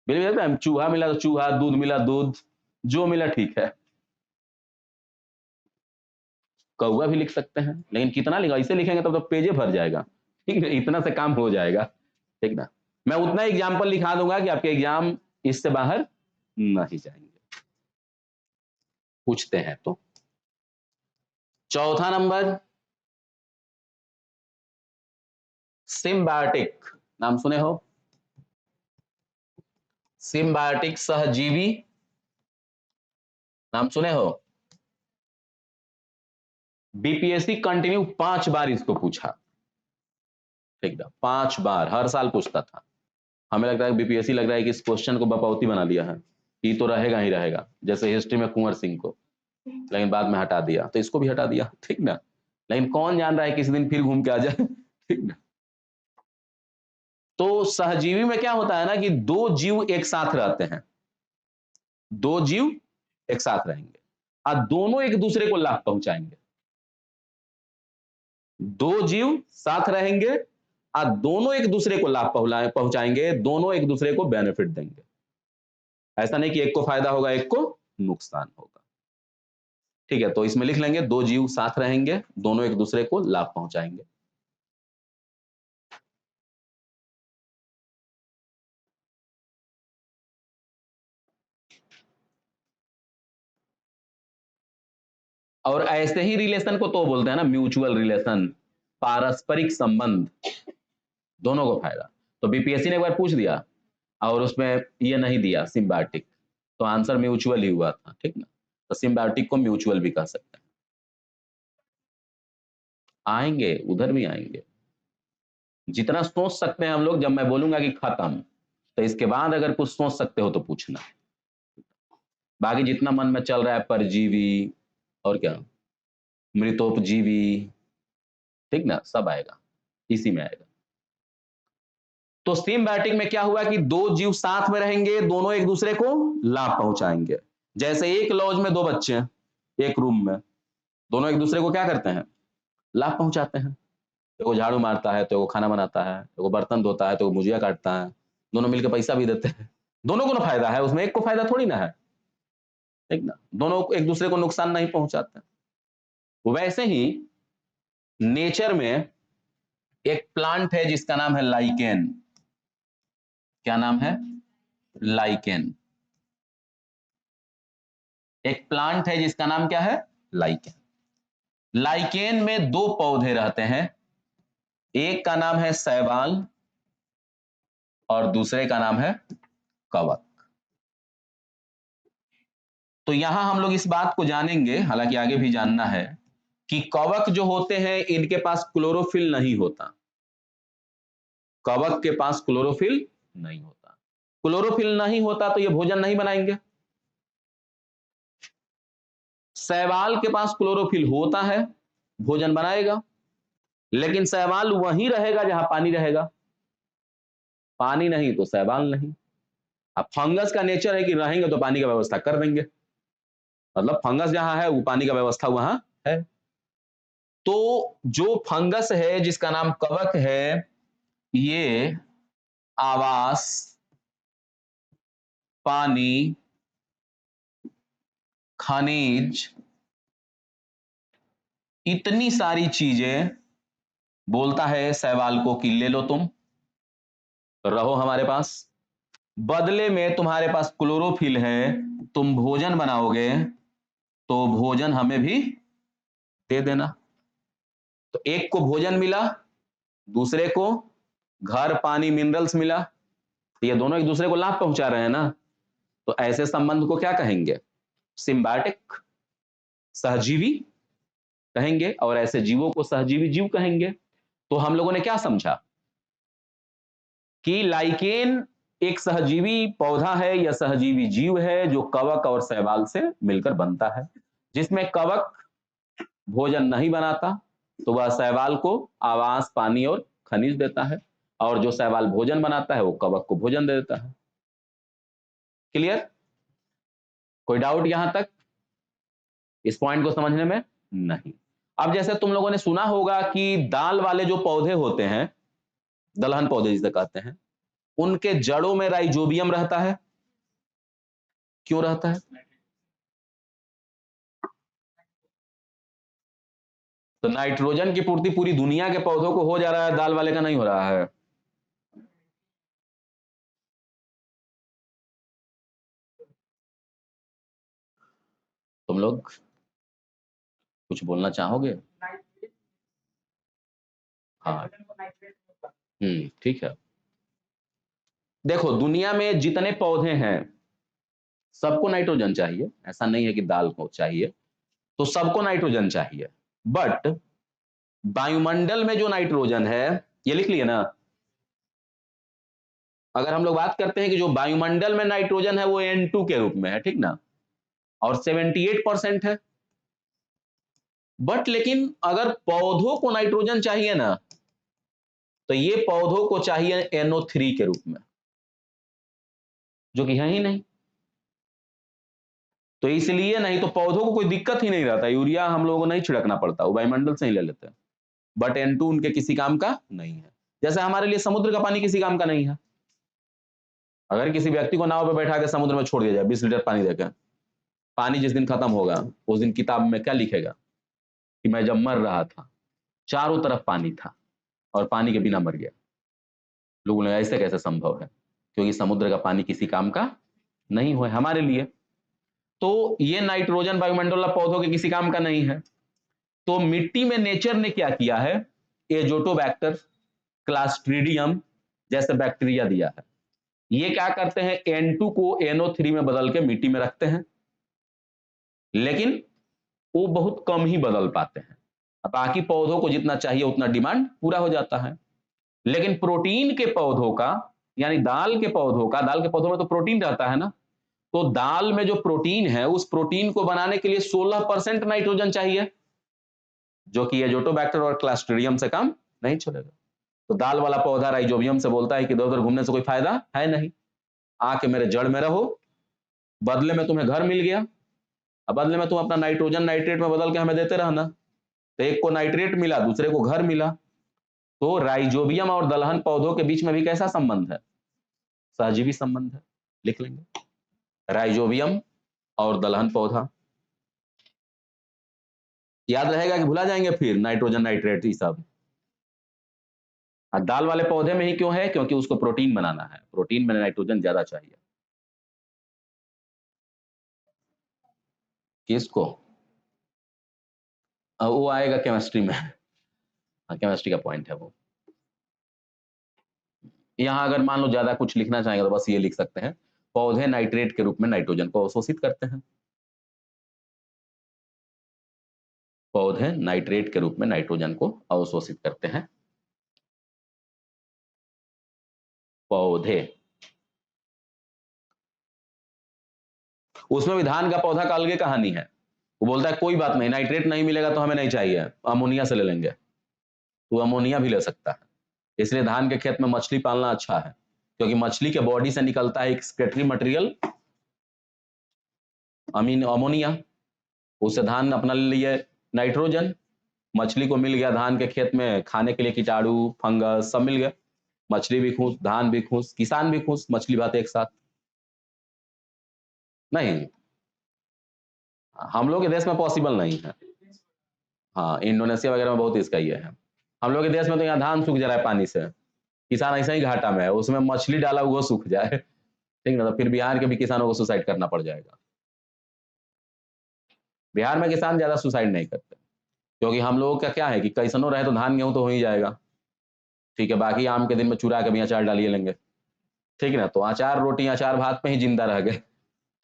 बिल्ली, चूहा मिला तो चूहा, दूध मिला दूध, जो मिला ठीक है। कौवा भी लिख सकते हैं, लेकिन कितना लिखा, इसे लिखेंगे तब तो पेजे भर जाएगा, ठीक है, इतना से काम हो जाएगा, ठीक ना। मैं उतना एग्जाम्पल लिखा दूंगा कि आपके एग्जाम इससे बाहर नहीं जाएंगे। पूछते हैं तो चौथा नंबर, सिम्बायोटिक, नाम सुने हो, सिम्बायोटिक सहजीवी, नाम सुने हो। बीपीएससी कंटिन्यू 5 बार इसको पूछा, ठीक है, 5 बार, हर साल पूछता था। हमें लगता है बीपीएससी लग रहा है कि इस क्वेश्चन को बपौती बना दिया है, ये तो रहेगा ही रहेगा, जैसे हिस्ट्री में कुंवर सिंह को, लेकिन बाद में हटा दिया, तो इसको भी हटा दिया, ठीक ना, लेकिन कौन जान रहा है किसी दिन फिर घूम के आ जाए, ठीक ना। तो सहजीवी में क्या होता है ना कि दो जीव एक साथ रहते हैं, दो जीव एक साथ रहेंगे और दोनों एक दूसरे को लाभ पहुंचाएंगे, दो जीव साथ रहेंगे और दोनों एक दूसरे को लाभ पहुंचाएंगे, दोनों एक दूसरे को बेनिफिट देंगे, ऐसा नहीं कि एक को फायदा होगा एक को नुकसान होगा, ठीक है, तो इसमें लिख लेंगे दो जीव साथ रहेंगे, दोनों एक दूसरे को लाभ पहुंचाएंगे। और ऐसे ही रिलेशन को तो बोलते हैं ना म्यूचुअल रिलेशन, पारस्परिक संबंध, दोनों को फायदा। तो बीपीएससी ने एक बार पूछ दिया और उसमें ये नहीं दिया सिम्बायोटिक, तो आंसर म्यूचुअल ही हुआ था, ठीक ना, तो सिम्बायोटिक को म्यूचुअल भी कह सकते हैं। आएंगे, उधर भी आएंगे, जितना सोच सकते हैं हम लोग, जब मैं बोलूंगा कि खत्म, तो इसके बाद अगर कुछ सोच सकते हो तो पूछना, बाकी जितना मन में चल रहा है, परजीवी और क्या, मृतोपजीवी, ठीक ना, सब आएगा, इसी में आएगा। तो सिम्बायोटिक में क्या हुआ कि दो जीव साथ में रहेंगे, दोनों एक दूसरे को लाभ पहुंचाएंगे, जैसे एक लॉज में दो बच्चे हैं, एक रूम में, दोनों एक दूसरे को क्या करते हैं, लाभ पहुंचाते हैं, तो झाड़ू मारता है, तो खाना बनाता है, तो बर्तन धोता है, तो भुजिया काटता है, दोनों मिलकर पैसा भी देते हैं, दोनों को ना फायदा है उसमें, एक को फायदा थोड़ी ना है, ठीक ना, दोनों एक दूसरे को नुकसान नहीं पहुंचाते। वैसे ही नेचर में एक प्लांट है जिसका नाम है लाइकेन, क्या नाम है, लाइकेन, एक प्लांट है जिसका नाम क्या है, लाइकेन। लाइकेन में दो पौधे रहते हैं, एक का नाम है शैवाल और दूसरे का नाम है कवक। तो यहां हम लोग इस बात को जानेंगे, हालांकि आगे भी जानना है, कि कवक जो होते हैं इनके पास क्लोरोफिल नहीं होता, कवक के पास क्लोरोफिल नहीं होता, क्लोरोफिल नहीं होता तो ये भोजन नहीं बनाएंगे। शैवाल के पास क्लोरोफिल होता है, भोजन बनाएगा, लेकिन शैवाल वहीं रहेगा जहां पानी रहेगा, पानी नहीं तो शैवाल नहीं। अब फंगस का नेचर है कि रहेंगे तो पानी का व्यवस्था कर देंगे, मतलब फंगस जहां है वो पानी का व्यवस्था वहां है। तो जो फंगस है जिसका नाम कवक है, ये आवास, पानी, खनिज, इतनी सारी चीजें बोलता है शैवाल को कि ले लो तुम, रहो हमारे पास, बदले में तुम्हारे पास क्लोरोफिल है, तुम भोजन बनाओगे तो भोजन हमें भी दे देना। तो एक को भोजन मिला, दूसरे को घर, पानी, मिनरल्स मिला, तो ये दोनों एक दूसरे को लाभ पहुंचा रहे हैं ना, तो ऐसे संबंध को क्या कहेंगे, सिम्बायोटिक, सहजीवी कहेंगे, और ऐसे जीवों को सहजीवी जीव कहेंगे। तो हम लोगों ने क्या समझा कि लाइकेन एक सहजीवी पौधा है या सहजीवी जीव है जो कवक और शैवाल से मिलकर बनता है। जिसमें कवक भोजन नहीं बनाता तो वह शैवाल को आवास, पानी और खनिज देता है, और जो शैवाल भोजन बनाता है वो कवक को भोजन दे देता है। क्लियर? कोई डाउट यहां तक इस पॉइंट को समझने में? नहीं। अब जैसे तुम लोगों ने सुना होगा कि दाल वाले जो पौधे होते हैं, दलहन पौधे जिसे कहते हैं, उनके जड़ों में राइजोबियम रहता है। क्यों रहता है? तो नाइट्रोजन की पूर्ति पूरी दुनिया के पौधों को हो जा रहा है, दाल वाले का नहीं हो रहा है। तुम लोग कुछ बोलना चाहोगे? हाँ, ठीक है। देखो, दुनिया में जितने पौधे हैं सबको नाइट्रोजन चाहिए, ऐसा नहीं है कि दाल को चाहिए, तो सबको नाइट्रोजन चाहिए। बट वायुमंडल में जो नाइट्रोजन है, ये लिख लिए ना, अगर हम लोग बात करते हैं कि जो वायुमंडल में नाइट्रोजन है वो N2 के रूप में है, ठीक ना, और 78% है। बट लेकिन अगर पौधों को नाइट्रोजन चाहिए ना, तो ये पौधों को चाहिए NO3 के रूप में, जो कि है ही नहीं। तो इसलिए नहीं तो पौधों को कोई दिक्कत ही नहीं रहता, यूरिया हम लोगों को नहीं छिड़कना पड़ता, वो वायुमंडल से ही ले लेते हैं। बट N2 उनके किसी काम का नहीं है। जैसे हमारे लिए समुद्र का पानी किसी काम का नहीं है। अगर किसी व्यक्ति को नाव पे बैठा के समुद्र में छोड़ दिया जाए 20 लीटर पानी देकर, पानी जिस दिन खत्म होगा उस दिन किताब में क्या लिखेगा कि मैं जब मर रहा था चारों तरफ पानी था और पानी के बिना मर गया। लोगों ने ऐसे कैसे संभव है? क्योंकि समुद्र का पानी किसी काम का नहीं हुआ हमारे लिए। तो ये नाइट्रोजन वायुमंडल वाला पौधों के किसी काम का नहीं है। तो मिट्टी में नेचर ने क्या किया है, एजोटोबैक्टर, क्लास्ट्रीडियम जैसे बैक्टीरिया दिया है। ये क्या करते हैं, N2 को NO3 में बदल के मिट्टी में रखते हैं, लेकिन वो बहुत कम ही बदल पाते हैं। बाकी पौधों को जितना चाहिए उतना डिमांड पूरा हो जाता है। लेकिन प्रोटीन के पौधों का, यानी दाल के पौधों का, दाल के पौधों में तो प्रोटीन रहता है ना, तो दाल में जो प्रोटीन है उस प्रोटीन को बनाने के लिए 16% नाइट्रोजन चाहिए, जो कि एजोटोबैक्टर और क्लास्ट्रीडियम से काम नहीं चलेगा। तो दाल वाला पौधा राइजोबियम से बोलता है कि इधर उधर घूमने से कोई फायदा है नहीं, आके मेरे जड़ में रहो, बदले में तुम्हें घर मिल गया, अब बदले में तुम अपना नाइट्रोजन नाइट्रेट में बदल के हमें देते रहना। तो एक को नाइट्रेट मिला, दूसरे को घर मिला। तो राइजोबियम और दलहन पौधों के बीच में भी कैसा संबंध है? सहजीवी संबंध है। लिख लेंगे, राइजोबियम और दलहन पौधा। याद रहेगा कि भुला जाएंगे फिर नाइट्रोजन नाइट्रेट ये सब? दाल वाले पौधे में ही क्यों है? क्योंकि उसको प्रोटीन बनाना है, प्रोटीन में नाइट्रोजन ज्यादा चाहिए। किसको? वो आएगा केमिस्ट्री में। केमिस्ट्री का पॉइंट है वो। यहाँ अगर मान लो ज्यादा कुछ लिखना चाहेंगे तो बस ये लिख सकते हैं, पौधे नाइट्रेट के रूप में नाइट्रोजन को अवशोषित करते हैं। पौधे नाइट्रेट के रूप में नाइट्रोजन को अवशोषित करते हैं। पौधे, उसमें भी धान का पौधा का अलग कहानी है। वो बोलता है कोई बात नहीं, नाइट्रेट नहीं मिलेगा तो हमें नहीं चाहिए, अमोनिया से ले लेंगे। तो अमोनिया भी ले सकता है। इसलिए धान के खेत में मछली पालना अच्छा है, क्योंकि मछली के बॉडी से निकलता है एक सेक्रेटरी मटेरियल अमोनिया, उससे धान अपना ले लिए नाइट्रोजन, मछली को मिल गया धान के खेत में खाने के लिए कीटाणु फंगस सब मिल गया, मछली भी खुश, धान भी खुश, किसान भी खुश, मछली भात एक साथ। नहीं, हम लोग के देश में पॉसिबल नहीं है। हाँ, इंडोनेशिया वगैरह में बहुत इसका ये है। हम लोग के देश में तो यहाँ धान सूख जा रहा है पानी से, किसान ऐसा ही घाटा में है, उसमें मछली डाला वो सूख जाए, ठीक ना, तो फिर बिहार के भी किसानों को सुसाइड करना पड़ जाएगा। बिहार में किसान ज्यादा सुसाइड नहीं करते, क्योंकि हम लोगों का क्या है कि कैसनो रहे तो धान गेहूं तो हो ही जाएगा, ठीक है, बाकी आम के दिन में चुरा के भी अचार डालिए लेंगे, ठीक ना, तो अचार रोटी अचार भात पे ही जिंदा रह गए,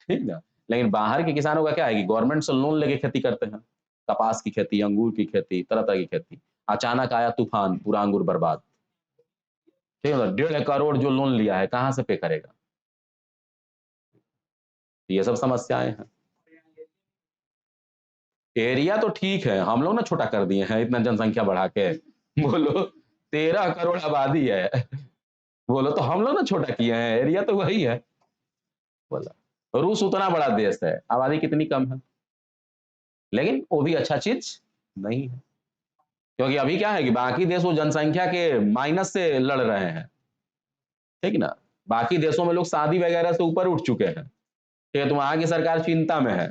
ठीक ना। लेकिन बाहर के किसानों का क्या है कि गवर्नमेंट से लोन लेके खेती करते हैं, कपास की खेती, अंगूर की खेती, तरह तरह की खेती। अचानक आया तूफान, पूरा अंगूर बर्बाद, ठीक है, 1.5 करोड़ जो लोन लिया है कहाँ से पे करेगा? ये सब समस्याएं हैं। एरिया तो ठीक है, हम लोग ना छोटा कर दिए हैं इतना जनसंख्या बढ़ा के। बोलो 13 करोड़ आबादी है। बोलो तो हम लोग ना छोटा किए हैं, एरिया तो वही है। बोला रूस उतना बड़ा देश है, आबादी कितनी कम है, लेकिन वो भी अच्छा चीज नहीं है। क्योंकि अभी क्या है कि बाकी देश वो जनसंख्या के माइनस से लड़ रहे हैं, ठीक ना। बाकी देशों में लोग शादी वगैरह से ऊपर उठ चुके हैं, ठीक है। तो वहां की सरकार चिंता में है,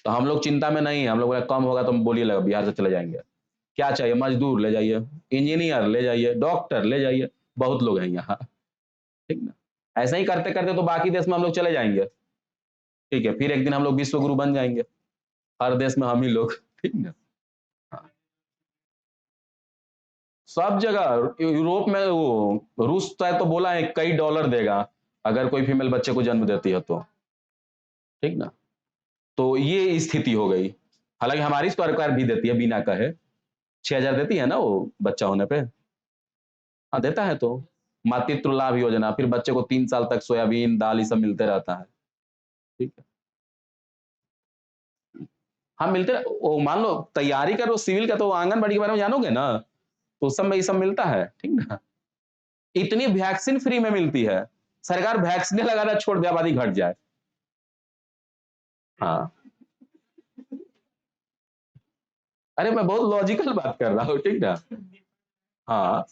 तो हम लोग चिंता में नहीं है। हम लोग बोला कम होगा तो हम बोलिए लगा बिहार से चले जाएंगे। क्या चाहिए, मजदूर ले जाइए, इंजीनियर ले जाइए, डॉक्टर ले जाइए, बहुत लोग हैं यहाँ, ठीक ना। ऐसा ही करते करते तो बाकी देश में हम लोग चले जाएंगे, ठीक है। फिर एक दिन हम लोग विश्व गुरु बन जाएंगे, हर देश में हम ही लोग, ठीक ना। हाँ। सब जगह यूरोप में वो रूस तो बोला है कई डॉलर देगा अगर कोई फीमेल बच्चे को जन्म देती है तो, ठीक ना। तो ये स्थिति हो गई। हालांकि हमारी सरकार भी देती है बिना कहे, 6,000 देती है ना वो बच्चा होने पे। हाँ देता है तो मातृत्व लाभ योजना, फिर बच्चे को 3 साल तक सोयाबीन दाल ये सब मिलते रहता है, ठीक है। हाँ मिलते, वो मान लो तैयारी करो सिविल का तो आंगनबाड़ी के बारे में जानोगे ना, तो उस सब में ये सब मिलता है, ठीक ना। इतनी वैक्सीन फ्री में मिलती है, सरकार वैक्सीन लगाना छोड़ दे आबादी घट जाए। हाँ अरे मैं बहुत लॉजिकल बात कर रहा हूँ, ठीक ना। हाँ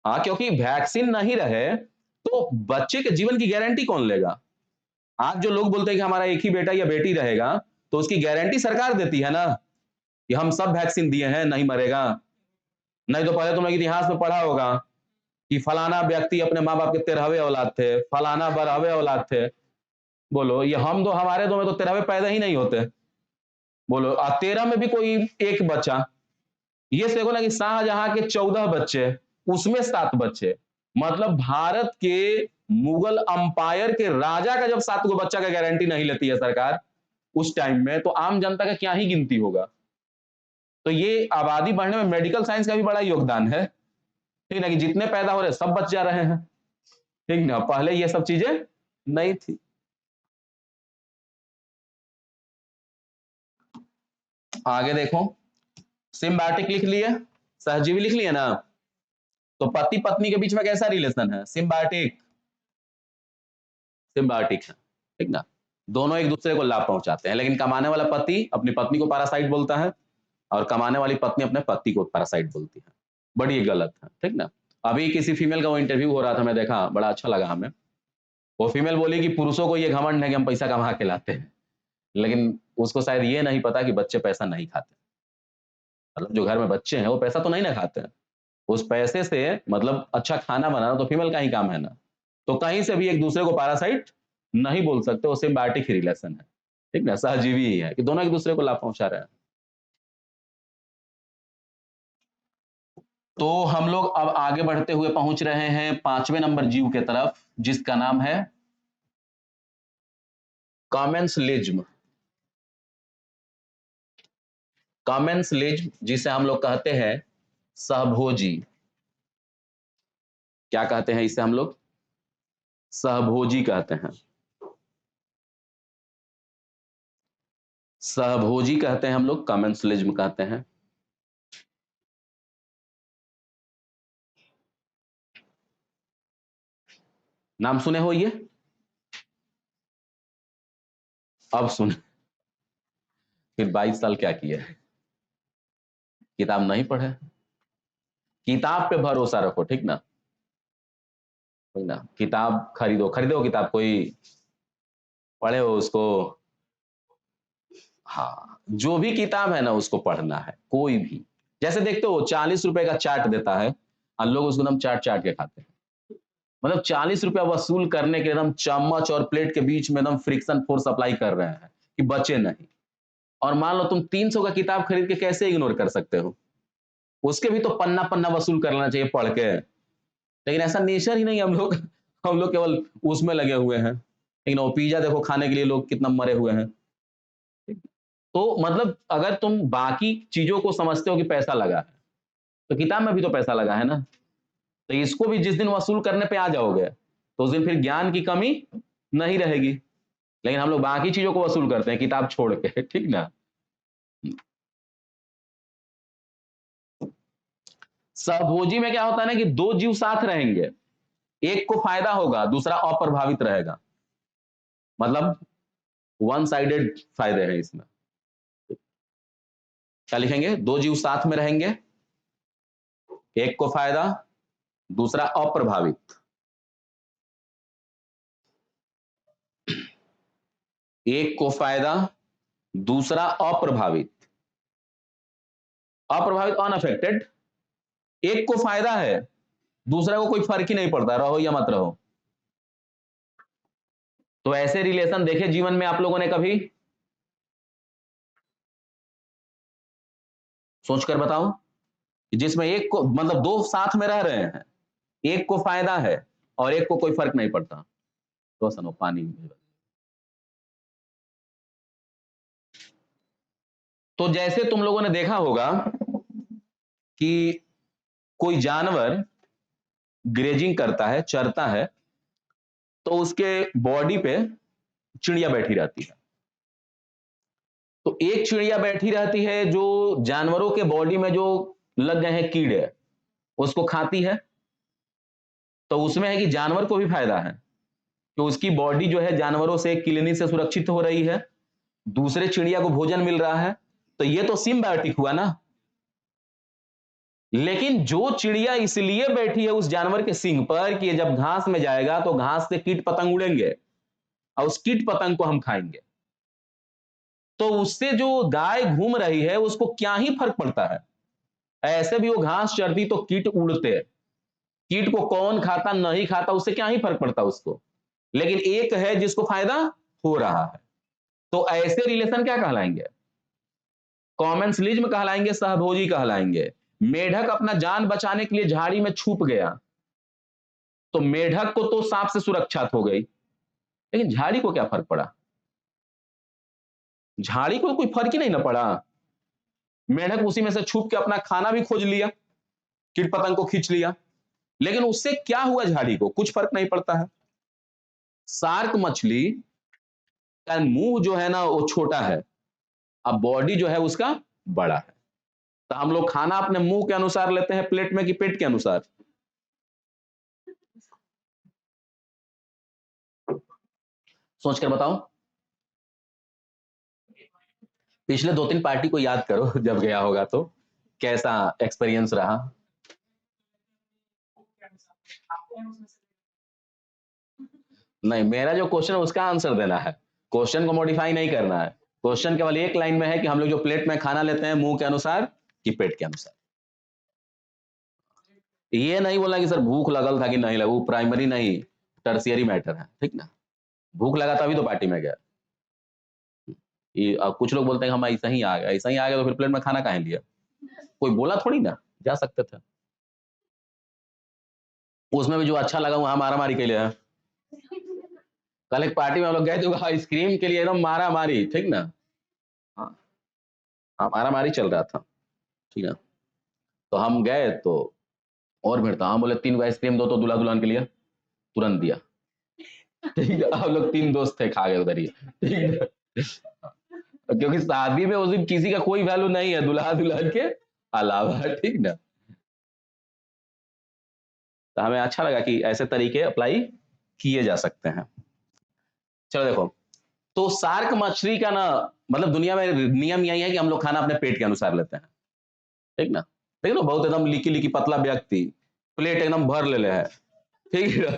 हाँ, क्योंकि वैक्सीन नहीं रहे तो बच्चे के जीवन की गारंटी कौन लेगा। आज जो लोग बोलते हैं कि हमारा एक ही बेटा या बेटी रहेगा, तो उसकी गारंटी सरकार देती है ना, कि हम सब वैक्सीन दिए हैं नहीं मरेगा। नहीं तो पहले तुम लोग इतिहास में पढ़ा होगा कि फलाना व्यक्ति अपने माँ बाप के 13वें औलाद थे, फलाना 12वें औलाद थे। बोलो ये हम दो हमारे दो में तो 13वें पैदा ही नहीं होते। बोलो 13 में भी कोई एक बच्चा। ये देखो ना कि शाहजहां के 14 बच्चे, उसमें 7 बच्चे, मतलब भारत के मुगल अंपायर के राजा का जब 7 गो बच्चा का गारंटी नहीं लेती है सरकार उस टाइम में, तो आम जनता का क्या ही गिनती होगा। तो ये आबादी बढ़ने में मेडिकल साइंस का भी बड़ा योगदान है, ठीक ना, कि जितने पैदा हो रहे सब बच जा रहे हैं, ठीक ना। पहले ये सब चीजें नहीं थी। आगे देखो, सिम्बायोटिक लिख लिए, सहजीवी लिख लिए ना। तो पति पत्नी के बीच में कैसा रिलेशन है, सिम्बायोटिक, सिम्बायोटिक है, ठीक ना। दोनों एक दूसरे को लाभ पहुंचाते हैं, लेकिन कमाने वाला पति अपनी पत्नी को पैरासाइट बोलता है और कमाने वाली पत्नी अपने पति को पैरासाइट बोलती है। बड़ी गलत है, ठीक ना। अभी किसी फीमेल का वो इंटरव्यू हो रहा था, मैं देखा, बड़ा अच्छा लगा हमें। वो फीमेल बोली कि पुरुषों को ये घमंड है कि हम पैसा कमा के लाते हैं, लेकिन उसको शायद ये नहीं पता कि बच्चे पैसा नहीं खाते। मतलब जो घर में बच्चे हैं वो पैसा तो नहीं ना खाते हैं, उस पैसे से मतलब अच्छा खाना बनाना तो फीमेल का ही काम है ना। तो कहीं से भी एक दूसरे को पैरासाइट नहीं बोल सकते, वो सिम्बायोटिक ही रिलेशन है, ठीक ना, सहजीवी ही है कि दोनों एक दूसरे को लाभ पहुंचा रहे हैं। तो हम लोग अब आगे बढ़ते हुए पहुंच रहे हैं 5वें नंबर जीव के तरफ, जिसका नाम है कॉमेंसलिज्म। कॉमेंसलिज्म जिसे हम लोग कहते हैं सहभोजी। क्या कहते हैं इसे हम लोग, सहभोजी कहते हैं, सहभोजी कहते हैं हम लोग, कॉमेंसलिज्म कहते हैं। नाम सुने हो ये, अब सुन, फिर 22 साल क्या किया, किताब नहीं पढ़े। किताब पे भरोसा रखो, ठीक ना, ठीक ना। किताब खरीदो, खरीदो किताब, कोई पढ़े हो उसको। हाँ जो भी किताब है ना उसको पढ़ना है, कोई भी। जैसे देखते हो 40 रुपए का चाट देता है और लोग उसको एकदम चाट चाट के खाते हैं। मतलब 40 रुपया वसूल करने के एकदम चम्मच और प्लेट के बीच में एकदम फ्रिक्शन फोर्स अप्लाई कर रहे हैं कि बचे नहीं। और मान लो तुम 300 का किताब खरीद के कैसे इग्नोर कर सकते हो, उसके भी तो पन्ना पन्ना वसूल कर लेना चाहिए पढ़ के। लेकिन ऐसा नेचर ही नहीं, हम लोग केवल उसमें लगे हुए हैं। लेकिन वो पिज्जा देखो खाने के लिए लोग कितना मरे हुए हैं। तो मतलब अगर तुम बाकी चीजों को समझते हो कि पैसा लगा है, तो किताब में भी तो पैसा लगा है ना। तो इसको भी जिस दिन वसूल करने पे आ जाओगे तो उस दिन फिर ज्ञान की कमी नहीं रहेगी। लेकिन हम लोग बाकी चीजों को वसूल करते हैं किताब छोड़ के, ठीक ना। सहभोजी में क्या होता है ना कि दो जीव साथ रहेंगे, एक को फायदा होगा, दूसरा अप्रभावित रहेगा, मतलब वन साइडेड फायदे हैं इसमें। क्या लिखेंगे? दो जीव साथ में रहेंगे, एक को फायदा, दूसरा अप्रभावित। एक को फायदा, दूसरा अप्रभावित। अप्रभावित अनअफेक्टेड। एक को फायदा है, दूसरा को कोई फर्क ही नहीं पड़ता, रहो या मत रहो। तो ऐसे रिलेशन देखे जीवन में आप लोगों ने कभी? सोचकर बताओ, जिसमें एक को मतलब दो साथ में रह रहे हैं, एक को फायदा है और एक को कोई फर्क नहीं पड़ता। तो सुनो पानी। तो जैसे तुम लोगों ने देखा होगा कि कोई जानवर ग्रेजिंग करता है, चरता है, तो उसके बॉडी पे चिड़िया बैठी रहती है। तो एक चिड़िया बैठी रहती है जो जानवरों के बॉडी में जो लग गए हैं कीड़े, उसको खाती है। तो उसमें है कि जानवर को भी फायदा है कि उसकी बॉडी जो है जानवरों से, किलनी से सुरक्षित हो रही है, दूसरे चिड़िया को भोजन मिल रहा है, तो ये तो सिम्बायोटिक हुआ ना। लेकिन जो चिड़िया इसलिए बैठी है उस जानवर के सींग पर कि जब घास में जाएगा तो घास से कीट पतंग उड़ेंगे और उस कीट पतंग को हम खाएंगे, तो उससे जो गाय घूम रही है उसको क्या ही फर्क पड़ता है। ऐसे भी वो घास चरती तो कीट उड़ते, कीट को कौन खाता नहीं खाता उससे क्या ही फर्क पड़ता उसको। लेकिन एक है जिसको फायदा हो रहा है। तो ऐसे रिलेशन क्या कहलाएंगे? कॉमेंसलिज्म कहलाएंगे, सहभोजी कहलाएंगे। मेढक अपना जान बचाने के लिए झाड़ी में छुप गया, तो मेढक को तो सांप से सुरक्षा हो गई, लेकिन झाड़ी को क्या फर्क पड़ा? झाड़ी को कोई फर्क ही नहीं ना पड़ा। मेढक उसी में से छुप के अपना खाना भी खोज लिया, कीट पतंग को खींच लिया, लेकिन उससे क्या हुआ? झाड़ी को कुछ फर्क नहीं पड़ता है। शार्क मछली का मुंह जो है ना वो छोटा है, अब बॉडी जो है उसका बड़ा है। तो हम लोग खाना अपने मुंह के अनुसार लेते हैं प्लेट में कि पेट के अनुसार? सोच कर बताओ। पिछले 2-3 पार्टी को याद करो जब गया होगा तो कैसा एक्सपीरियंस रहा। नहीं, मेरा जो क्वेश्चन है उसका आंसर देना है, क्वेश्चन को मॉडिफाई नहीं करना है। क्वेश्चन केवल एक लाइन में है कि हम लोग जो प्लेट में खाना लेते हैं मुंह के अनुसार कि पेट के अनुसार। ये नहीं बोला कि सर भूख लगल था कि नहीं लगा, वो प्राइमरी नहीं, टर्शियरी मैटर है, ठीक ना। भूख लगा तभी तो पार्टी में गया। कुछ लोग बोलते हैं हम ऐसा ही आ गए, ऐसा ही आ गए तो फिर प्लेट में खाना काहे लिया? कोई बोला थोड़ी ना, जा सकते थे। उसमें भी जो अच्छा लगा वहां मारा मारी के लिए है। कल एक पार्टी में हम लोग गए थे आइसक्रीम के लिए, एकदम मारा मारी, ठीक ना। हाँ हाँ, मारा मारी चल रहा था, ठीक है। तो हम गए तो और भीड़ था, हम बोले 3 आइसक्रीम दो तो दूल्हा दुल्हन के लिए, तुरंत दिया, ठीक है। हम लोग 3 दोस्त थे, खा गए उधर ही, ठीक है। क्योंकि शादी में उस दिन किसी का कोई वैल्यू नहीं है दूल्हा दुल्हन के अलावा, ठीक ना। तो हमें अच्छा लगा कि ऐसे तरीके अप्लाई किए जा सकते हैं। चलो देखो, तो शार्क मछली का ना मतलब दुनिया में नियम यही है कि हम लोग खाना अपने पेट के अनुसार लेते हैं, ठीक ना। देख लो बहुत एकदम लिकी लिकी पतला व्यक्ति प्लेट एकदम भर ले है, ठीक है।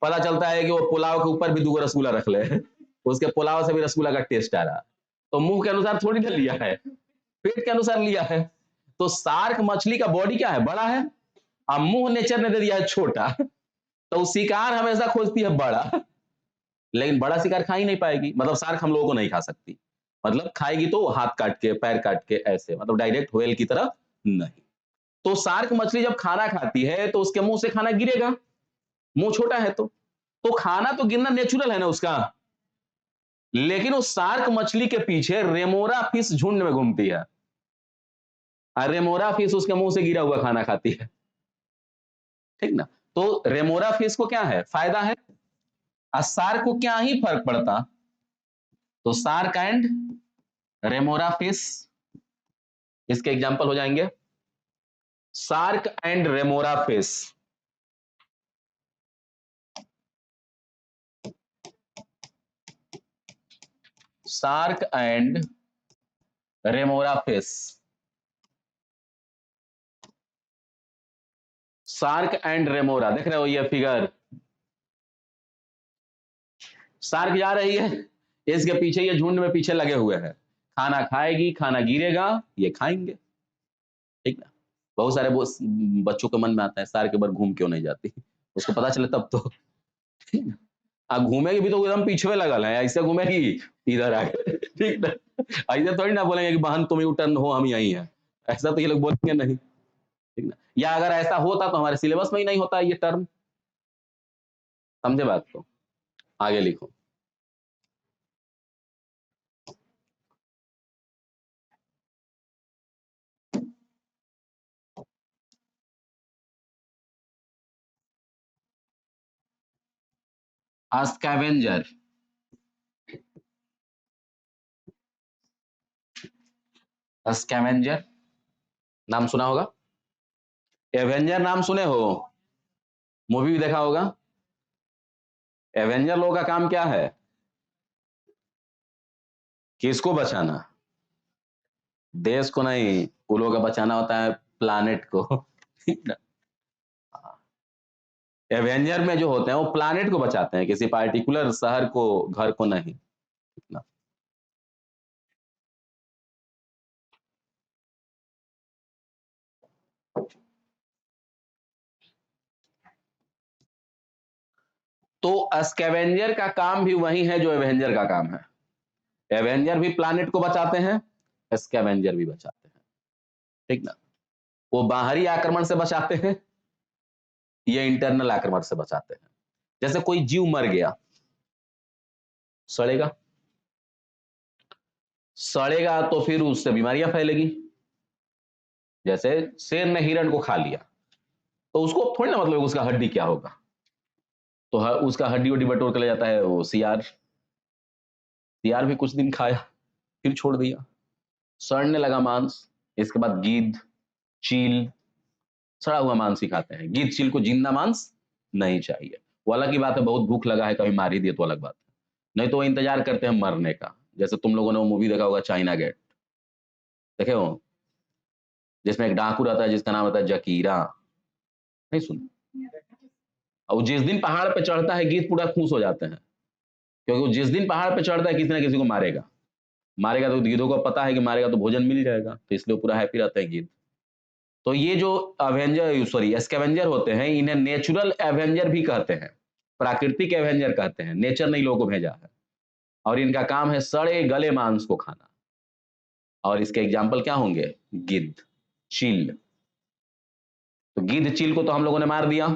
पता चलता है कि वो पुलाव के ऊपर भी 2 रसगुल्ला रख ले, उसके पुलाव से भी रसगुल्ला का टेस्ट आ रहा। तो मुंह के अनुसार थोड़ी ना लिया है, पेट के अनुसार लिया है। तो शार्क मछली का बॉडी क्या है? बड़ा है, और मुंह नेचर ने दे दिया है छोटा। तो शिकार हमेशा खोजती है बड़ा, लेकिन बड़ा शिकार खा ही नहीं पाएगी, मतलब शार्क हम लोगों को नहीं खा सकती। मतलब खाएगी तो हाथ काट के, पैर काट के, ऐसे, मतलब डायरेक्ट व्हेल की तरह नहीं। तो शार्क मछली जब खाना खाती है तो उसके मुंह से खाना गिरेगा, मुंह छोटा है तो खाना तो गिरना नेचुरल है ना उसका। लेकिन उस शार्क मछली के पीछे रेमोरा फिश झुंड में घूमती है, और रेमोरा फिश उसके मुंह से गिरा हुआ खाना खाती है, ठीक ना। तो रेमोरा फिश को क्या है? फायदा है। और शार्क को क्या ही फर्क पड़ता। तो शार्क एंड रेमोरा फिश इसके एग्जाम्पल हो जाएंगे। Shark and remora fish, shark and remora fish, shark and remora, देख रहे हो ये फिगर, सार्क जा रही है, इसके पीछे ये झुंड में पीछे लगे हुए हैं, खाना खाएगी, खाना गिरेगा, ये खाएंगे, ठीक ना। बहुत सारे बच्चों के मन में आता है सार्क के बार घूम क्यों नहीं जाती, उसको पता चले तब तो। घूमेगी भी तो एकदम पीछे लगल है, ऐसे घूमेगी इधर आके, ठीक ना। ऐसे थोड़ी ना बोलेंगे कि बहन तुम यू टर्न हो, हम यही हैं, ऐसा तो ये लोग बोलेंगे नहीं, ठीक ना। या अगर ऐसा होता तो हमारे सिलेबस में ही नहीं होता ये टर्म, समझे बात को। आगे लिखो, स्कैवेंजर, स्कैवेंजर नाम सुना होगा, एवेंजर नाम सुने हो, मूवी भी देखा होगा। एवेंजर लोगों का काम क्या है, किसको बचाना, देश को नहीं, उन लोगों का बचाना होता है प्लानेट को, ठीक ना। एवेंजर में जो होते हैं वो प्लानेट को बचाते हैं, किसी पार्टिकुलर शहर को, घर को नहीं, ठीक ना। तो स्कैवेंजर का काम भी वही है जो एवेंजर का काम है, एवेंजर भी प्लानेट को बचाते हैं, स्कैवेंजर भी बचाते हैं, ठीक ना। वो बाहरी आक्रमण से बचाते हैं, ये इंटरनल आक्रमण से बचाते हैं। जैसे कोई जीव मर गया, सड़ेगा, सड़ेगा तो फिर उससे बीमारियां फैलेगी। जैसे शेर ने हिरण को खा लिया, तो उसको थोड़ी ना मतलब उसका हड्डी क्या होगा, तो उसका हड्डी वड्डी बटोर कर ले जाता है वो सियार, सियार भी कुछ दिन खाया फिर छोड़ दिया, सड़ने लगा मांस, इसके बाद गिद्ध, चील, सड़ा हुआ मांस ही खाते हैं, गिद्ध चील को जिंदा मांस नहीं चाहिए। वो अलग की बात है, बहुत भूख लगा है कभी मार ही दिए तो अलग बात है, नहीं तो वो इंतजार करते हैं मरने का। जैसे तुम लोगों ने वो मूवी देखा होगा चाइना गेट, देखे हो, जिसमें एक डाकू रहता है जिसका नाम होता है जकीरा, नहीं सुन, और जिस दिन पहाड़ पे चढ़ता है गिद्ध पूरा खुश हो जाते हैं, क्योंकि वो जिस दिन पहाड़ पे चढ़ता है किसी ना किसी को मारेगा, मारेगा तो गिद्धों को पता है कि मारेगा तो भोजन मिल जाएगा, तो इसलिए पूरा हैप्पी रहता है गिद्ध। तो ये जो अवेंजर सॉरी स्कैवेंजर होते हैं, इन्हें नेचुरल एवेंजर भी कहते हैं, प्राकृतिक एवेंजर कहते हैं, नेचर ने इन लोगों को भेजा है, और इनका काम है सड़े गले मांस को खाना। और इसके एग्जाम्पल क्या होंगे, गिद्ध, चील। तो गिद्ध चील को तो हम लोगों ने मार दिया,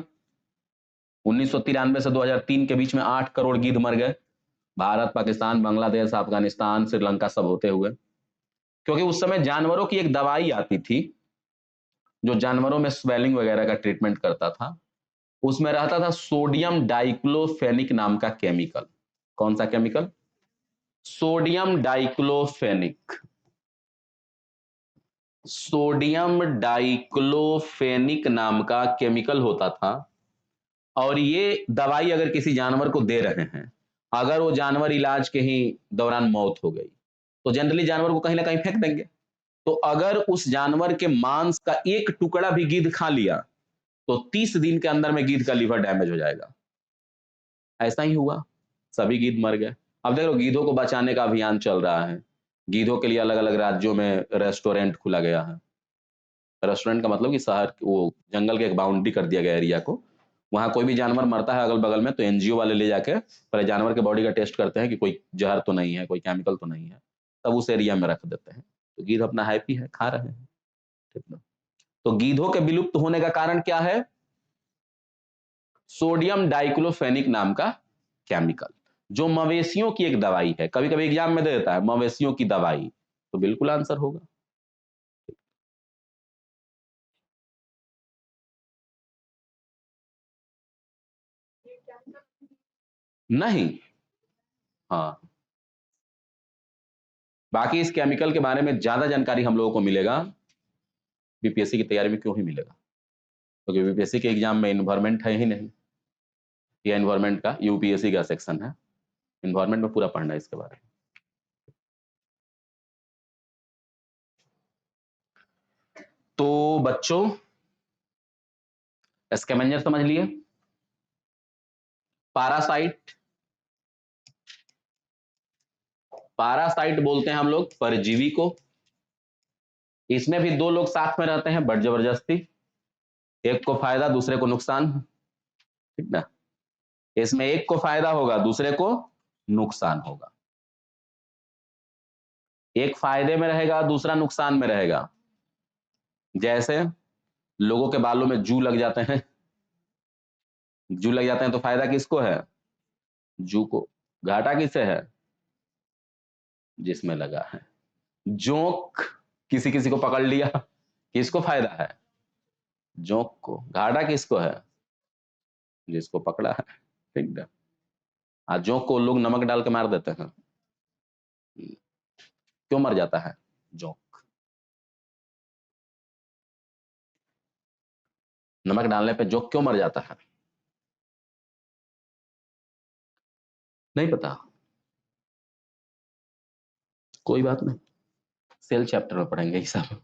1993 से 2003 के बीच में 8 करोड़ गिद्ध मर गए, भारत, पाकिस्तान, बांग्लादेश, अफगानिस्तान, श्रीलंका सब होते हुए, क्योंकि उस समय जानवरों की एक दवाई आती थी जो जानवरों में स्वेलिंग वगैरह का ट्रीटमेंट करता था, उसमें रहता था सोडियम डाइक्लोफेनिक नाम का केमिकल। कौन सा chemical, sodium diclofenac, sodium diclofenac नाम का केमिकल होता था। और ये दवाई अगर किसी जानवर को दे रहे हैं, अगर वो जानवर इलाज के ही दौरान मौत हो गई, तो जनरली जानवर को कहीं ना कहीं फेंक देंगे। तो अगर उस जानवर के मांस का एक टुकड़ा भी गिद्ध खा लिया, तो 30 दिन के अंदर में गिद्ध का लीवर डैमेज हो जाएगा। ऐसा ही हुआ, सभी गिद्ध मर गए। अब देखो गिद्धों को बचाने का अभियान चल रहा है, गिद्धों के लिए अलग अलग राज्यों में रेस्टोरेंट खुला गया है। रेस्टोरेंट का मतलब कि शहर वो जंगल के एक बाउंड्री कर दिया गया एरिया को, वहां कोई भी जानवर मरता है अगल बगल में तो एनजीओ वाले ले जाके पहले जानवर के बॉडी का टेस्ट करते हैं कि कोई जहर तो नहीं है, कोई केमिकल तो नहीं है, तब उस एरिया में रख देते हैं। तो गिद्ध अपना हैप्पी है, खा रहे हैं, ठीक ना। तो गिद्धों के विलुप्त होने का कारण क्या है, सोडियम डाइक्लोफेनिक नाम का केमिकल, जो मवेशियों की एक दवाई है, कभी कभी एग्जाम में दे देता है मवेशियों की दवाई, तो बिल्कुल आंसर होगा। नहीं, हाँ, बाकी इस केमिकल के बारे में ज्यादा जानकारी हम लोगों को मिलेगा बीपीएससी की तैयारी में क्यों ही मिलेगा? क्योंकि बीपीएससी के एग्जाम में इन्वायरमेंट है ही नहीं। ये इन्वायरमेंट का यूपीएससी का सेक्शन है, इन्वायरमेंट में पूरा पढ़ना है इसके बारे में। तो बच्चों स्कैवेंजर समझ लिए, पारासाइट, पारासाइट बोलते हैं हम लोग परजीवी को। इसमें भी दो लोग साथ में रहते हैं बट जबरदस्ती, एक को फायदा दूसरे को नुकसान, ठीक ना। इसमें एक को फायदा होगा दूसरे को नुकसान होगा, एक फायदे में रहेगा दूसरा नुकसान में रहेगा। जैसे लोगों के बालों में जू लग जाते हैं, जू लग जाते हैं तो फायदा किसको है? जू को। घाटा किसे है? जिसमें लगा है। जोंक किसी किसी को पकड़ लिया, किसको फायदा है? जोंक को। घाटा किसको है? जिसको पकड़ा है, ठीक है। आज जोंक को लोग नमक डाल के मार देते हैं, क्यों मर जाता है जोंक? नमक डालने पे जोंक क्यों मर जाता है? नहीं पता? कोई बात नहीं, सेल चैप्टर में पढ़ेंगे ये सब।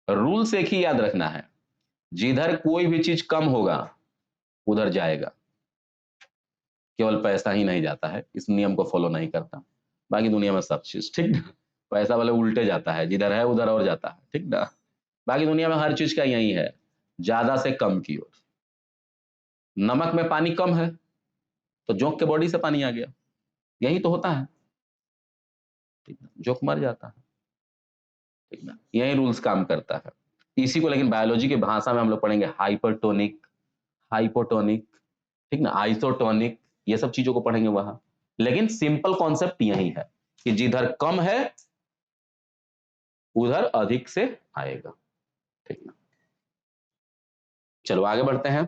रूल्स एक ही याद रखना है, जिधर कोई भी चीज कम होगा उधर जाएगा, केवल पैसा ही नहीं जाता है, इस नियम को फॉलो नहीं करता, बाकी दुनिया में सब चीज, ठीक ना। पैसा वाले उल्टे जाता है, जिधर है उधर और जाता है, ठीक ना। बाकी दुनिया में हर चीज का यही है, ज्यादा से कम की ओर। नमक में पानी कम है तो जोंक के बॉडी से पानी आ गया, यही तो होता है, ठीक ना। जोंक मर जाता है, ठीक ना। यही रूल्स काम करता है। इसी को लेकिन बायोलॉजी की भाषा में हम लोग पढ़ेंगे हाइपरटोनिक, हाइपोटोनिक, ठीक ना, आइसोटोनिक, ये सब चीजों को पढ़ेंगे वहां। लेकिन सिंपल कॉन्सेप्ट यही है कि जिधर कम है उधर अधिक से आएगा, ठीक ना। चलो आगे बढ़ते हैं।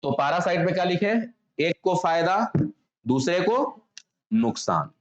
तो पैरासाइट में क्या लिखे? एक को फायदा दूसरे को नुकसान।